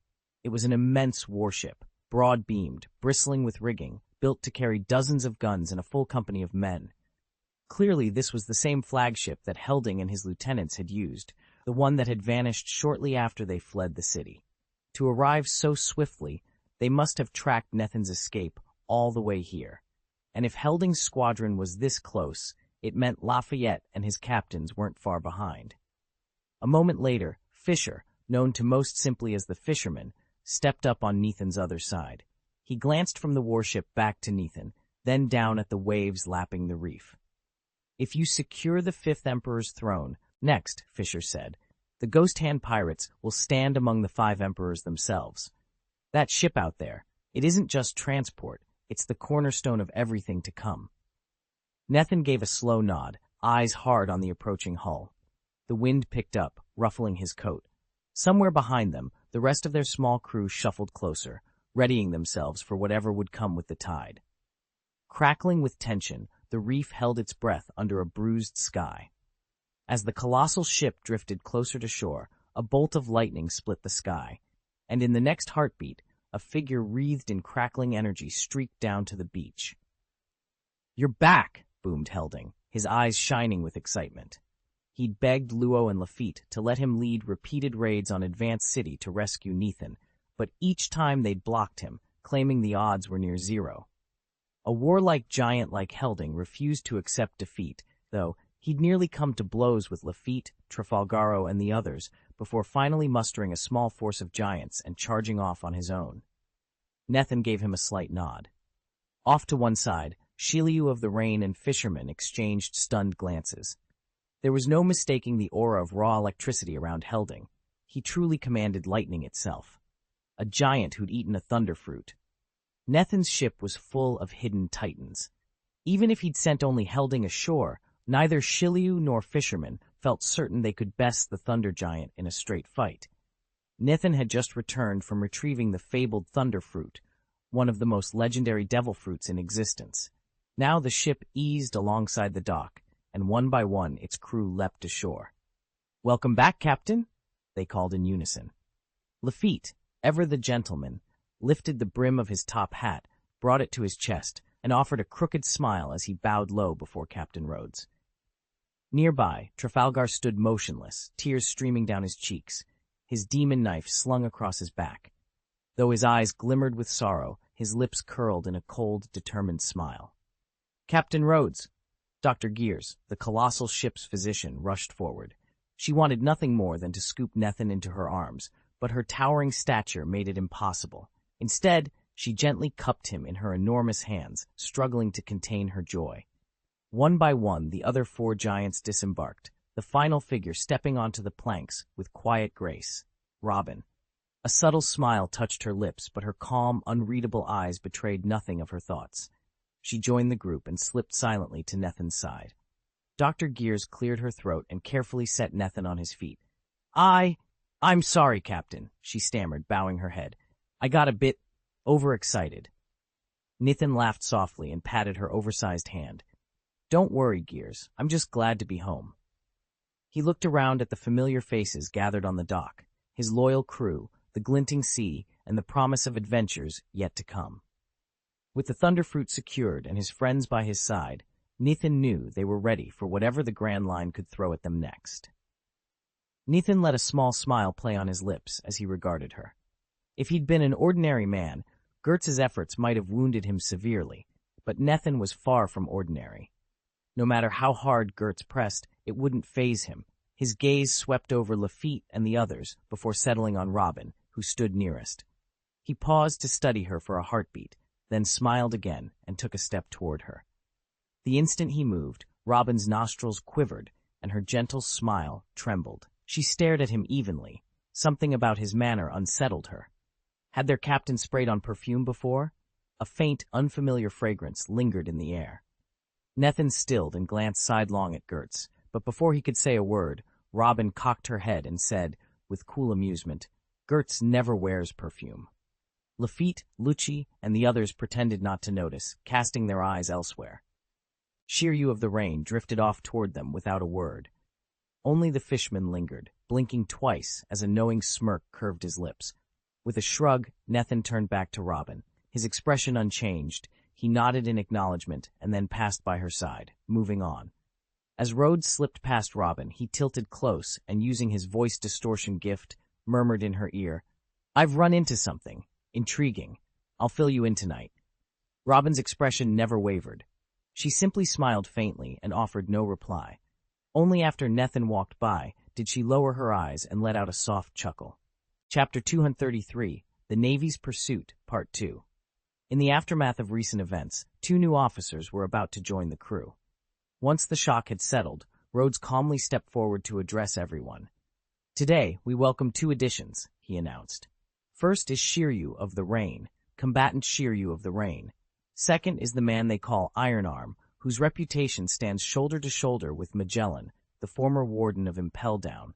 It was an immense warship, broad-beamed, bristling with rigging, built to carry dozens of guns and a full company of men. Clearly, this was the same flagship that Helding and his lieutenants had used, the one that had vanished shortly after they fled the city. To arrive so swiftly, they must have tracked Nathan's escape all the way here. And if Helding's squadron was this close, it meant Lafayette and his captains weren't far behind. A moment later, Fisher, known to most simply as the Fisherman, stepped up on Nathan's other side. He glanced from the warship back to Nathan, then down at the waves lapping the reef. "If you secure the Fifth Emperor's throne, next," Fisher said, "the Ghost Hand pirates will stand among the 5 emperors themselves. That ship out there, it isn't just transport, it's the cornerstone of everything to come." Nathan gave a slow nod, eyes hard on the approaching hull. The wind picked up, ruffling his coat. Somewhere behind them, the rest of their small crew shuffled closer, readying themselves for whatever would come with the tide. Crackling with tension, the reef held its breath under a bruised sky. As the colossal ship drifted closer to shore, a bolt of lightning split the sky, and in the next heartbeat, a figure wreathed in crackling energy streaked down to the beach. "You're back!" boomed Helding, his eyes shining with excitement. He'd begged Luo and Lafitte to let him lead repeated raids on Advanced City to rescue Nathan, but each time they'd blocked him, claiming the odds were near zero. A warlike giant like Helding refused to accept defeat, though he'd nearly come to blows with Lafitte, Trafalgaro, and the others before finally mustering a small force of giants and charging off on his own. Nathan gave him a slight nod. Off to one side, Shiryu of the Rain and Fisherman exchanged stunned glances. There was no mistaking the aura of raw electricity around Helding. He truly commanded lightning itself. A giant who'd eaten a thunder fruit. Nathan's ship was full of hidden titans. Even if he'd sent only Helding ashore, neither Shiryu nor Fisherman felt certain they could best the thunder giant in a straight fight. Nathan had just returned from retrieving the fabled thunder fruit, one of the most legendary devil fruits in existence. Now the ship eased alongside the dock, and one by one its crew leapt ashore. "Welcome back, Captain," they called in unison. Lafitte, ever the gentleman, lifted the brim of his top hat, brought it to his chest, and offered a crooked smile as he bowed low before Captain Rhodes. Nearby, Trafalgar stood motionless, tears streaming down his cheeks, his demon knife slung across his back. Though his eyes glimmered with sorrow, his lips curled in a cold, determined smile. "Captain Rhodes!" Dr. Gears, the colossal ship's physician, rushed forward. She wanted nothing more than to scoop Nathan into her arms, but her towering stature made it impossible. Instead, she gently cupped him in her enormous hands, struggling to contain her joy. One by one, the other 4 giants disembarked, the final figure stepping onto the planks with quiet grace. Robin. A subtle smile touched her lips, but her calm, unreadable eyes betrayed nothing of her thoughts. She joined the group and slipped silently to Nathan's side. Dr. Gears cleared her throat and carefully set Nathan on his feet. I'm sorry, Captain," she stammered, bowing her head. "I got a bit overexcited." Nathan laughed softly and patted her oversized hand. "Don't worry, Gears. I'm just glad to be home." He looked around at the familiar faces gathered on the dock, his loyal crew, the glinting sea, and the promise of adventures yet to come. With the thunderfruit secured and his friends by his side, Nathan knew they were ready for whatever the Grand Line could throw at them next. Nathan let a small smile play on his lips as he regarded her. If he'd been an ordinary man, Gertz's efforts might have wounded him severely, but Nathan was far from ordinary. No matter how hard Gertz pressed, it wouldn't faze him. His gaze swept over Lafitte and the others before settling on Robin, who stood nearest. He paused to study her for a heartbeat, then smiled again and took a step toward her. The instant he moved, Robin's nostrils quivered, and her gentle smile trembled. She stared at him evenly. Something about his manner unsettled her. Had their captain sprayed on perfume before? A faint, unfamiliar fragrance lingered in the air. Nethin stilled and glanced sidelong at Gertz, but before he could say a word, Robin cocked her head and said, with cool amusement, "Gertz never wears perfume." Lafitte, Lucci, and the others pretended not to notice, casting their eyes elsewhere. Shiryu of the Rain drifted off toward them without a word. Only the fishman lingered, blinking twice as a knowing smirk curved his lips. With a shrug, Nethin turned back to Robin. His expression unchanged, he nodded in acknowledgement and then passed by her side, moving on. As Rhodes slipped past Robin, he tilted close and, using his voice distortion gift, murmured in her ear, "I've run into something. Intriguing. I'll fill you in tonight." Robin's expression never wavered. She simply smiled faintly and offered no reply. Only after Nethin walked by did she lower her eyes and let out a soft chuckle. Chapter 233, The Navy's Pursuit, Part 2. In the aftermath of recent events, 2 new officers were about to join the crew. Once the shock had settled, Rhodes calmly stepped forward to address everyone. "Today, we welcome 2 additions," he announced. First is Shiryu of the Rain, combatant Shiryu of the Rain. Second is the man they call Iron Arm, whose reputation stands shoulder to shoulder with Magellan, the former warden of Impel Down.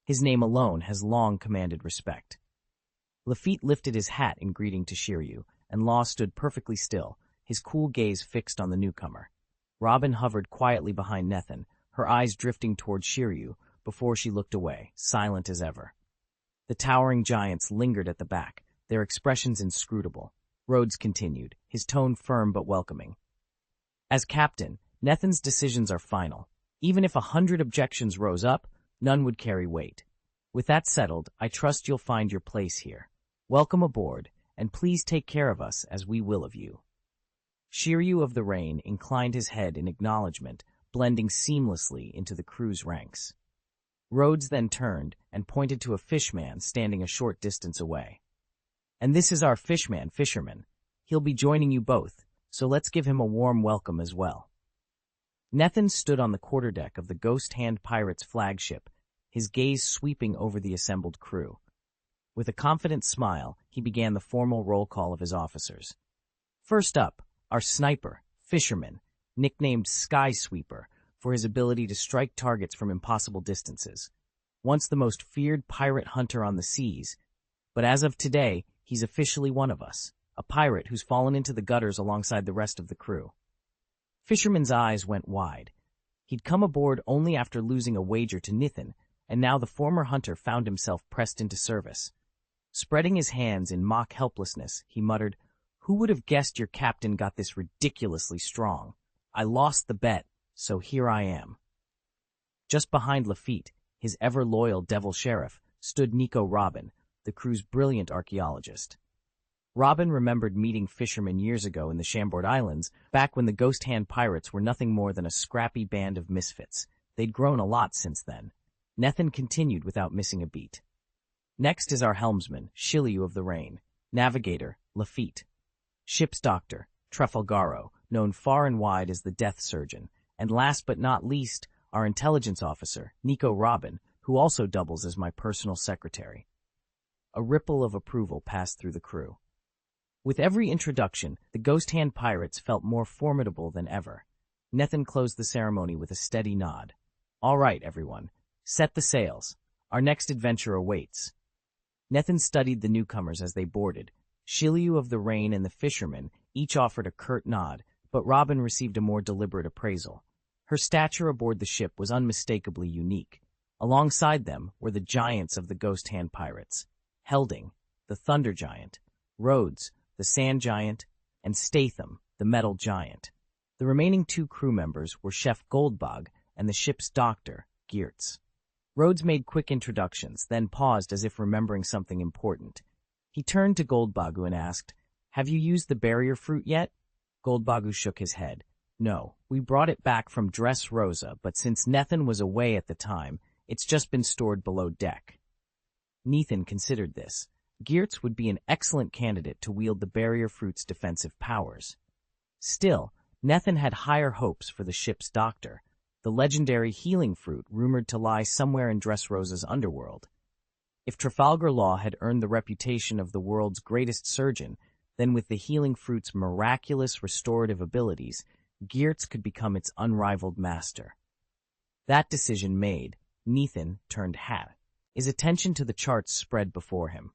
His name alone has long commanded respect. Lafitte lifted his hat in greeting to Shiryu, and Law stood perfectly still, his cool gaze fixed on the newcomer. Robin hovered quietly behind Nethin, her eyes drifting toward Shiryu, before she looked away, silent as ever. The towering giants lingered at the back, their expressions inscrutable. Rhodes continued, his tone firm but welcoming. "As captain, Nethin's decisions are final. Even if 100 objections rose up, none would carry weight. With that settled, I trust you'll find your place here. Welcome aboard, and please take care of us as we will of you." Shiryu of the Rain inclined his head in acknowledgement, blending seamlessly into the crew's ranks. Rhodes then turned and pointed to a fishman standing a short distance away. "And this is our fisherman. He'll be joining you both, so let's give him a warm welcome as well." Nethin stood on the quarterdeck of the Ghost Hand Pirates flagship, his gaze sweeping over the assembled crew. With a confident smile, he began the formal roll call of his officers. First up, our sniper, fisherman, nicknamed Sky Sweeper, for his ability to strike targets from impossible distances. Once the most feared pirate hunter on the seas, but as of today, he's officially one of us, a pirate who's fallen into the gutters alongside the rest of the crew. Fisherman's eyes went wide. He'd come aboard only after losing a wager to Nethin, and now the former hunter found himself pressed into service. Spreading his hands in mock helplessness, he muttered, "Who would have guessed your captain got this ridiculously strong? I lost the bet, so here I am." Just behind Lafitte, his ever-loyal devil sheriff, stood Nico Robin, the crew's brilliant archaeologist. Robin remembered meeting fishermen years ago in the Chambord Islands, back when the Ghost Hand Pirates were nothing more than a scrappy band of misfits. They'd grown a lot since then. Nethin continued without missing a beat. Next is our helmsman, Shiryu of the Rain, navigator, Lafitte, ship's doctor, Trafalgaro, known far and wide as the Death Surgeon, and last but not least, our intelligence officer, Nico Robin, who also doubles as my personal secretary. A ripple of approval passed through the crew. With every introduction, the Ghost Hand Pirates felt more formidable than ever. Nethin closed the ceremony with a steady nod. "All right, everyone. Set the sails. Our next adventure awaits." Nethin studied the newcomers as they boarded. Shiryu of the Rain and the fisherman each offered a curt nod, but Robin received a more deliberate appraisal. Her stature aboard the ship was unmistakably unique. Alongside them were the giants of the Ghost Hand Pirates: Helding, the Thunder Giant, Rhodes, the Sand Giant, and Statham, the Metal Giant. The remaining 2 crew members were Chef Goldbug and the ship's doctor, Geertz. Rhodes made quick introductions, then paused as if remembering something important. He turned to Goldbagu and asked, "Have you used the barrier fruit yet?" Goldbagu shook his head. "No, we brought it back from Dress Rosa, but since Nethin was away at the time, it's just been stored below deck." Nethin considered this. Geertz would be an excellent candidate to wield the barrier fruit's defensive powers. Still, Nethin had higher hopes for the ship's doctor, the legendary healing fruit rumored to lie somewhere in Dressrosa's underworld. If Trafalgar Law had earned the reputation of the world's greatest surgeon, then with the healing fruit's miraculous restorative abilities, Geertz could become its unrivaled master. That decision made, Nethin turned hat. His attention to the charts spread before him.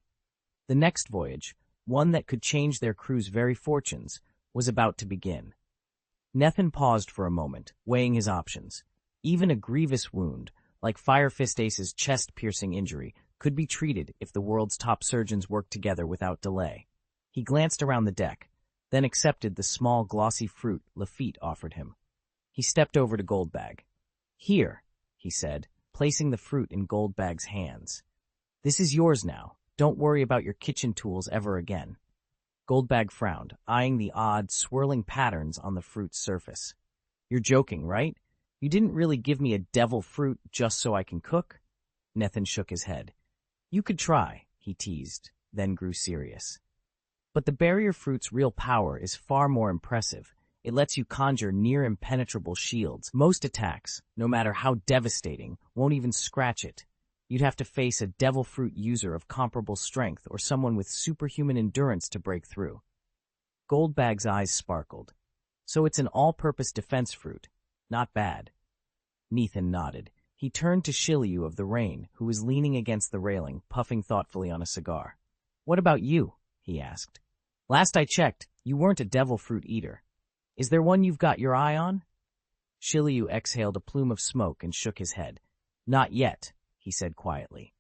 The next voyage, one that could change their crew's very fortunes, was about to begin. Nethin paused for a moment, weighing his options. Even a grievous wound, like Fire Fist Ace's chest-piercing injury, could be treated if the world's top surgeons worked together without delay. He glanced around the deck, then accepted the small glossy fruit Lafitte offered him. He stepped over to Goldbag. "Here," he said, placing the fruit in Goldbag's hands. "This is yours now. Don't worry about your kitchen tools ever again." Goldbag frowned, eyeing the odd, swirling patterns on the fruit's surface. "You're joking, right? You didn't really give me a devil fruit just so I can cook?" Nethin shook his head. "You could try," he teased, then grew serious. "But the barrier fruit's real power is far more impressive. It lets you conjure near-impenetrable shields. Most attacks, no matter how devastating, won't even scratch it. You'd have to face a devil fruit user of comparable strength or someone with superhuman endurance to break through." Goldbag's eyes sparkled. "So it's an all-purpose defense fruit. Not bad." Nethin nodded. He turned to Shilyu of the Rain, who was leaning against the railing, puffing thoughtfully on a cigar. "What about you?" he asked. "Last I checked, you weren't a devil fruit eater. Is there one you've got your eye on?" Shilyu exhaled a plume of smoke and shook his head. "Not yet," he said quietly.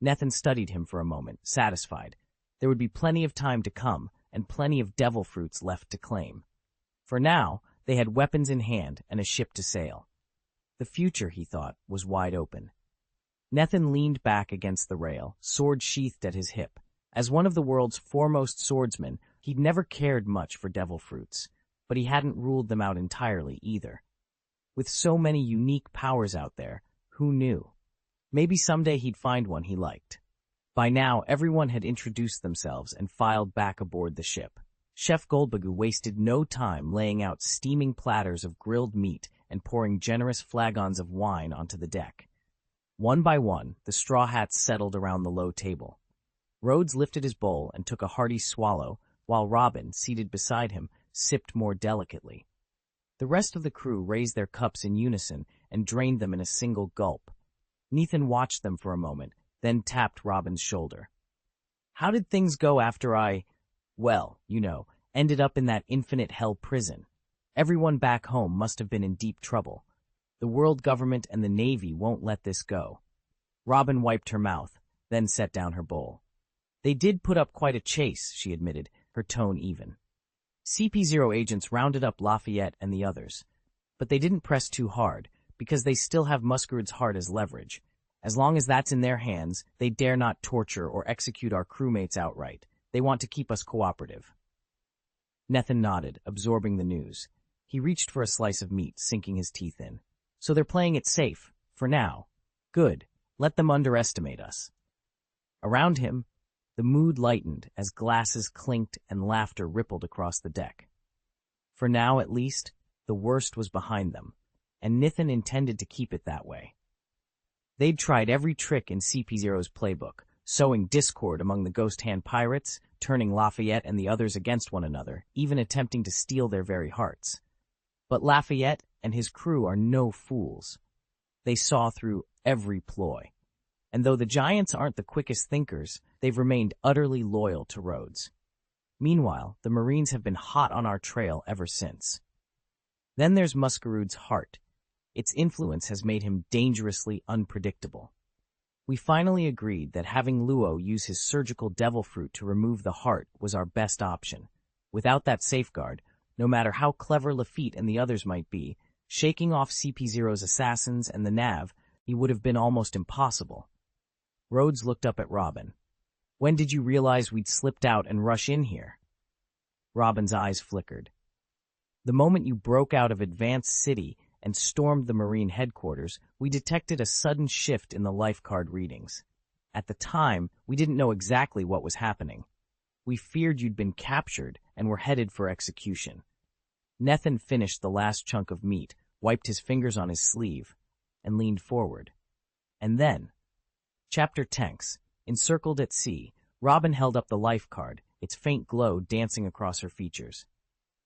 Nethin studied him for a moment, satisfied. There would be plenty of time to come, and plenty of devil fruits left to claim. For now, they had weapons in hand and a ship to sail. The future, he thought, was wide open. Nethin leaned back against the rail, sword sheathed at his hip. As one of the world's foremost swordsmen, he'd never cared much for devil fruits, but he hadn't ruled them out entirely either. With so many unique powers out there, who knew? Maybe someday he'd find one he liked. By now, everyone had introduced themselves and filed back aboard the ship. Chef Goldbagu wasted no time laying out steaming platters of grilled meat and pouring generous flagons of wine onto the deck. One by one, the straw hats settled around the low table. Rhodes lifted his bowl and took a hearty swallow, while Robin, seated beside him, sipped more delicately. The rest of the crew raised their cups in unison and drained them in a single gulp. Nethin watched them for a moment, then tapped Robin's shoulder. "How did things go after ended up in that infinite hell prison? Everyone back home must have been in deep trouble. The world government and the Navy won't let this go." Robin wiped her mouth, then set down her bowl. "They did put up quite a chase," she admitted, her tone even. CP0 agents rounded up Lafayette and the others, but they didn't press too hard, because they still have Muskerood's heart as leverage. As long as that's in their hands, they dare not torture or execute our crewmates outright. They want to keep us cooperative. Nethin nodded, absorbing the news. He reached for a slice of meat, sinking his teeth in. "So they're playing it safe, for now. Good. Let them underestimate us." Around him, the mood lightened as glasses clinked and laughter rippled across the deck. For now, at least, the worst was behind them, and Nethin intended to keep it that way. They'd tried every trick in CP0's playbook, sowing discord among the Ghost Hand pirates, turning Lafayette and the others against one another, even attempting to steal their very hearts. But Lafayette and his crew are no fools. They saw through every ploy. And though the Giants aren't the quickest thinkers, they've remained utterly loyal to Rhodes. Meanwhile, the Marines have been hot on our trail ever since. Then there's Muskerood's heart. Its influence has made him dangerously unpredictable. We finally agreed that having Luo use his surgical devil fruit to remove the heart was our best option. Without that safeguard, no matter how clever Lafitte and the others might be, shaking off CP0's assassins and the Nav, he would have been almost impossible. Rhodes looked up at Robin. "When did you realize we'd slipped out and rush in here?" Robin's eyes flickered. "The moment you broke out of Advanced City and stormed the Marine headquarters, we detected a sudden shift in the lifecard readings. At the time, we didn't know exactly what was happening. We feared you'd been captured and were headed for execution. Nethan finished the last chunk of meat, wiped his fingers on his sleeve, and leaned forward. And then, Chapter Tenks, encircled at sea, Robin held up the life card, its faint glow dancing across her features.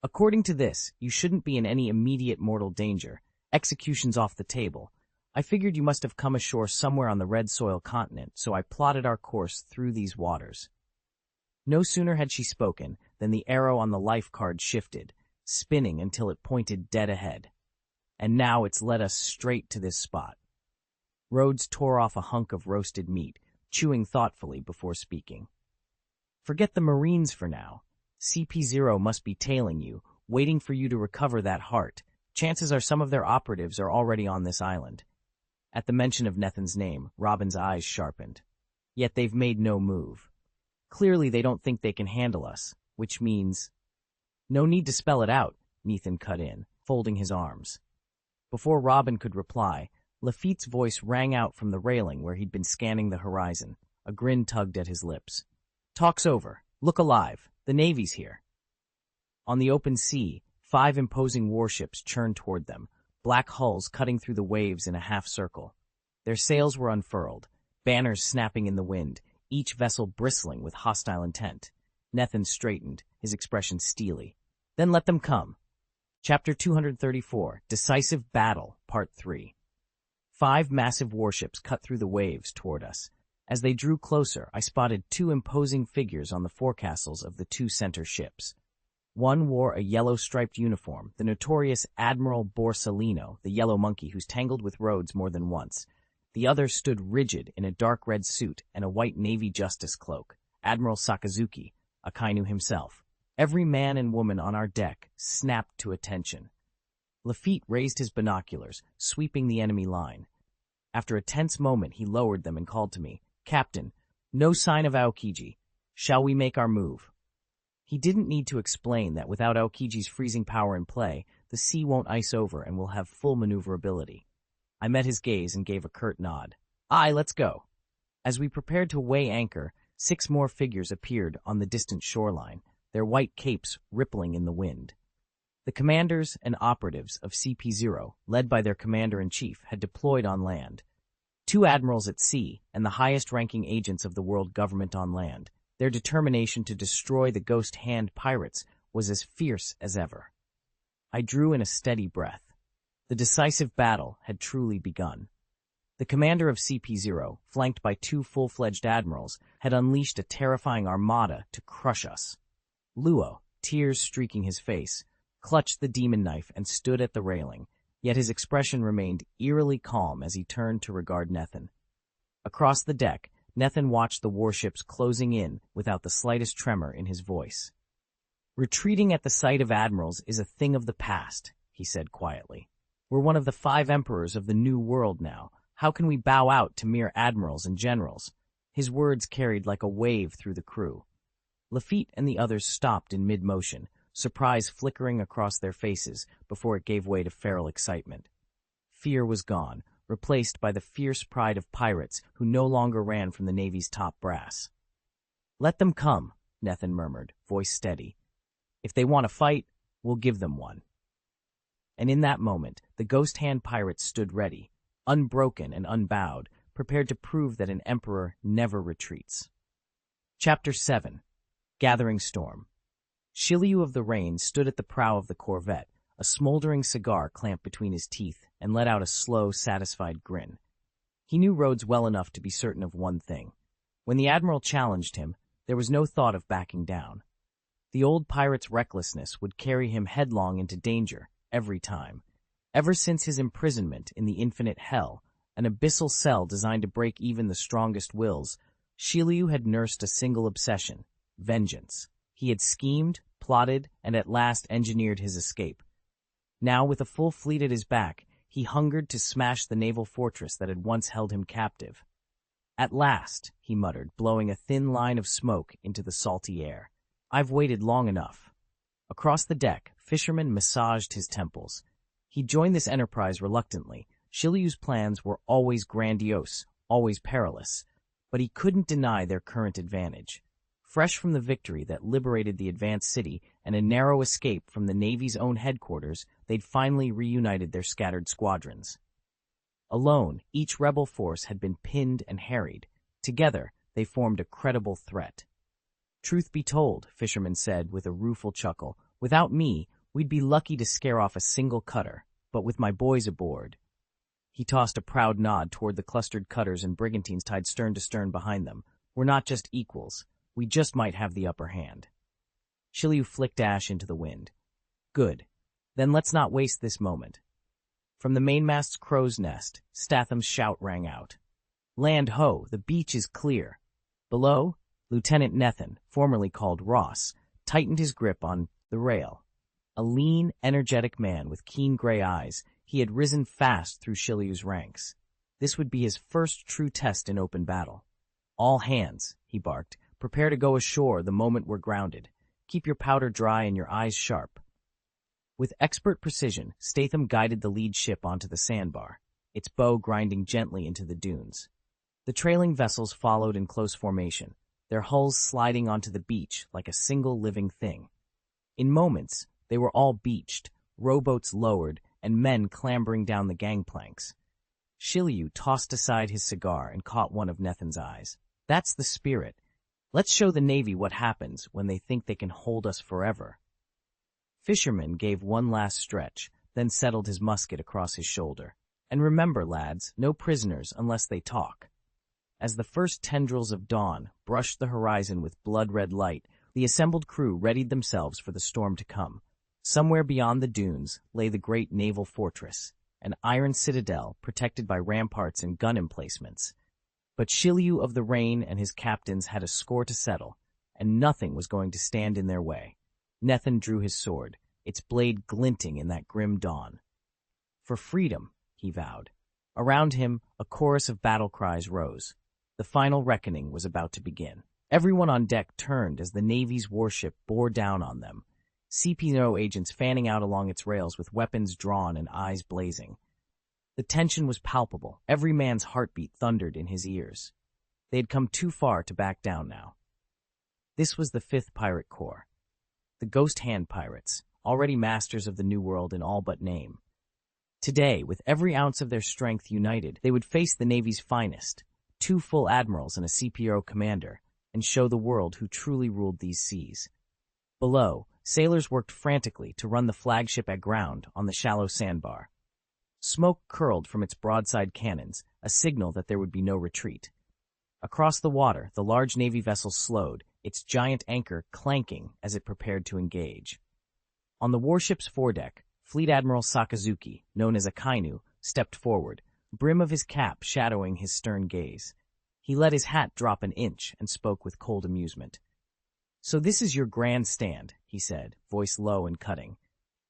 According to this, you shouldn't be in any immediate mortal danger. Execution's off the table. I figured you must have come ashore somewhere on the red soil continent, so I plotted our course through these waters. No sooner had she spoken than the arrow on the life card shifted, spinning until it pointed dead ahead. And now it's led us straight to this spot. Rhodes tore off a hunk of roasted meat, chewing thoughtfully before speaking. Forget the Marines for now. CP0 must be tailing you, waiting for you to recover that heart. Chances are some of their operatives are already on this island. At the mention of Nethan's name, Robin's eyes sharpened. Yet they've made no move. Clearly they don't think they can handle us, which means... No need to spell it out, Nethan cut in, folding his arms. Before Robin could reply, Lafitte's voice rang out from the railing where he'd been scanning the horizon. A grin tugged at his lips. Talk's over. Look alive. The Navy's here. On the open sea, 5 imposing warships churned toward them, black hulls cutting through the waves in a half-circle. Their sails were unfurled, banners snapping in the wind, each vessel bristling with hostile intent. Nethan straightened, his expression steely. Then let them come. Chapter 234, Decisive Battle, Part 3. 5 massive warships cut through the waves toward us. As they drew closer, I spotted 2 imposing figures on the forecastles of the 2 center ships. One wore a yellow-striped uniform, the notorious Admiral Borsalino, the yellow monkey who's tangled with Rhodes more than once. The other stood rigid in a dark red suit and a white Navy Justice cloak, Admiral Sakazuki, Akainu himself. Every man and woman on our deck snapped to attention. Lafitte raised his binoculars, sweeping the enemy line. After a tense moment, he lowered them and called to me, Captain, no sign of Aokiji. Shall we make our move? He didn't need to explain that without Aokiji's freezing power in play, the sea won't ice over and we'll have full maneuverability. I met his gaze and gave a curt nod. Aye, let's go. As we prepared to weigh anchor, 6 more figures appeared on the distant shoreline, their white capes rippling in the wind. The commanders and operatives of CP0, led by their commander-in-chief, had deployed on land. 2 admirals at sea and the highest-ranking agents of the world government on land. Their determination to destroy the Ghost Hand pirates was as fierce as ever. I drew in a steady breath. The decisive battle had truly begun. The commander of CP0, flanked by 2 full-fledged admirals, had unleashed a terrifying armada to crush us. Luo, tears streaking his face, clutched the demon knife and stood at the railing, yet his expression remained eerily calm as he turned to regard Nethan. Across the deck, Nethan watched the warships closing in without the slightest tremor in his voice. Retreating at the sight of admirals is a thing of the past, he said quietly. We're one of the 5 emperors of the New World now. How can we bow out to mere admirals and generals? His words carried like a wave through the crew. Lafitte and the others stopped in mid-motion, surprise flickering across their faces before it gave way to feral excitement. Fear was gone, replaced by the fierce pride of pirates who no longer ran from the Navy's top brass. Let them come, Nethan murmured, voice steady. If they want to fight, we'll give them one. And in that moment, the Ghost Hand pirates stood ready, unbroken and unbowed, prepared to prove that an emperor never retreats. Chapter 7, Gathering Storm. Shiryu of the Rain stood at the prow of the corvette, a smoldering cigar clamped between his teeth, and let out a slow, satisfied grin. He knew Rhodes well enough to be certain of one thing. When the Admiral challenged him, there was no thought of backing down. The old pirate's recklessness would carry him headlong into danger, every time. Ever since his imprisonment in the infinite hell, an abyssal cell designed to break even the strongest wills, Shiryu had nursed a single obsession, vengeance. He had schemed, plotted, and at last engineered his escape. Now, with a full fleet at his back, he hungered to smash the naval fortress that had once held him captive. At last, he muttered, blowing a thin line of smoke into the salty air. I've waited long enough. Across the deck, Fisherman massaged his temples. He joined this enterprise reluctantly. Shiryu's plans were always grandiose, always perilous. But he couldn't deny their current advantage. Fresh from the victory that liberated the advanced city and a narrow escape from the Navy's own headquarters, they'd finally reunited their scattered squadrons. Alone, each rebel force had been pinned and harried. Together, they formed a credible threat. "Truth be told," Fisherman said with a rueful chuckle, "without me, we'd be lucky to scare off a single cutter, but with my boys aboard." He tossed a proud nod toward the clustered cutters and brigantines tied stern to stern behind them. "We're not just equals. We just might have the upper hand." Shiryu flicked ash into the wind. "Good. Then let's not waste this moment." From the mainmast's crow's nest, Statham's shout rang out. "Land ho, the beach is clear." Below, Lieutenant Nethan, formerly called Ross, tightened his grip on the rail. A lean, energetic man with keen gray eyes, he had risen fast through Shiryu's ranks. This would be his first true test in open battle. "All hands," he barked, "prepare to go ashore the moment we're grounded. Keep your powder dry and your eyes sharp." With expert precision, Statham guided the lead ship onto the sandbar, its bow grinding gently into the dunes. The trailing vessels followed in close formation, their hulls sliding onto the beach like a single living thing. In moments, they were all beached, rowboats lowered, and men clambering down the gangplanks. Shiryu tossed aside his cigar and caught one of Nethan's eyes. "That's the spirit. Let's show the Navy what happens when they think they can hold us forever." Fisherman gave one last stretch, then settled his musket across his shoulder. "And remember, lads, no prisoners unless they talk." As the first tendrils of dawn brushed the horizon with blood-red light, the assembled crew readied themselves for the storm to come. Somewhere beyond the dunes lay the great naval fortress, an iron citadel protected by ramparts and gun emplacements. But Shiryu of the Rain and his captains had a score to settle, and nothing was going to stand in their way. Nethan drew his sword, its blade glinting in that grim dawn. "For freedom," he vowed. Around him, a chorus of battle cries rose. The final reckoning was about to begin. Everyone on deck turned as the Navy's warship bore down on them, CP0 agents fanning out along its rails with weapons drawn and eyes blazing. The tension was palpable. Every man's heartbeat thundered in his ears. They had come too far to back down now. This was the 5th Pirate Corps, the Ghost Hand Pirates, already masters of the New World in all but name. Today, with every ounce of their strength united, they would face the Navy's finest, 2 full admirals and a CPO commander, and show the world who truly ruled these seas. Below, sailors worked frantically to run the flagship aground on the shallow sandbar. Smoke curled from its broadside cannons, a signal that there would be no retreat. Across the water, the large Navy vessel slowed, its giant anchor clanking as it prepared to engage. On the warship's foredeck, Fleet Admiral Sakazuki, known as Akainu, stepped forward, brim of his cap shadowing his stern gaze. He let his hat drop an inch and spoke with cold amusement. "So this is your grand stand," he said, voice low and cutting.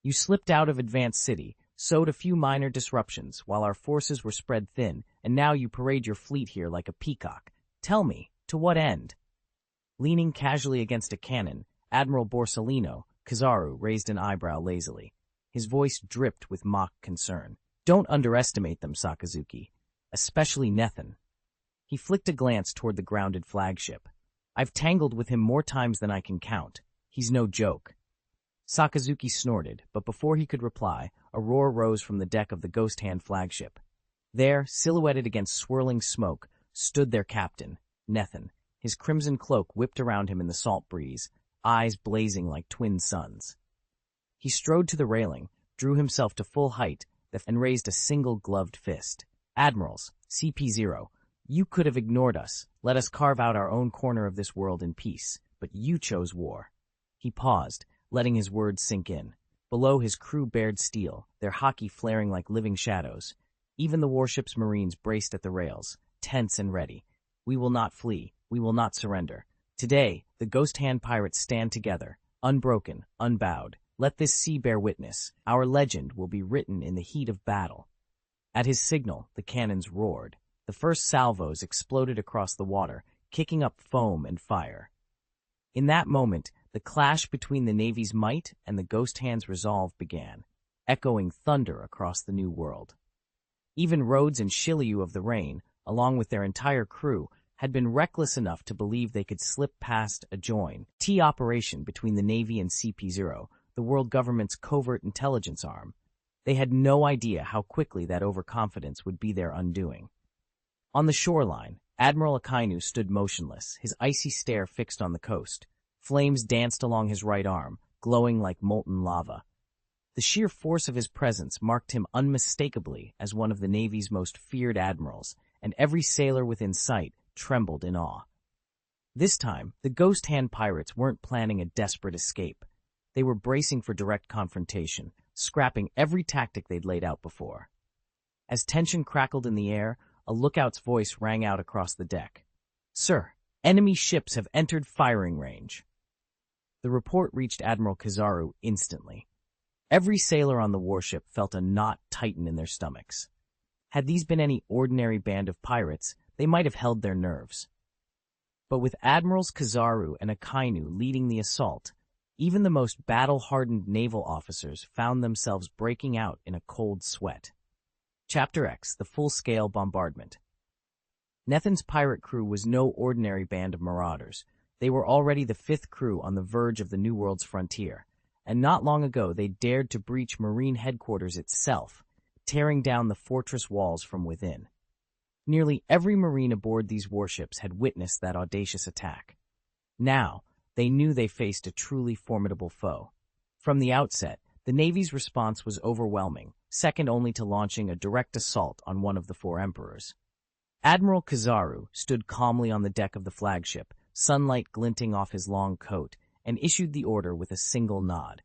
"You slipped out of Advanced City, sowed a few minor disruptions while our forces were spread thin, and now you parade your fleet here like a peacock. Tell me, to what end?" Leaning casually against a cannon, Admiral Borsellino, Kizaru, raised an eyebrow lazily. His voice dripped with mock concern. "Don't underestimate them, Sakazuki, especially Nethan." He flicked a glance toward the grounded flagship. "I've tangled with him more times than I can count. He's no joke." Sakazuki snorted, but before he could reply, a roar rose from the deck of the Ghost Hand flagship. There, silhouetted against swirling smoke, stood their captain, Nethan, his crimson cloak whipped around him in the salt breeze, eyes blazing like twin suns. He strode to the railing, drew himself to full height, and raised a single gloved fist. "Admirals, CP0, you could have ignored us, let us carve out our own corner of this world in peace, but you chose war." He paused, letting his words sink in. Below, his crew bared steel, their haki flaring like living shadows. Even the warship's marines braced at the rails, tense and ready. "We will not flee. We will not surrender. Today, the Ghost Hand Pirates stand together, unbroken, unbowed. Let this sea bear witness. Our legend will be written in the heat of battle." At his signal, the cannons roared. The first salvos exploded across the water, kicking up foam and fire. In that moment, the clash between the Navy's might and the Ghost Hand's resolve began, echoing thunder across the New World. Even Rhodes and Shiryu of the Rain, along with their entire crew, had been reckless enough to believe they could slip past a joint operation between the Navy and CP0, the world government's covert intelligence arm. They had no idea how quickly that overconfidence would be their undoing. On the shoreline, Admiral Akainu stood motionless, his icy stare fixed on the coast. Flames danced along his right arm, glowing like molten lava. The sheer force of his presence marked him unmistakably as one of the Navy's most feared admirals, and every sailor within sight trembled in awe. This time, the Ghost Hand pirates weren't planning a desperate escape. They were bracing for direct confrontation, scrapping every tactic they'd laid out before. As tension crackled in the air, a lookout's voice rang out across the deck. "Sir, enemy ships have entered firing range." The report reached Admiral Kizaru instantly. Every sailor on the warship felt a knot tighten in their stomachs. Had these been any ordinary band of pirates, they might have held their nerves. But with Admirals Kizaru and Akainu leading the assault, even the most battle-hardened naval officers found themselves breaking out in a cold sweat. Chapter X, the full-scale bombardment. Nethin's pirate crew was no ordinary band of marauders. They were already the fifth crew on the verge of the New World's frontier, and not long ago they dared to breach Marine headquarters itself, tearing down the fortress walls from within. Nearly every Marine aboard these warships had witnessed that audacious attack. Now, they knew they faced a truly formidable foe. From the outset, the Navy's response was overwhelming, second only to launching a direct assault on one of the four emperors. Admiral Kizaru stood calmly on the deck of the flagship, sunlight glinting off his long coat, and issued the order with a single nod.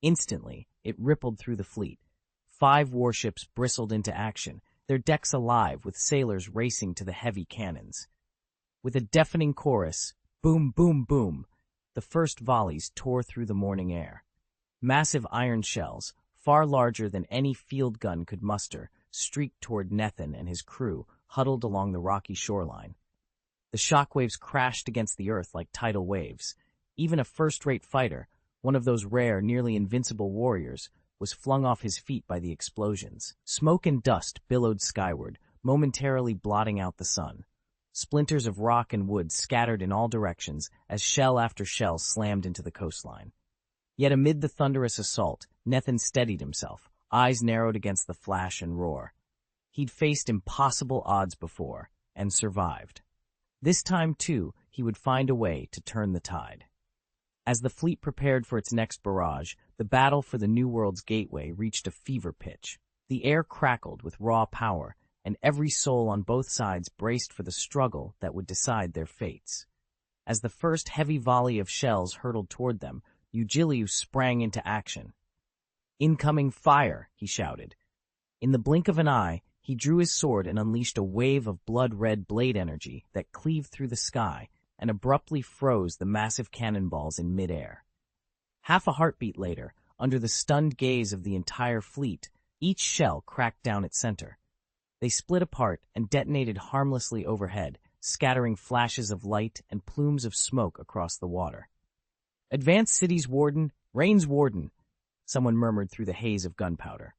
Instantly, it rippled through the fleet. 5 warships bristled into action, their decks alive with sailors racing to the heavy cannons. With a deafening chorus, boom, boom, boom, the first volleys tore through the morning air. Massive iron shells, far larger than any field gun could muster, streaked toward Nethin and his crew, huddled along the rocky shoreline. The shockwaves crashed against the earth like tidal waves. Even a first-rate fighter, one of those rare, nearly invincible warriors, was flung off his feet by the explosions. Smoke and dust billowed skyward, momentarily blotting out the sun. Splinters of rock and wood scattered in all directions as shell after shell slammed into the coastline. Yet amid the thunderous assault, Nethin steadied himself, eyes narrowed against the flash and roar. He'd faced impossible odds before, and survived. This time, too, he would find a way to turn the tide. As the fleet prepared for its next barrage, the battle for the New World's gateway reached a fever pitch. The air crackled with raw power, and every soul on both sides braced for the struggle that would decide their fates. As the first heavy volley of shells hurtled toward them, Eugilius sprang into action. "Incoming fire!" he shouted. In the blink of an eye, he drew his sword and unleashed a wave of blood-red blade energy that cleaved through the sky and abruptly froze the massive cannonballs in midair. Half a heartbeat later, under the stunned gaze of the entire fleet, each shell cracked down its center. They split apart and detonated harmlessly overhead, scattering flashes of light and plumes of smoke across the water. "Advance, city's warden, Rain's warden," someone murmured through the haze of gunpowder.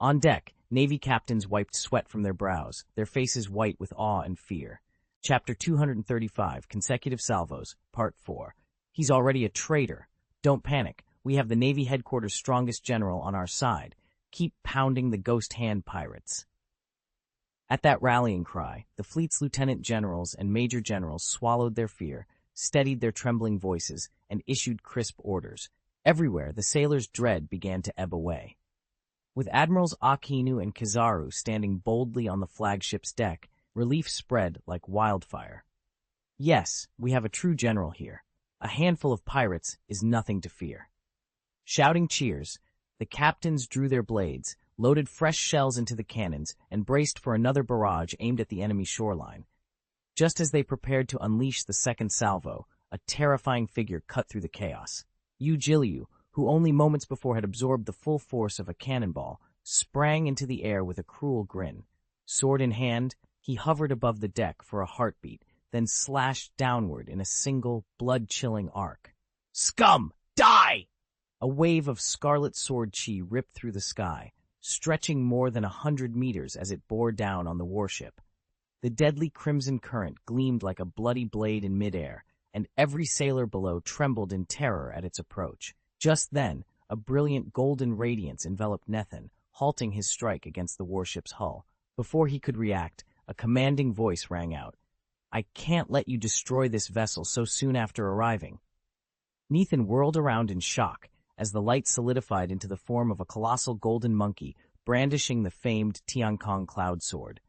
On deck, Navy captains wiped sweat from their brows, their faces white with awe and fear. Chapter 235, Consecutive Salvos, Part 4. "He's already a traitor. Don't panic. We have the Navy headquarters' strongest general on our side. Keep pounding the Ghost Hand pirates." At that rallying cry, the fleet's lieutenant generals and major generals swallowed their fear, steadied their trembling voices, and issued crisp orders. Everywhere, the sailors' dread began to ebb away. With Admirals Akainu and Kizaru standing boldly on the flagship's deck, relief spread like wildfire. "Yes, we have a true general here. A handful of pirates is nothing to fear." Shouting cheers, the captains drew their blades, loaded fresh shells into the cannons, and braced for another barrage aimed at the enemy shoreline. Just as they prepared to unleash the second salvo, a terrifying figure cut through the chaos. Eugiliu, who only moments before had absorbed the full force of a cannonball, sprang into the air with a cruel grin. Sword in hand, he hovered above the deck for a heartbeat, then slashed downward in a single, blood-chilling arc. "Scum! Die!" A wave of scarlet sword chi ripped through the sky, stretching more than 100 meters as it bore down on the warship. The deadly crimson current gleamed like a bloody blade in midair, and every sailor below trembled in terror at its approach. Just then, a brilliant golden radiance enveloped Nethan, halting his strike against the warship's hull. Before he could react, a commanding voice rang out. "I can't let you destroy this vessel so soon after arriving." Nethan whirled around in shock as the light solidified into the form of a colossal golden monkey brandishing the famed Tiankong cloud sword.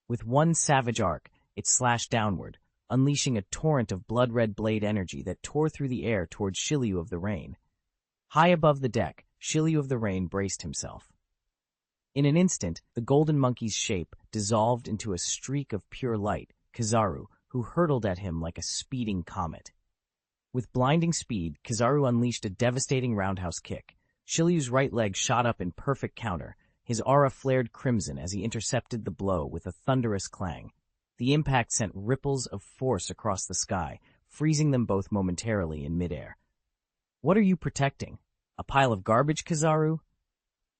With one savage arc, it slashed downward, unleashing a torrent of blood-red blade energy that tore through the air toward Shiryu of the Rain. High above the deck, Shiryu of the Rain braced himself. In an instant, the golden monkey's shape dissolved into a streak of pure light, Kizaru, who hurtled at him like a speeding comet. With blinding speed, Kizaru unleashed a devastating roundhouse kick. Shiryu's right leg shot up in perfect counter. His aura flared crimson as he intercepted the blow with a thunderous clang. The impact sent ripples of force across the sky, freezing them both momentarily in midair. "What are you protecting? A pile of garbage, Kizaru?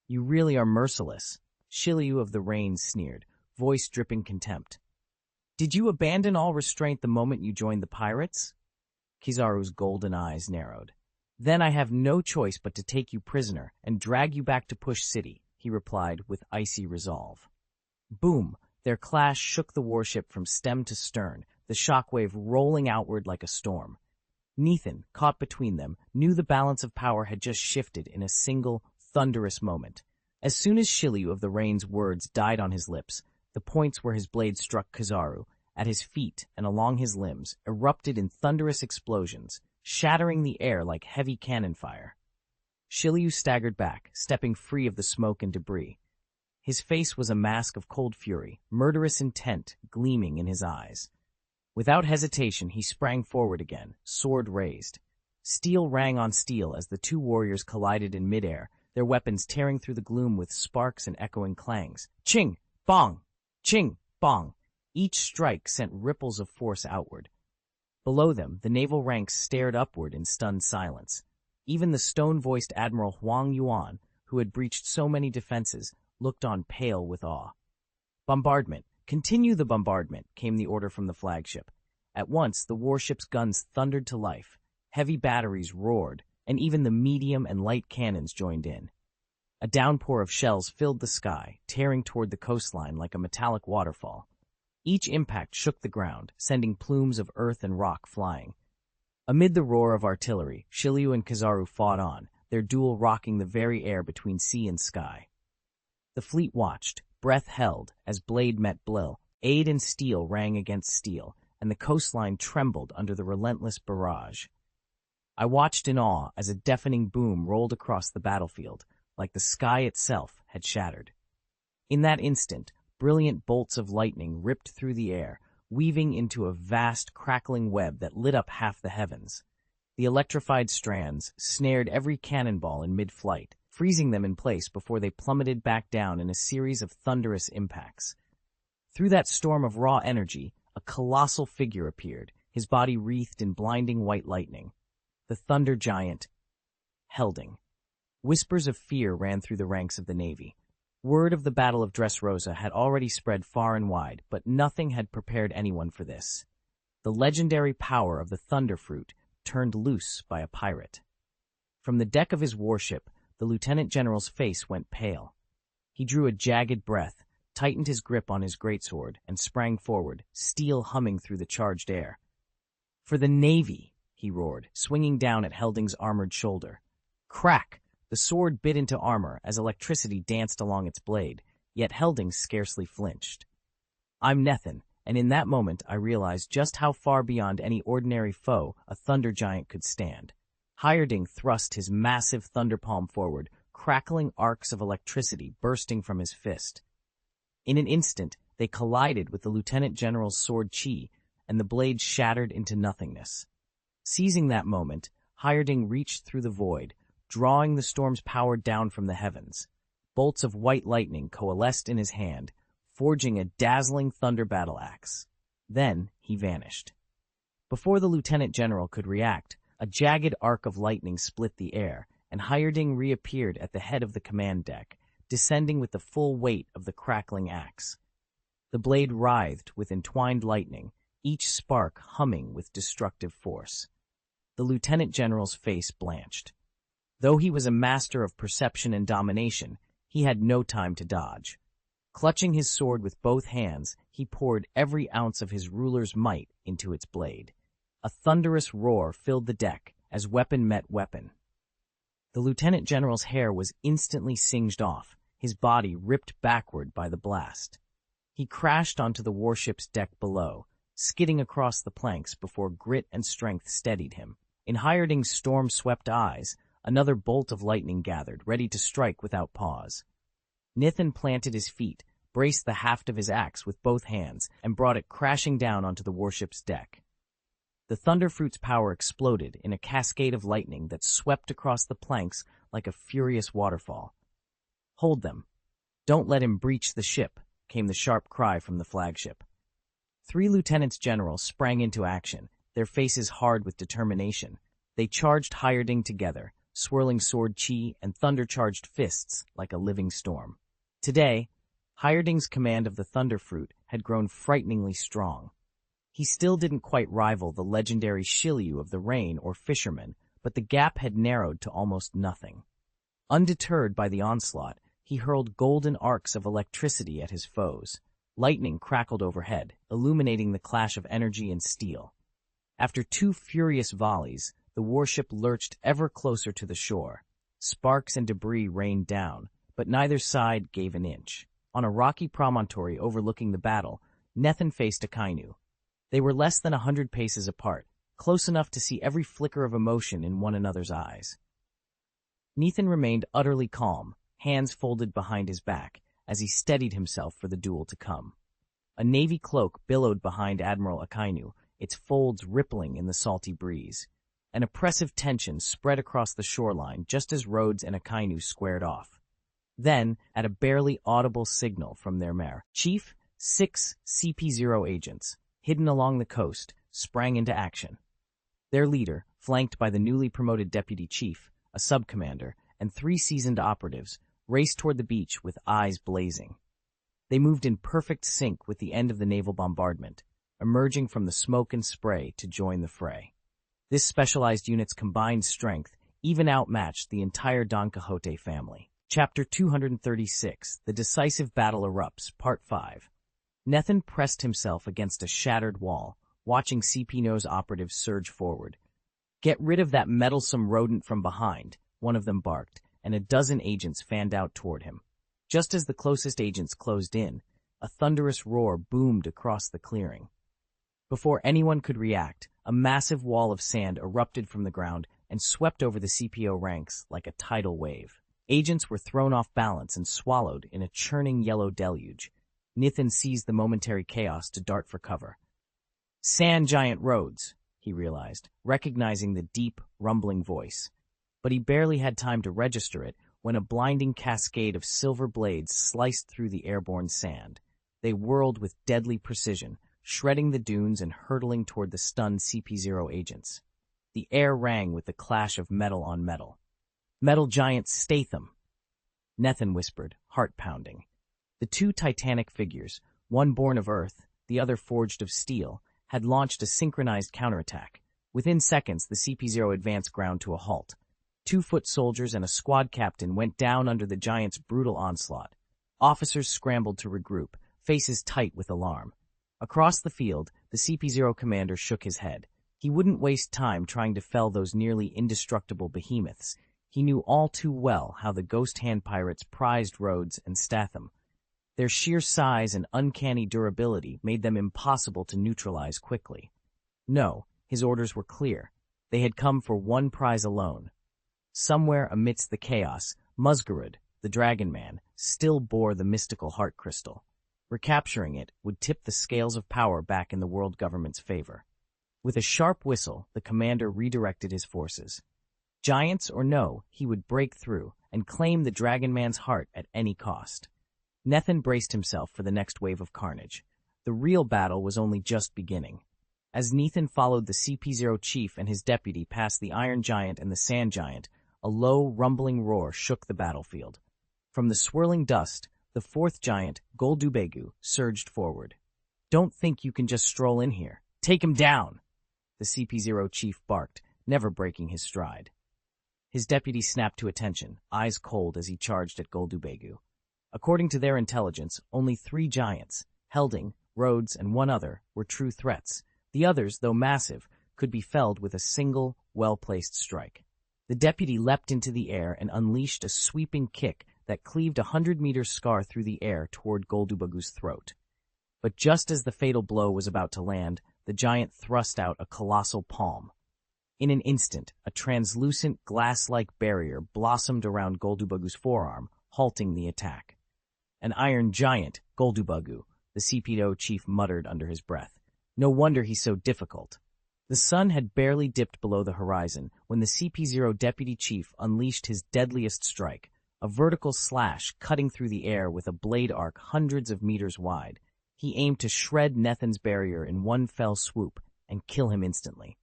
You really are merciless," Shiryu of the Rain sneered, voice dripping contempt. "Did you abandon all restraint the moment you joined the pirates?" Kizaru's golden eyes narrowed. "Then I have no choice but to take you prisoner and drag you back to Push City," he replied with icy resolve. Boom! Their clash shook the warship from stem to stern, the shockwave rolling outward like a storm. Nethan, caught between them, knew the balance of power had just shifted in a single, thunderous moment. As soon as Shiryu of the Rain's words died on his lips, the points where his blade struck Kizaru, at his feet and along his limbs, erupted in thunderous explosions, shattering the air like heavy cannon fire. Shiryu staggered back, stepping free of the smoke and debris. His face was a mask of cold fury, murderous intent gleaming in his eyes. Without hesitation, he sprang forward again, sword raised. Steel rang on steel as the two warriors collided in midair, their weapons tearing through the gloom with sparks and echoing clangs. Ching! Bong! Ching! Bong! Each strike sent ripples of force outward. Below them, the naval ranks stared upward in stunned silence. Even the stone-voiced Admiral Huang Yuan, who had breached so many defenses, looked on pale with awe. "Bombardment! Continue the bombardment," came the order from the flagship. At once, the warship's guns thundered to life. Heavy batteries roared, and even the medium and light cannons joined in. A downpour of shells filled the sky, tearing toward the coastline like a metallic waterfall. Each impact shook the ground, sending plumes of earth and rock flying. Amid the roar of artillery, Shiryu and Kizaru fought on, their duel rocking the very air between sea and sky. The fleet watched, breath held, as blade met blade. Aid and steel rang against steel, and the coastline trembled under the relentless barrage. I watched in awe as a deafening boom rolled across the battlefield, like the sky itself had shattered. In that instant, brilliant bolts of lightning ripped through the air, weaving into a vast, crackling web that lit up half the heavens. The electrified strands snared every cannonball in mid-flight, freezing them in place before they plummeted back down in a series of thunderous impacts. Through that storm of raw energy, a colossal figure appeared, his body wreathed in blinding white lightning. The thunder giant, Helding. Whispers of fear ran through the ranks of the Navy. Word of the Battle of Dressrosa had already spread far and wide, but nothing had prepared anyone for this. The legendary power of the Thunderfruit turned loose by a pirate. From the deck of his warship, the lieutenant general's face went pale. He drew a jagged breath, tightened his grip on his greatsword, and sprang forward, steel humming through the charged air. "For the Navy!" he roared, swinging down at Helding's armored shoulder. Crack! The sword bit into armor as electricity danced along its blade, yet Helding scarcely flinched. "I'm Nethan," and in that moment I realized just how far beyond any ordinary foe a thunder giant could stand. Hierding thrust his massive thunder palm forward, crackling arcs of electricity bursting from his fist. In an instant, they collided with the lieutenant general's sword chi, and the blade shattered into nothingness. Seizing that moment, Hierding reached through the void, drawing the storm's power down from the heavens. Bolts of white lightning coalesced in his hand, forging a dazzling thunder battle axe. Then he vanished. Before the lieutenant general could react, a jagged arc of lightning split the air, and Hierding reappeared at the head of the command deck, descending with the full weight of the crackling axe. The blade writhed with entwined lightning, each spark humming with destructive force. The lieutenant general's face blanched. Though he was a master of perception and domination, he had no time to dodge. Clutching his sword with both hands, he poured every ounce of his ruler's might into its blade. A thunderous roar filled the deck as weapon met weapon. The lieutenant general's hair was instantly singed off, his body ripped backward by the blast. He crashed onto the warship's deck below, skidding across the planks before grit and strength steadied him. In Hierding's storm-swept eyes, another bolt of lightning gathered, ready to strike without pause. Nithin planted his feet, braced the haft of his axe with both hands, and brought it crashing down onto the warship's deck. The Thunderfruit's power exploded in a cascade of lightning that swept across the planks like a furious waterfall. "Hold them. Don't let him breach the ship," came the sharp cry from the flagship. 3 lieutenants generals sprang into action, their faces hard with determination. They charged Hierding together, swirling sword chi and thunder-charged fists like a living storm. Today, Hierding's command of the Thunderfruit had grown frighteningly strong. He still didn't quite rival the legendary Shiryu of the Rain or Fisherman, but the gap had narrowed to almost nothing. Undeterred by the onslaught, he hurled golden arcs of electricity at his foes. Lightning crackled overhead, illuminating the clash of energy and steel. After 2 furious volleys, the warship lurched ever closer to the shore. Sparks and debris rained down, but neither side gave an inch. On a rocky promontory overlooking the battle, Nithin faced Akainu. They were less than 100 paces apart, close enough to see every flicker of emotion in one another's eyes. Nithin remained utterly calm, hands folded behind his back, as he steadied himself for the duel to come. A navy cloak billowed behind Admiral Akainu, its folds rippling in the salty breeze. An oppressive tension spread across the shoreline just as Rhodes and Akainu squared off. Then, at a barely audible signal from their mare, Chief, 6 CP0 agents, hidden along the coast, sprang into action. Their leader, flanked by the newly promoted deputy chief, a sub-commander, and 3 seasoned operatives, raced toward the beach with eyes blazing. They moved in perfect sync with the end of the naval bombardment, emerging from the smoke and spray to join the fray. This specialized unit's combined strength even outmatched the entire Don Quixote family. Chapter 236, The Decisive Battle Erupts, Part 5. Nithin pressed himself against a shattered wall, watching CP-No's operatives surge forward. "Get rid of that meddlesome rodent from behind," one of them barked, and a dozen agents fanned out toward him. Just as the closest agents closed in, a thunderous roar boomed across the clearing. Before anyone could react, a massive wall of sand erupted from the ground and swept over the CPO ranks like a tidal wave. Agents were thrown off balance and swallowed in a churning yellow deluge. Nithin seized the momentary chaos to dart for cover. "Sand Giant Rhodes," he realized, recognizing the deep, rumbling voice. But he barely had time to register it when a blinding cascade of silver blades sliced through the airborne sand. They whirled with deadly precision, shredding the dunes and hurtling toward the stunned CP0 agents. The air rang with the clash of metal on metal. "Metal Giant Statham," Nithin whispered, heart pounding. The 2 titanic figures, one born of earth, the other forged of steel, had launched a synchronized counterattack. Within seconds, the CP0 advance ground to a halt. 2-foot soldiers and a squad captain went down under the giant's brutal onslaught. Officers scrambled to regroup, faces tight with alarm. Across the field, the CP0 commander shook his head. He wouldn't waste time trying to fell those nearly indestructible behemoths. He knew all too well how the ghost hand pirates prized Rhodes and Statham. Their sheer size and uncanny durability made them impossible to neutralize quickly. No, his orders were clear. They had come for one prize alone. Somewhere amidst the chaos, Musgarud, the Dragon Man, still bore the mystical heart crystal. Recapturing it would tip the scales of power back in the world government's favor. With a sharp whistle, the commander redirected his forces. Giants or no, he would break through and claim the Dragon Man's heart at any cost. Nithin braced himself for the next wave of carnage. The real battle was only just beginning. As Nithin followed the CP0 chief and his deputy past the Iron Giant and the Sand Giant, a low, rumbling roar shook the battlefield. From the swirling dust, The fourth giant, Goldubegu, surged forward. "Don't think you can just stroll in here. Take him down!" The CP0 chief barked, never breaking his stride. His deputy snapped to attention, eyes cold as he charged at Goldubegu. According to their intelligence, only 3 giants, Helding, Rhodes, and one other, were true threats. The others, though massive, could be felled with a single, well-placed strike. The deputy leapt into the air and unleashed a sweeping kick that cleaved a 100-meter scar through the air toward Goldubagu's throat. But just as the fatal blow was about to land, the giant thrust out a colossal palm. In an instant, a translucent, glass-like barrier blossomed around Goldubagu's forearm, halting the attack. "An iron giant, Goldubagu," the CP0 chief muttered under his breath. "No wonder he's so difficult." The sun had barely dipped below the horizon when the CP0 deputy chief unleashed his deadliest strike, a vertical slash cutting through the air with a blade arc hundreds of meters wide. He aimed to shred Nethan's barrier in one fell swoop and kill him instantly.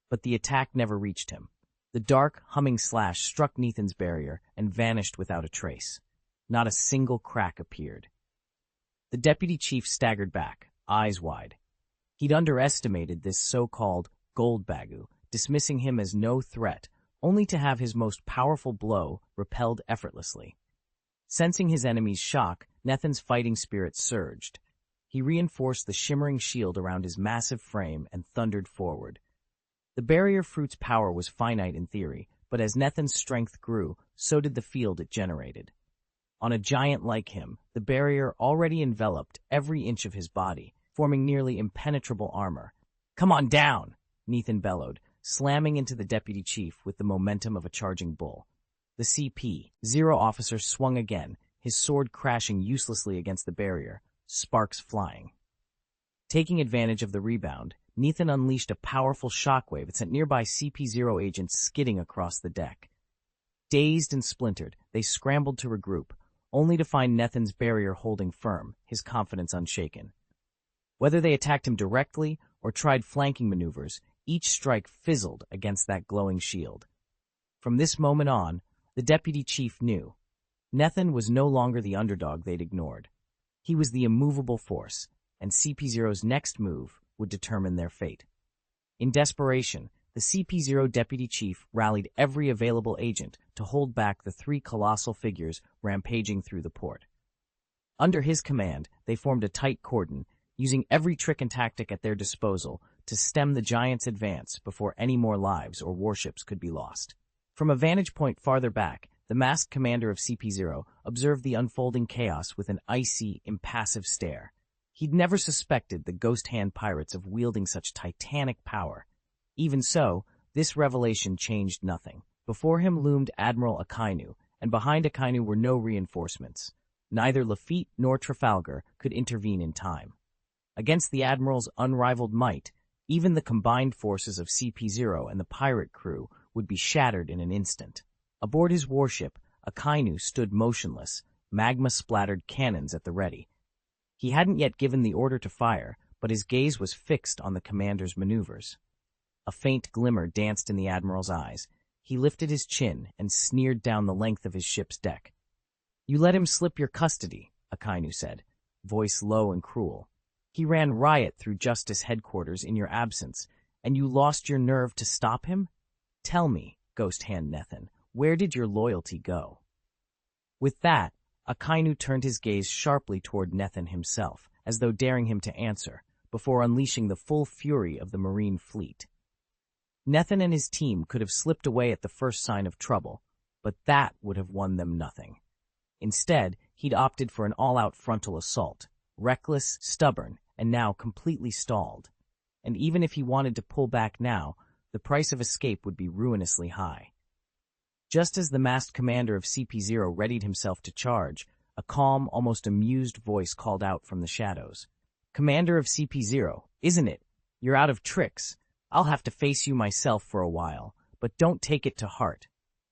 But the attack never reached him. The dark, humming slash struck Nethan's barrier and vanished without a trace. Not a single crack appeared. The deputy chief staggered back, eyes wide. He'd underestimated this so-called Goldbagu, dismissing him as no threat, only to have his most powerful blow repelled effortlessly. Sensing his enemy's shock, Nethan's fighting spirit surged. He reinforced the shimmering shield around his massive frame and thundered forward. The barrier fruit's power was finite in theory, but as Nethan's strength grew, so did the field it generated. On a giant like him, the barrier already enveloped every inch of his body, forming nearly impenetrable armor. "Come on down!" Nethan bellowed, slamming into the deputy chief with the momentum of a charging bull. The CP0 officer swung again, his sword crashing uselessly against the barrier, sparks flying. Taking advantage of the rebound, Nethan unleashed a powerful shockwave that sent nearby CP0 agents skidding across the deck. Dazed and splintered, they scrambled to regroup, only to find Nethan's barrier holding firm, his confidence unshaken. Whether they attacked him directly or tried flanking maneuvers, each strike fizzled against that glowing shield. From this moment on, the deputy chief knew. Nethan was no longer the underdog they'd ignored. He was the immovable force, and CP0's next move would determine their fate. In desperation, the CP0 deputy chief rallied every available agent to hold back the 3 colossal figures rampaging through the port. Under his command, they formed a tight cordon, using every trick and tactic at their disposal to stem the giants' advance before any more lives or warships could be lost. From a vantage point farther back, the masked commander of CP0 observed the unfolding chaos with an icy, impassive stare. He'd never suspected the Ghost Hand pirates of wielding such titanic power. Even so, this revelation changed nothing. Before him loomed Admiral Akainu, and behind Akainu were no reinforcements. Neither Lafitte nor Trafalgar could intervene in time. Against the Admiral's unrivaled might, even the combined forces of CP0 and the pirate crew would be shattered in an instant. Aboard his warship, Akainu stood motionless, magma-splattered cannons at the ready. He hadn't yet given the order to fire, but his gaze was fixed on the commander's maneuvers. A faint glimmer danced in the Admiral's eyes. He lifted his chin and sneered down the length of his ship's deck. "You let him slip your custody," Akainu said, voice low and cruel. "He ran riot through Justice headquarters in your absence, and you lost your nerve to stop him? Tell me, Ghost Hand Nethan, where did your loyalty go?" With that, Akainu turned his gaze sharply toward Nethan himself, as though daring him to answer, before unleashing the full fury of the Marine fleet. Nethan and his team could have slipped away at the first sign of trouble, but that would have won them nothing. Instead, he'd opted for an all-out frontal assault, reckless, stubborn, and now completely stalled. And even if he wanted to pull back now, the price of escape would be ruinously high. Just as the masked commander of CP0 readied himself to charge, a calm, almost amused voice called out from the shadows. "Commander of CP0, isn't it? You're out of tricks. I'll have to face you myself for a while, but don't take it to heart."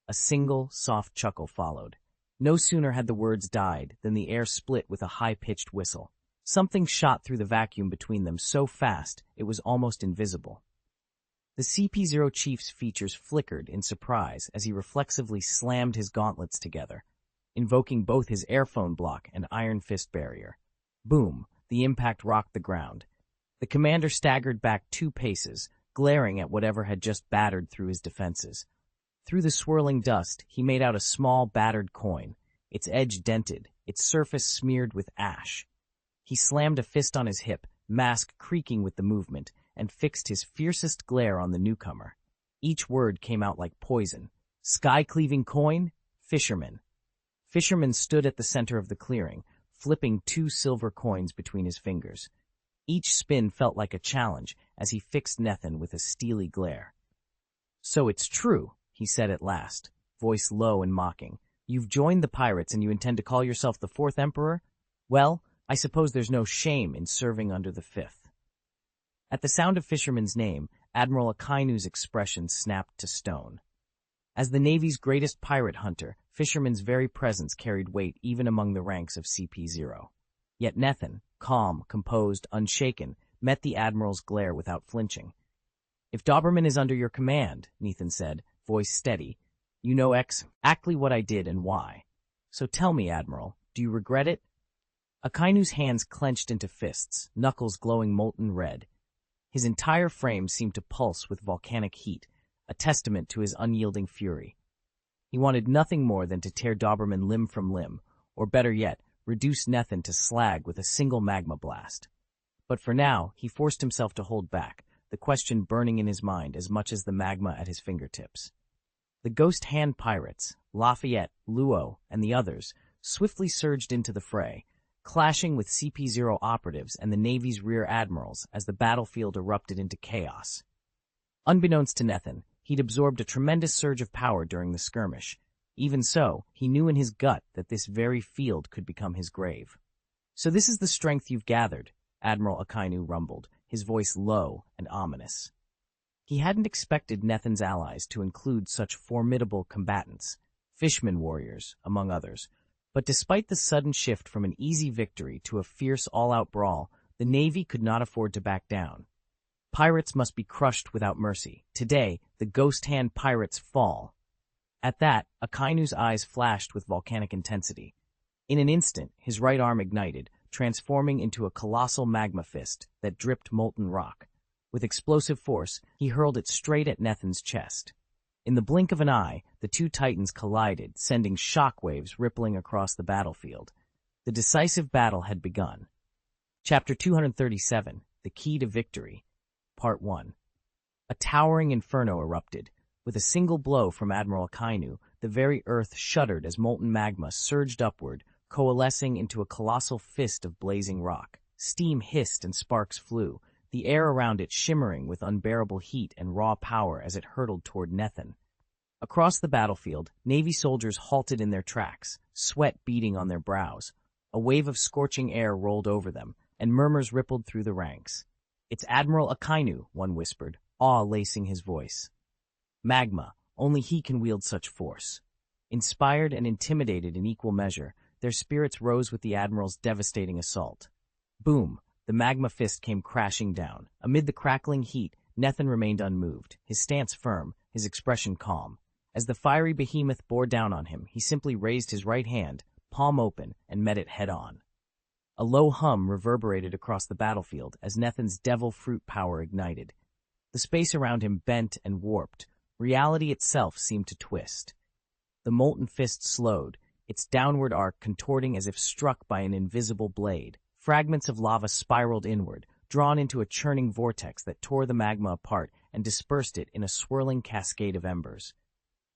A single, soft chuckle followed. No sooner had the words died than the air split with a high-pitched whistle. Something shot through the vacuum between them so fast it was almost invisible. The CP0 chief's features flickered in surprise as he reflexively slammed his gauntlets together. invoking both his airphone block and iron fist barrier. Boom! The impact rocked the ground. The commander staggered back 2 paces, glaring at whatever had just battered through his defenses. Through the swirling dust, he made out a small, battered coin, its edge dented, its surface smeared with ash. He slammed a fist on his hip, mask creaking with the movement, and fixed his fiercest glare on the newcomer. Each word came out like poison. Sky-cleaving coin? Fisherman. Fisherman stood at the center of the clearing, flipping 2 silver coins between his fingers. Each spin felt like a challenge as he fixed Nethan with a steely glare. "So it's true," he said at last, voice low and mocking. "You've joined the pirates and you intend to call yourself the 4th Emperor? Well, I suppose there's no shame in serving under the 5th. At the sound of Fisherman's name, Admiral Akainu's expression snapped to stone. As the Navy's greatest pirate hunter, Fisherman's very presence carried weight even among the ranks of CP0. Yet Nethan, calm, composed, unshaken, met the Admiral's glare without flinching. "If Doberman is under your command," Nethan said, voice steady, "you know exactly what I did and why. So tell me, Admiral, do you regret it?" Akainu's hands clenched into fists, knuckles glowing molten red. His entire frame seemed to pulse with volcanic heat, a testament to his unyielding fury. He wanted nothing more than to tear Doberman limb from limb, or better yet, reduce Nethan to slag with a single magma blast. But for now, he forced himself to hold back, the question burning in his mind as much as the magma at his fingertips. The ghost hand pirates, Lafayette, Luo, and the others, swiftly surged into the fray, clashing with CP0 operatives and the Navy's rear admirals as the battlefield erupted into chaos. Unbeknownst to Nethan, he'd absorbed a tremendous surge of power during the skirmish. Even so, he knew in his gut that this very field could become his grave. "So this is the strength you've gathered," Admiral Akainu rumbled, his voice low and ominous. He hadn't expected Nethan's allies to include such formidable combatants, Fishman warriors, among others. But despite the sudden shift from an easy victory to a fierce all-out brawl, the Navy could not afford to back down. Pirates must be crushed without mercy. Today, the ghost hand pirates fall. At that, Akainu's eyes flashed with volcanic intensity. In an instant, his right arm ignited, transforming into a colossal magma fist that dripped molten rock. With explosive force, he hurled it straight at Nethan's chest. In the blink of an eye, the 2 titans collided, sending shockwaves rippling across the battlefield. The decisive battle had begun. Chapter 237, The Key to Victory, Part 1. A towering inferno erupted. With a single blow from Admiral Akainu, the very earth shuddered as molten magma surged upward, coalescing into a colossal fist of blazing rock. Steam hissed and sparks flew, the air around it shimmering with unbearable heat and raw power as it hurtled toward Nethan. Across the battlefield, Navy soldiers halted in their tracks, sweat beading on their brows. A wave of scorching air rolled over them, and murmurs rippled through the ranks. "It's Admiral Akainu," one whispered, awe lacing his voice. "Magma, only he can wield such force." Inspired and intimidated in equal measure, their spirits rose with the Admiral's devastating assault. Boom! The magma fist came crashing down. Amid the crackling heat, Nethan remained unmoved, his stance firm, his expression calm. As the fiery behemoth bore down on him, he simply raised his right hand, palm open, and met it head-on. A low hum reverberated across the battlefield as Nethan's devil fruit power ignited. The space around him bent and warped. Reality itself seemed to twist. The molten fist slowed, its downward arc contorting as if struck by an invisible blade. Fragments of lava spiraled inward, drawn into a churning vortex that tore the magma apart and dispersed it in a swirling cascade of embers.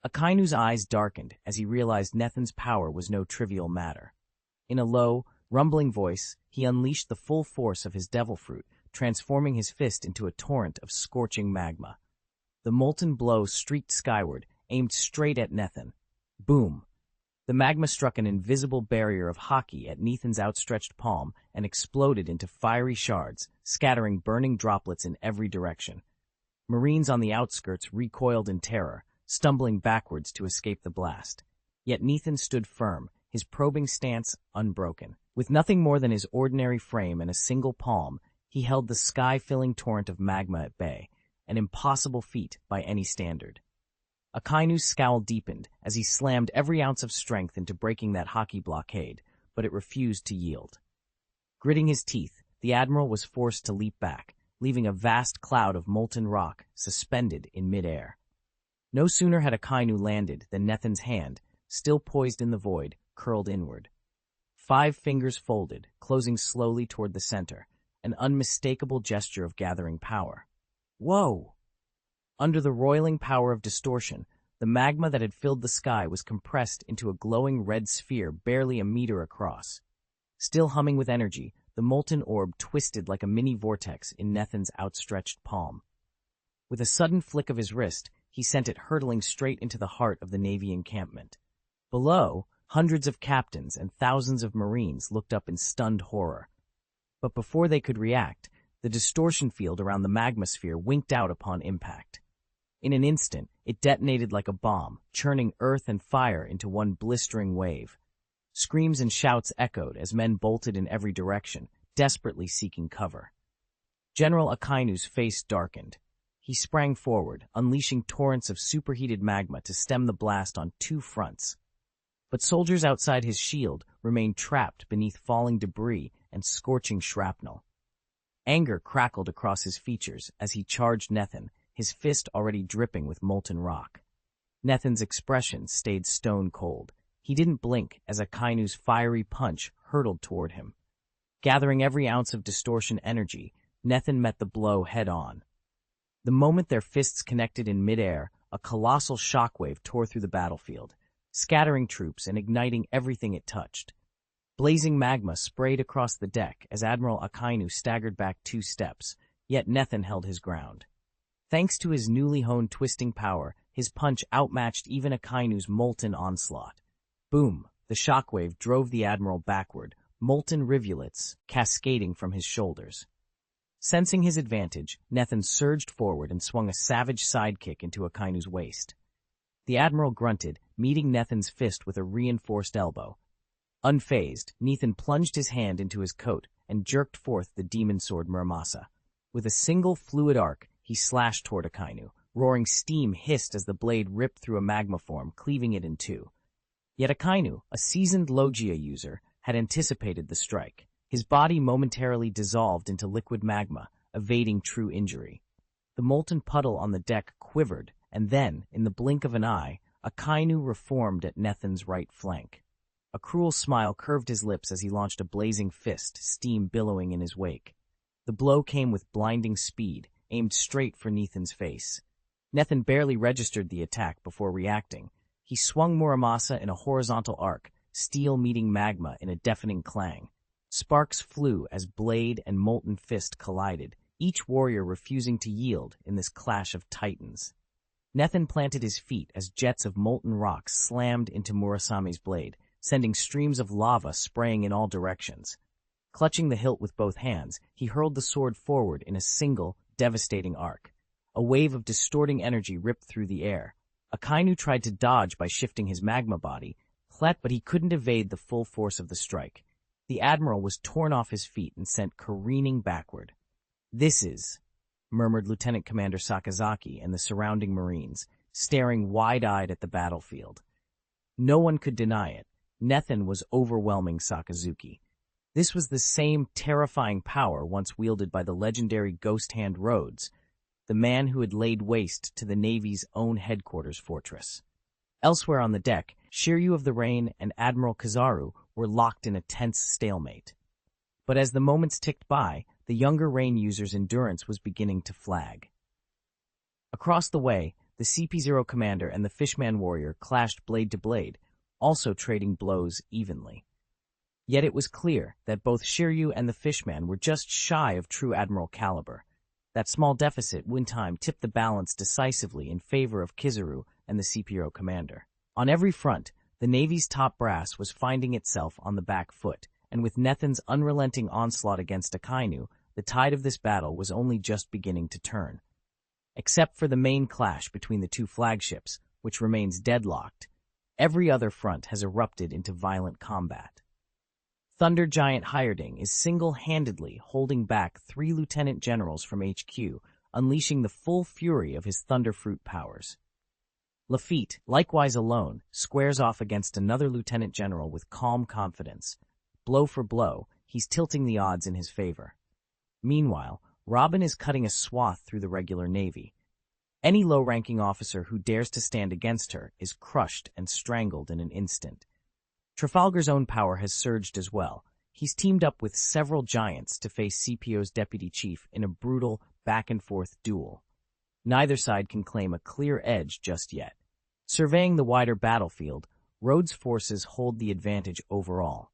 Akainu's eyes darkened as he realized Nethan's power was no trivial matter. In a low, rumbling voice, he unleashed the full force of his devil fruit, transforming his fist into a torrent of scorching magma. The molten blow streaked skyward, aimed straight at Nethan. Boom! The magma struck an invisible barrier of hockey at Nethan's outstretched palm and exploded into fiery shards, scattering burning droplets in every direction. Marines on the outskirts recoiled in terror, stumbling backwards to escape the blast. Yet Nethan stood firm, his probing stance unbroken. With nothing more than his ordinary frame and a single palm, he held the sky-filling torrent of magma at bay, an impossible feat by any standard. Akainu's scowl deepened as he slammed every ounce of strength into breaking that hockey blockade, but it refused to yield. Gritting his teeth, the admiral was forced to leap back, leaving a vast cloud of molten rock suspended in midair. No sooner had Akainu landed than Nethin's hand, still poised in the void, curled inward. 5 fingers folded, closing slowly toward the center, an unmistakable gesture of gathering power. Whoa! Under the roiling power of distortion, the magma that had filled the sky was compressed into a glowing red sphere barely a meter across. Still humming with energy, the molten orb twisted like a mini vortex in Nethin's outstretched palm. With a sudden flick of his wrist, he sent it hurtling straight into the heart of the Navy encampment. Below, hundreds of captains and thousands of Marines looked up in stunned horror. But before they could react, the distortion field around the magma sphere winked out upon impact. In an instant, it detonated like a bomb, churning earth and fire into one blistering wave. Screams and shouts echoed as men bolted in every direction, desperately seeking cover. General Akainu's face darkened. He sprang forward, unleashing torrents of superheated magma to stem the blast on 2 fronts. But soldiers outside his shield remained trapped beneath falling debris and scorching shrapnel. Anger crackled across his features as he charged Nethin, his fist already dripping with molten rock. Nethin's expression stayed stone cold. He didn't blink as Akainu's fiery punch hurtled toward him. Gathering every ounce of distortion energy, Nethin met the blow head-on. The moment their fists connected in midair, a colossal shockwave tore through the battlefield, scattering troops and igniting everything it touched. Blazing magma sprayed across the deck as Admiral Akainu staggered back 2 steps, yet Nethin held his ground. Thanks to his newly honed twisting power, his punch outmatched even Akainu's molten onslaught. Boom! The shockwave drove the admiral backward, molten rivulets cascading from his shoulders. Sensing his advantage, Nethin surged forward and swung a savage sidekick into Akainu's waist. The admiral grunted, meeting Nethin's fist with a reinforced elbow. Unfazed, Nethin plunged his hand into his coat and jerked forth the demon sword Muramasa. With a single fluid arc, he slashed toward Akainu. Roaring steam hissed as the blade ripped through a magma form, cleaving it in 2. Yet Akainu, a seasoned Logia user, had anticipated the strike. His body momentarily dissolved into liquid magma, evading true injury. The molten puddle on the deck quivered, and then, in the blink of an eye, Akainu reformed at Nethin's right flank. A cruel smile curved his lips as he launched a blazing fist, steam billowing in his wake. The blow came with blinding speed, aimed straight for Nethin's face. Nethin barely registered the attack before reacting. He swung Muramasa in a horizontal arc, steel meeting magma in a deafening clang. Sparks flew as blade and molten fist collided, each warrior refusing to yield in this clash of titans. Nethin planted his feet as jets of molten rock slammed into Murasame's blade, sending streams of lava spraying in all directions. Clutching the hilt with both hands, he hurled the sword forward in a single, devastating arc. A wave of distorting energy ripped through the air. Akainu tried to dodge by shifting his magma body, but he couldn't evade the full force of the strike. The admiral was torn off his feet and sent careening backward. "This is," murmured Lieutenant Commander Sakazaki and the surrounding Marines, staring wide-eyed at the battlefield. No one could deny it. Nethin was overwhelming Sakazuki. This was the same terrifying power once wielded by the legendary Ghost Hand Rhodes, the man who had laid waste to the Navy's own headquarters fortress. Elsewhere on the deck, Shiryu of the Rain and Admiral Kizaru were locked in a tense stalemate. But as the moments ticked by, the younger Rain user's endurance was beginning to flag. Across the way, the CP0 commander and the Fishman warrior clashed blade to blade, also trading blows evenly. Yet it was clear that both Shiryu and the Fishman were just shy of true admiral caliber. That small deficit, one time, tipped the balance decisively in favor of Kizaru and the CP0 commander. On every front, the Navy's top brass was finding itself on the back foot, and with Nethin's unrelenting onslaught against Akainu, the tide of this battle was only just beginning to turn. Except for the main clash between the 2 flagships, which remains deadlocked, every other front has erupted into violent combat. Thunder Giant Hyrding is single-handedly holding back 3 lieutenant generals from HQ, unleashing the full fury of his Thunderfruit powers. Lafitte, likewise alone, squares off against another lieutenant general with calm confidence. Blow for blow, he's tilting the odds in his favor. Meanwhile, Robin is cutting a swath through the regular Navy. Any low-ranking officer who dares to stand against her is crushed and strangled in an instant. Trafalgar's own power has surged as well. He's teamed up with several giants to face CPO's deputy chief in a brutal back-and-forth duel. Neither side can claim a clear edge just yet. Surveying the wider battlefield, Rhodes' forces hold the advantage overall.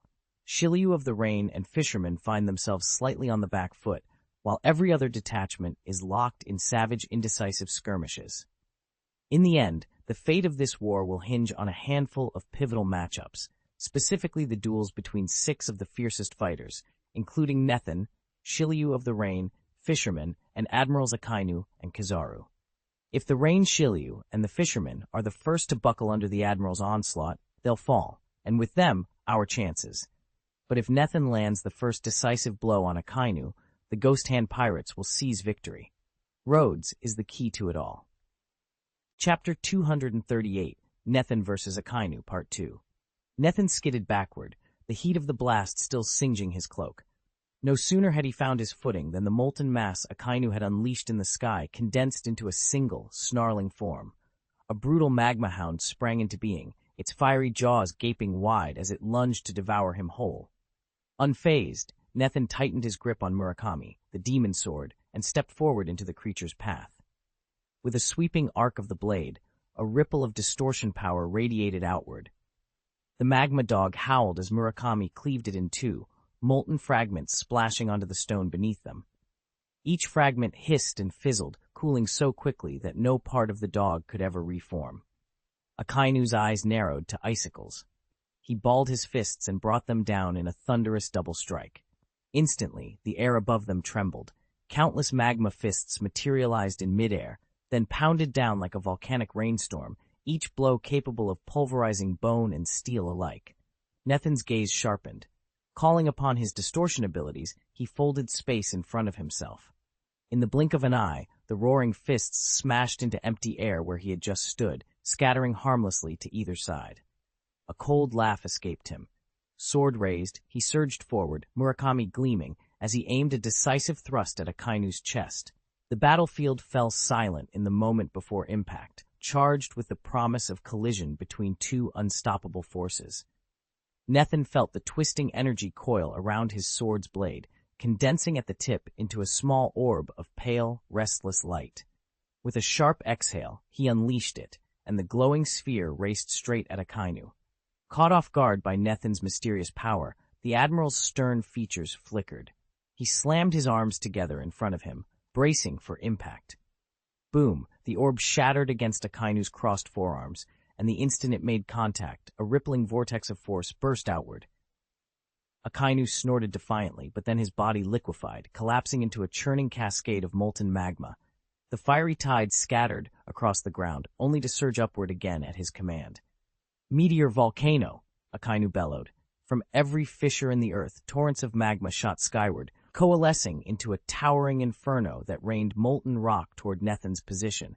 Shiryu of the Rain and Fishermen find themselves slightly on the back foot, while every other detachment is locked in savage, indecisive skirmishes. In the end, the fate of this war will hinge on a handful of pivotal matchups, specifically the duels between 6 of the fiercest fighters, including Nethan, Shiryu of the Rain, Fishermen, and Admirals Akainu and Kizaru. If the Rain Shiryu and the Fishermen are the first to buckle under the Admiral's onslaught, they'll fall, and with them, our chances. But if Nethan lands the first decisive blow on Akainu, the Ghost Hand pirates will seize victory. Rhodes is the key to it all. Chapter 238, Nethan vs. Akainu, Part 2. Nethan skidded backward, the heat of the blast still singeing his cloak. No sooner had he found his footing than the molten mass Akainu had unleashed in the sky condensed into a single, snarling form. A brutal magma hound sprang into being, its fiery jaws gaping wide as it lunged to devour him whole. Unfazed, Nethan tightened his grip on Murakami, the demon sword, and stepped forward into the creature's path. With a sweeping arc of the blade, a ripple of distortion power radiated outward. The magma dog howled as Murakami cleaved it in two, molten fragments splashing onto the stone beneath them. Each fragment hissed and fizzled, cooling so quickly that no part of the dog could ever reform. Akainu's eyes narrowed to icicles. He balled his fists and brought them down in a thunderous double strike. Instantly, the air above them trembled. Countless magma fists materialized in midair, then pounded down like a volcanic rainstorm, each blow capable of pulverizing bone and steel alike. Nethan's gaze sharpened. Calling upon his distortion abilities, he folded space in front of himself. In the blink of an eye, the roaring fists smashed into empty air where he had just stood, scattering harmlessly to either side. A cold laugh escaped him. Sword raised, he surged forward, Murakami gleaming, as he aimed a decisive thrust at Akainu's chest. The battlefield fell silent in the moment before impact, charged with the promise of collision between two unstoppable forces. Nethan felt the twisting energy coil around his sword's blade, condensing at the tip into a small orb of pale, restless light. With a sharp exhale, he unleashed it, and the glowing sphere raced straight at Akainu. Caught off guard by Nethan's mysterious power, the Admiral's stern features flickered. He slammed his arms together in front of him, bracing for impact. Boom! The orb shattered against Akainu's crossed forearms, and the instant it made contact, a rippling vortex of force burst outward. Akainu snorted defiantly, but then his body liquefied, collapsing into a churning cascade of molten magma. The fiery tide scattered across the ground, only to surge upward again at his command. "Meteor volcano!" Akainu bellowed. From every fissure in the earth, torrents of magma shot skyward, coalescing into a towering inferno that rained molten rock toward Nethan's position.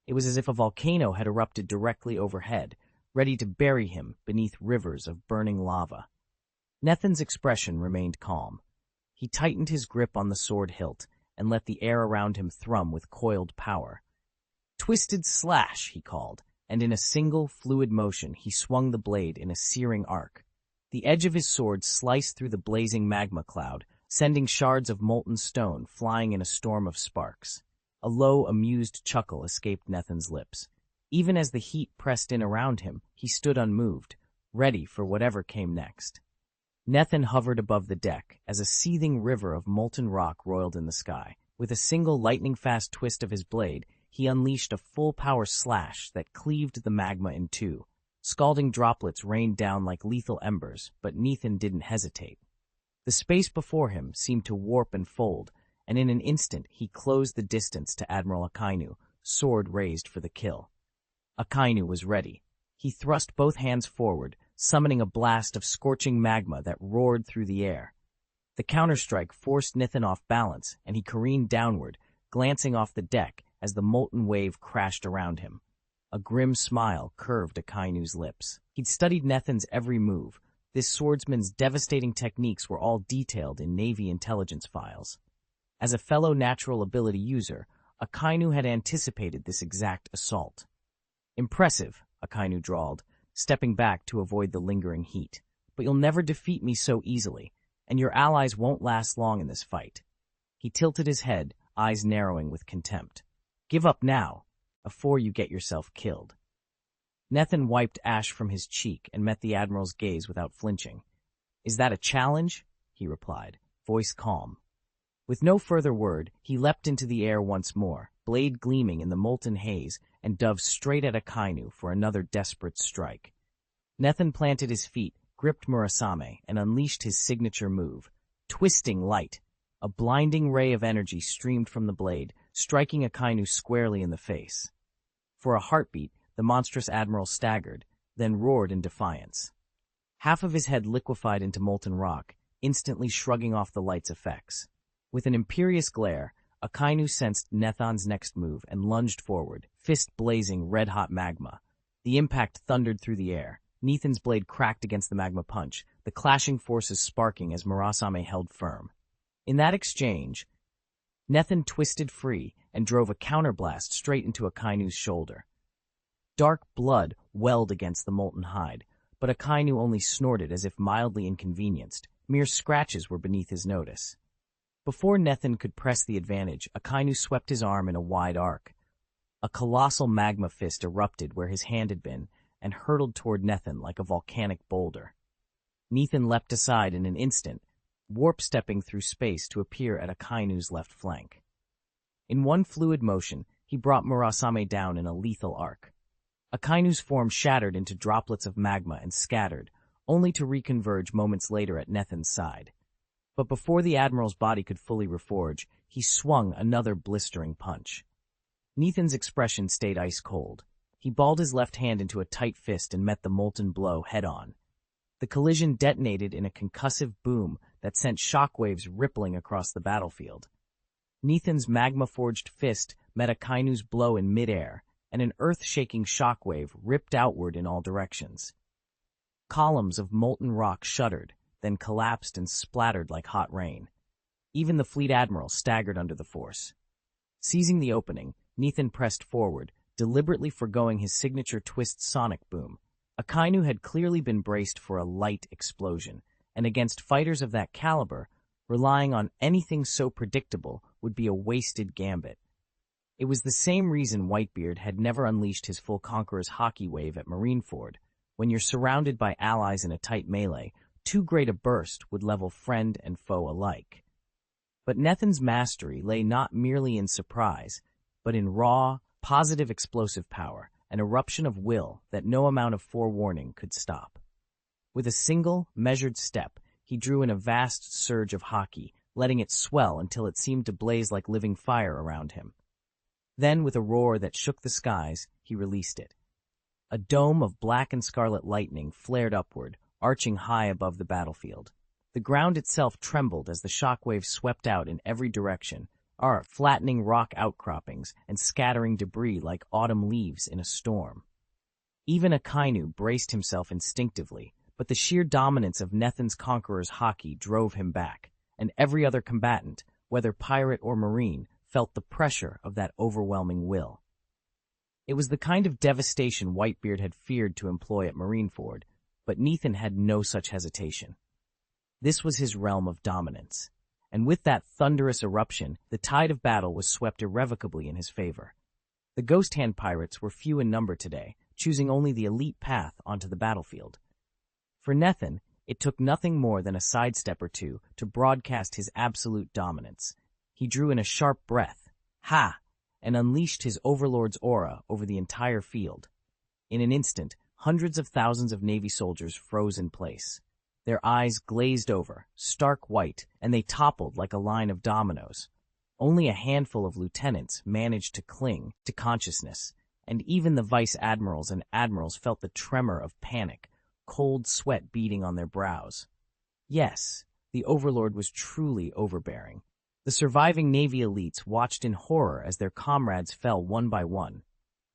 It was as if a volcano had erupted directly overhead, ready to bury him beneath rivers of burning lava. Nethan's expression remained calm. He tightened his grip on the sword hilt and let the air around him thrum with coiled power. "Twisted slash," he called, and in a single, fluid motion he swung the blade in a searing arc. The edge of his sword sliced through the blazing magma cloud, sending shards of molten stone flying in a storm of sparks. A low, amused chuckle escaped Nethan's lips. Even as the heat pressed in around him, he stood unmoved, ready for whatever came next. Nethan hovered above the deck as a seething river of molten rock roiled in the sky. With a single lightning-fast twist of his blade, he unleashed a full-power slash that cleaved the magma in two. Scalding droplets rained down like lethal embers, but Nethan didn't hesitate. The space before him seemed to warp and fold, and in an instant he closed the distance to Admiral Akainu, sword raised for the kill. Akainu was ready. He thrust both hands forward, summoning a blast of scorching magma that roared through the air. The counterstrike forced Nethan off balance, and he careened downward, glancing off the deck as the molten wave crashed around him. A grim smile curved Akainu's lips. He'd studied Nethin's every move. This swordsman's devastating techniques were all detailed in Navy intelligence files. As a fellow natural ability user, Akainu had anticipated this exact assault. "Impressive," Akainu drawled, stepping back to avoid the lingering heat. "But you'll never defeat me so easily, and your allies won't last long in this fight." He tilted his head, eyes narrowing with contempt. "Give up now, afore you get yourself killed." Nethin wiped ash from his cheek and met the Admiral's gaze without flinching. "Is that a challenge?" he replied, voice calm. With no further word, he leapt into the air once more, blade gleaming in the molten haze, and dove straight at Akainu for another desperate strike. Nethin planted his feet, gripped Murasame, and unleashed his signature move. Twisting Light. A blinding ray of energy streamed from the blade, striking Akainu squarely in the face. For a heartbeat, the monstrous admiral staggered, then roared in defiance. Half of his head liquefied into molten rock, instantly shrugging off the light's effects. With an imperious glare, Akainu sensed Nethin's next move and lunged forward, fist blazing red-hot magma. The impact thundered through the air. Nethin's blade cracked against the magma punch, the clashing forces sparking as Murasame held firm. In that exchange, Nethin twisted free and drove a counterblast straight into Akainu's shoulder. Dark blood welled against the molten hide, but Akainu only snorted as if mildly inconvenienced. Mere scratches were beneath his notice. Before Nethin could press the advantage, Akainu swept his arm in a wide arc. A colossal magma fist erupted where his hand had been and hurtled toward Nethin like a volcanic boulder. Nethin leapt aside in an instant, warp-stepping through space to appear at Akainu's left flank. In one fluid motion, he brought Murasame down in a lethal arc. Akainu's form shattered into droplets of magma and scattered, only to reconverge moments later at Nethin's side. But before the Admiral's body could fully reforge, he swung another blistering punch. Nethin's expression stayed ice-cold. He balled his left hand into a tight fist and met the molten blow head-on. The collision detonated in a concussive boom that sent shockwaves rippling across the battlefield. Nethin's magma-forged fist met Akainu's blow in midair, and an earth-shaking shockwave ripped outward in all directions. Columns of molten rock shuddered, then collapsed and splattered like hot rain. Even the fleet admiral staggered under the force. Seizing the opening, Nethin pressed forward, deliberately forgoing his signature twist sonic boom. Akainu had clearly been braced for a light explosion, and against fighters of that caliber, relying on anything so predictable would be a wasted gambit. It was the same reason Whitebeard had never unleashed his full Conqueror's hockey wave at Marineford. When you're surrounded by allies in a tight melee, too great a burst would level friend and foe alike. But Nethin's mastery lay not merely in surprise, but in raw, positive explosive power, an eruption of will that no amount of forewarning could stop. With a single, measured step, he drew in a vast surge of hockey, letting it swell until it seemed to blaze like living fire around him. Then, with a roar that shook the skies, he released it. A dome of black and scarlet lightning flared upward, arching high above the battlefield. The ground itself trembled as the shockwave swept out in every direction, flattening rock outcroppings and scattering debris like autumn leaves in a storm. Even Akainu braced himself instinctively, but the sheer dominance of Nethin's Conqueror's hockey drove him back, and every other combatant, whether pirate or marine, felt the pressure of that overwhelming will. It was the kind of devastation Whitebeard had feared to employ at Marineford, but Nethin had no such hesitation. This was his realm of dominance, and with that thunderous eruption, the tide of battle was swept irrevocably in his favor. The Ghost Hand pirates were few in number today, choosing only the elite path onto the battlefield. For Nethin, it took nothing more than a sidestep or two to broadcast his absolute dominance. He drew in a sharp breath, "Ha!" and unleashed his overlord's aura over the entire field. In an instant, hundreds of thousands of Navy soldiers froze in place. Their eyes glazed over, stark white, and they toppled like a line of dominoes. Only a handful of lieutenants managed to cling to consciousness, and even the vice-admirals and admirals felt the tremor of panic, cold sweat beading on their brows. Yes, the overlord was truly overbearing. The surviving Navy elites watched in horror as their comrades fell one by one.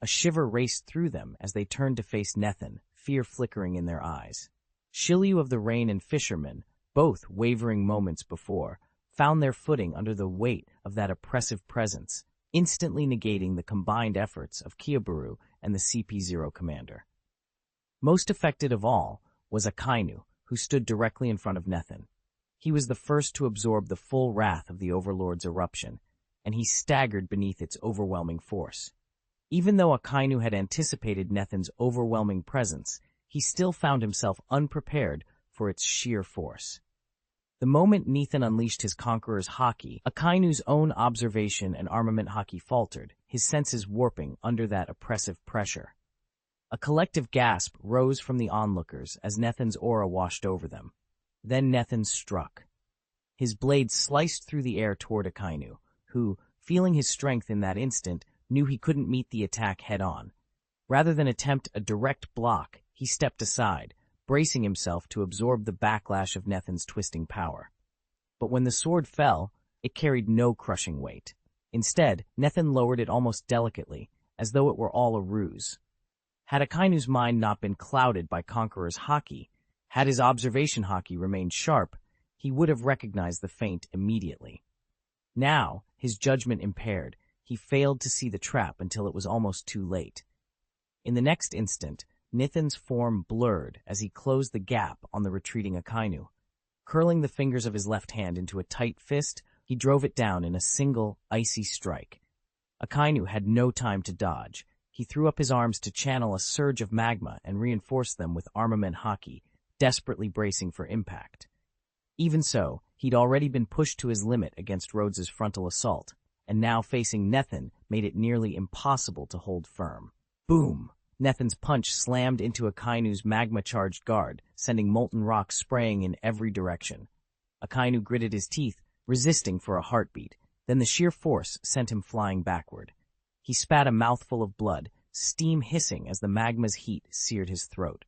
A shiver raced through them as they turned to face Nethin, fear flickering in their eyes. Shilyu of the Rain and Fisherman, both wavering moments before, found their footing under the weight of that oppressive presence, instantly negating the combined efforts of Kiyobaru and the CP0 commander. Most affected of all was Akainu, who stood directly in front of Nethin. He was the first to absorb the full wrath of the Overlord's eruption, and he staggered beneath its overwhelming force. Even though Akainu had anticipated Nethin's overwhelming presence, he still found himself unprepared for its sheer force. The moment Nethin unleashed his Conqueror's Haki, Akainu's own observation and armament Haki faltered, his senses warping under that oppressive pressure. A collective gasp rose from the onlookers as Nethin's aura washed over them. Then Nethin struck. His blade sliced through the air toward Akainu, who, feeling his strength in that instant, knew he couldn't meet the attack head-on. Rather than attempt a direct block, he stepped aside, bracing himself to absorb the backlash of Nethin's twisting power. But when the sword fell, it carried no crushing weight. Instead, Nethin lowered it almost delicately, as though it were all a ruse. Had Akainu's mind not been clouded by Conqueror's Haki, had his observation Haki remained sharp, he would have recognized the feint immediately. Now, his judgment impaired, he failed to see the trap until it was almost too late. In the next instant, Nethin's form blurred as he closed the gap on the retreating Akainu. Curling the fingers of his left hand into a tight fist, he drove it down in a single, icy strike. Akainu had no time to dodge. He threw up his arms to channel a surge of magma and reinforce them with armament Haki, desperately bracing for impact. Even so, he'd already been pushed to his limit against Rhodes's frontal assault, and now facing Nethin made it nearly impossible to hold firm. Boom! Nethin's punch slammed into Akainu's magma-charged guard, sending molten rock spraying in every direction. Akainu gritted his teeth, resisting for a heartbeat. Then the sheer force sent him flying backward. He spat a mouthful of blood, steam hissing as the magma's heat seared his throat.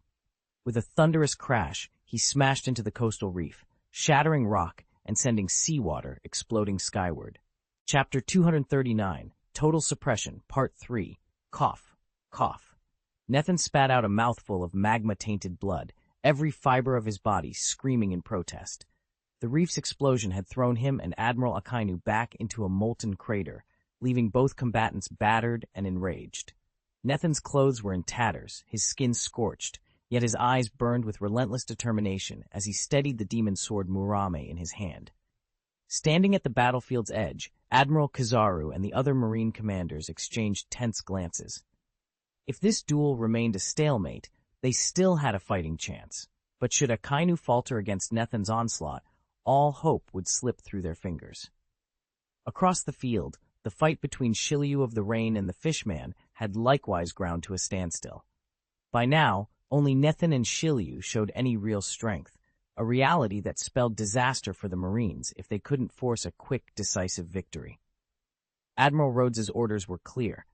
With a thunderous crash, he smashed into the coastal reef, shattering rock and sending seawater exploding skyward. Chapter 239, Total Suppression, Part 3, Cough, Cough. Nethin spat out a mouthful of magma-tainted blood, every fiber of his body screaming in protest. The reef's explosion had thrown him and Admiral Akainu back into a molten crater, leaving both combatants battered and enraged. Nethin's clothes were in tatters, his skin scorched, yet his eyes burned with relentless determination as he steadied the demon sword Murame in his hand. Standing at the battlefield's edge, Admiral Kizaru and the other Marine commanders exchanged tense glances. If this duel remained a stalemate, they still had a fighting chance, but should Akainu falter against Nethin's onslaught, all hope would slip through their fingers. Across the field, the fight between Shilyu of the Rain and the Fishman had likewise ground to a standstill. By now, only Nethin and Shilyu showed any real strength, a reality that spelled disaster for the Marines if they couldn't force a quick, decisive victory. Admiral Rhodes's orders were clear.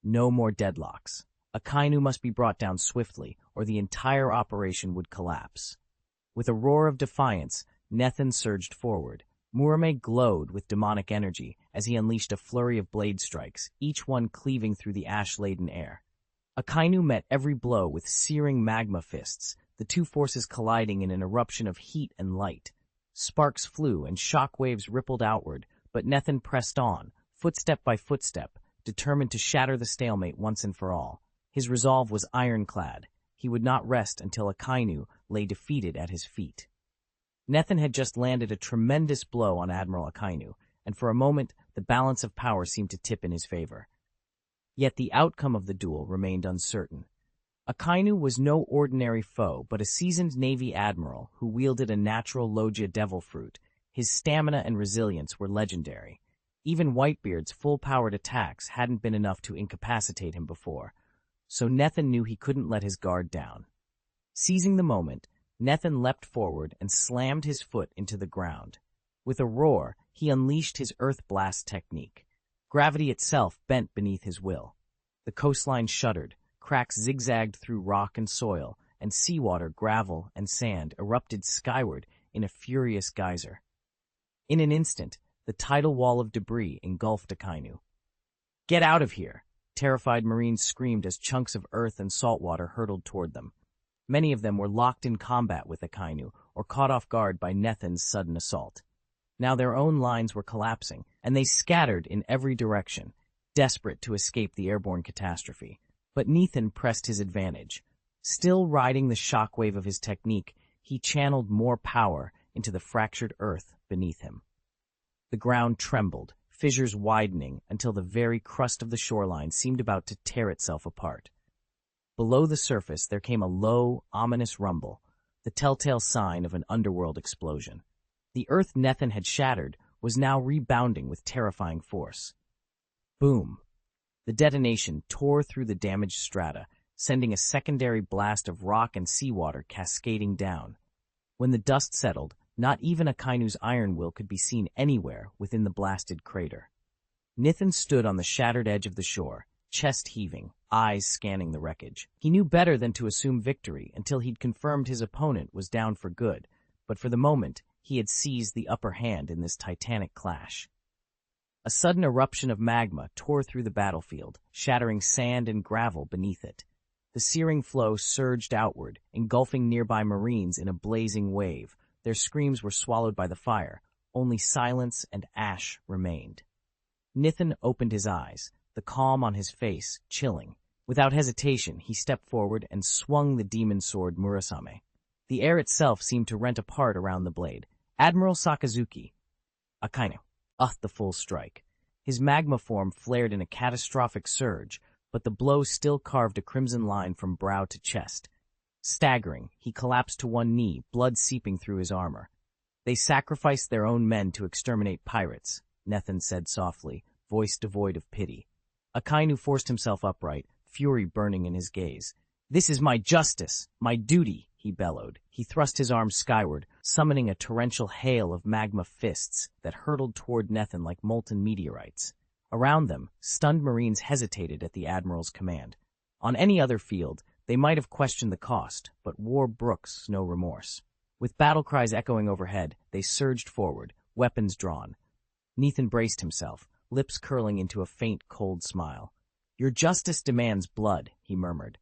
No more deadlocks. Akainu must be brought down swiftly, or the entire operation would collapse. With a roar of defiance, Nethin surged forward. Murame glowed with demonic energy as he unleashed a flurry of blade strikes, each one cleaving through the ash-laden air. Akainu met every blow with searing magma fists, the two forces colliding in an eruption of heat and light. Sparks flew and shock waves rippled outward, but Nethin pressed on, footstep by footstep, determined to shatter the stalemate once and for all. His resolve was ironclad. He would not rest until Akainu lay defeated at his feet. Nethin had just landed a tremendous blow on Admiral Akainu, and for a moment the balance of power seemed to tip in his favor. Yet the outcome of the duel remained uncertain. Akainu was no ordinary foe, but a seasoned Navy admiral who wielded a natural Logia devil fruit. His stamina and resilience were legendary. Even Whitebeard's full-powered attacks hadn't been enough to incapacitate him before, so Nethin knew he couldn't let his guard down. Seizing the moment, Nethin leapt forward and slammed his foot into the ground. With a roar, he unleashed his Earth Blast technique. Gravity itself bent beneath his will. The coastline shuddered, cracks zigzagged through rock and soil, and seawater, gravel, and sand erupted skyward in a furious geyser. In an instant, the tidal wall of debris engulfed Akainu. "Get out of here!" Terrified Marines screamed as chunks of earth and salt water hurtled toward them. Many of them were locked in combat with Akainu or caught off guard by Nethin's sudden assault. Now their own lines were collapsing, and they scattered in every direction, desperate to escape the airborne catastrophe. But Nethin pressed his advantage. Still riding the shockwave of his technique, he channeled more power into the fractured earth beneath him. The ground trembled, fissures widening until the very crust of the shoreline seemed about to tear itself apart. Below the surface there came a low, ominous rumble, the telltale sign of an underworld explosion. The earth Nethin had shattered was now rebounding with terrifying force. Boom! The detonation tore through the damaged strata, sending a secondary blast of rock and seawater cascading down. When the dust settled, not even Akainu's iron will could be seen anywhere within the blasted crater. Nethin stood on the shattered edge of the shore, chest heaving, eyes scanning the wreckage. He knew better than to assume victory until he'd confirmed his opponent was down for good, but for the moment, he had seized the upper hand in this titanic clash. A sudden eruption of magma tore through the battlefield, shattering sand and gravel beneath it. The searing flow surged outward, engulfing nearby Marines in a blazing wave. Their screams were swallowed by the fire. Only silence and ash remained. Nethin opened his eyes, the calm on his face chilling. Without hesitation, he stepped forward and swung the demon sword Murasame. The air itself seemed to rent apart around the blade. Admiral Sakazuki. Akainu. The full strike. His magma form flared in a catastrophic surge, but the blow still carved a crimson line from brow to chest. Staggering, he collapsed to one knee, blood seeping through his armor. They sacrificed their own men to exterminate pirates, Nethin said softly, voice devoid of pity. Akainu forced himself upright, fury burning in his gaze. "This is my justice, my duty," he bellowed. He thrust his arms skyward, summoning a torrential hail of magma fists that hurtled toward Nethin like molten meteorites. Around them, stunned Marines hesitated at the Admiral's command. On any other field, they might have questioned the cost, but war brooks no remorse. With battle cries echoing overhead, they surged forward, weapons drawn. Nethin braced himself, lips curling into a faint, cold smile. "Your justice demands blood," he murmured.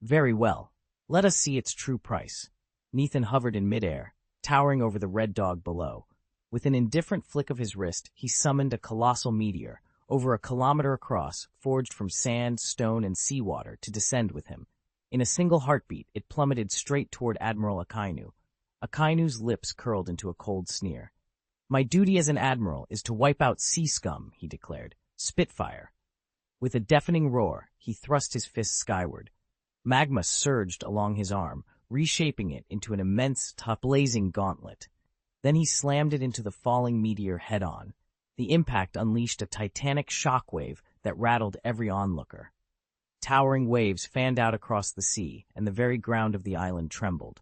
"Very well. Let us see its true price." Nethin hovered in midair, towering over the red dog below. With an indifferent flick of his wrist, he summoned a colossal meteor, over a kilometer across, forged from sand, stone, and seawater, to descend with him. In a single heartbeat, it plummeted straight toward Admiral Akainu. Akainu's lips curled into a cold sneer. "My duty as an admiral is to wipe out sea scum," he declared. "Spitfire." With a deafening roar, he thrust his fist skyward. Magma surged along his arm, reshaping it into an immense, tough, blazing gauntlet. Then he slammed it into the falling meteor head-on. The impact unleashed a titanic shockwave that rattled every onlooker. Towering waves fanned out across the sea, and the very ground of the island trembled.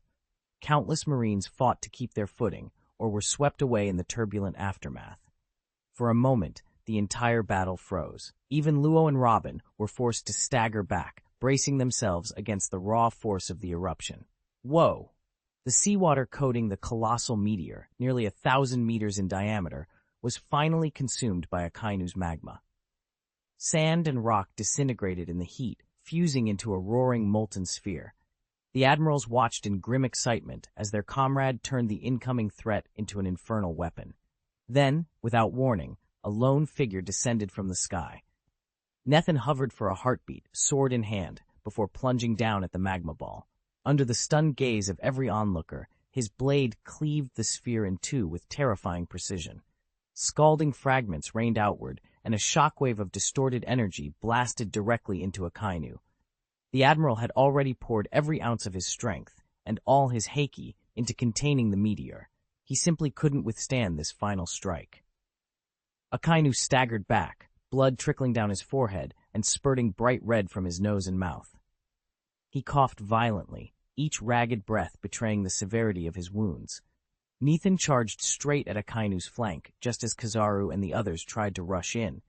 Countless Marines fought to keep their footing, or were swept away in the turbulent aftermath. For a moment, the entire battle froze. Even Luo and Robin were forced to stagger back, bracing themselves against the raw force of the eruption. Whoa! The seawater coating the colossal meteor, nearly 1,000 meters in diameter, was finally consumed by Akainu's magma. Sand and rock disintegrated in the heat, fusing into a roaring molten sphere. The admirals watched in grim excitement as their comrade turned the incoming threat into an infernal weapon. Then, without warning, a lone figure descended from the sky. Nethin hovered for a heartbeat, sword in hand, before plunging down at the magma ball. Under the stunned gaze of every onlooker, his blade cleaved the sphere in two with terrifying precision. Scalding fragments rained outward, and a shockwave of distorted energy blasted directly into Akainu. The admiral had already poured every ounce of his strength, and all his haki, into containing the meteor. He simply couldn't withstand this final strike. Akainu staggered back, blood trickling down his forehead and spurting bright red from his nose and mouth. He coughed violently, each ragged breath betraying the severity of his wounds. Nethin charged straight at Akainu's flank, just as Kizaru and the others tried to rush in.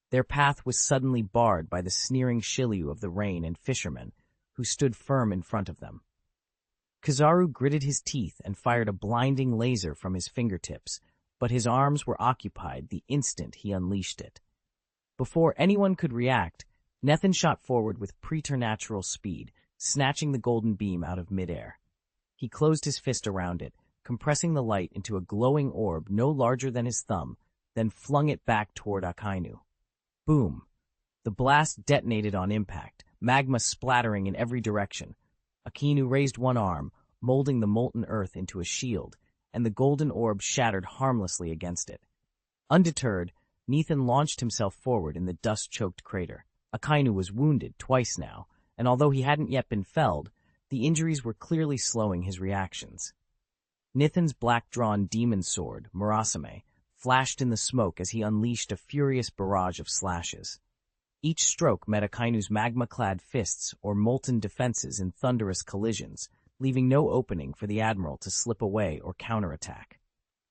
Their path was suddenly barred by the sneering Shiryu of the rain and fishermen, who stood firm in front of them. Kizaru gritted his teeth and fired a blinding laser from his fingertips, but his arms were occupied the instant he unleashed it. Before anyone could react, Nethan shot forward with preternatural speed, snatching the golden beam out of midair. He closed his fist around it, compressing the light into a glowing orb no larger than his thumb, then flung it back toward Akainu. Boom! The blast detonated on impact, magma splattering in every direction. Akainu raised one arm, molding the molten earth into a shield, and the golden orb shattered harmlessly against it. Undeterred, Nethan launched himself forward in the dust-choked crater. Akainu was wounded twice now, and although he hadn't yet been felled, the injuries were clearly slowing his reactions. Nithan's black-drawn demon sword, Murasame, flashed in the smoke as he unleashed a furious barrage of slashes. Each stroke met Akainu's magma-clad fists or molten defenses in thunderous collisions, leaving no opening for the Admiral to slip away or counterattack.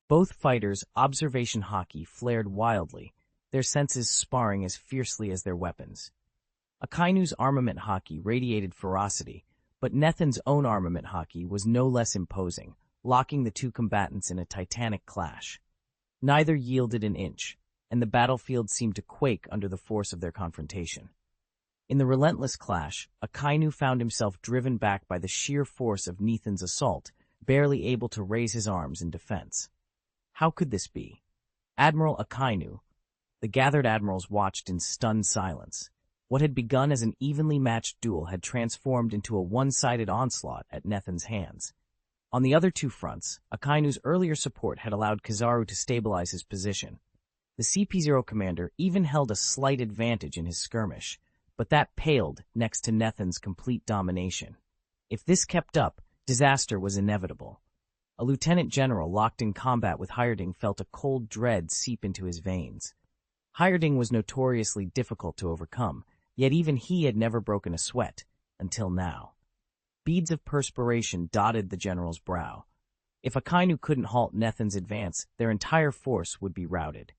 Both fighters' observation haki flared wildly, their senses sparring as fiercely as their weapons. Akainu's armament haki radiated ferocity, but Nethan's own armament haki was no less imposing, locking the two combatants in a titanic clash. Neither yielded an inch, and the battlefield seemed to quake under the force of their confrontation. In the relentless clash, Akainu found himself driven back by the sheer force of Nethan's assault, barely able to raise his arms in defense. How could this be? Admiral Akainu. The gathered admirals watched in stunned silence. What had begun as an evenly matched duel had transformed into a one-sided onslaught at Nethan's hands. On the other two fronts, Akainu's earlier support had allowed Kizaru to stabilize his position. The CP0 commander even held a slight advantage in his skirmish, but that paled next to Nethan's complete domination. If this kept up, disaster was inevitable. A lieutenant general locked in combat with Hireding felt a cold dread seep into his veins. Hireding was notoriously difficult to overcome, yet even he had never broken a sweat, until now. Beads of perspiration dotted the general's brow. If Akainu couldn't halt Nethan's advance, their entire force would be routed.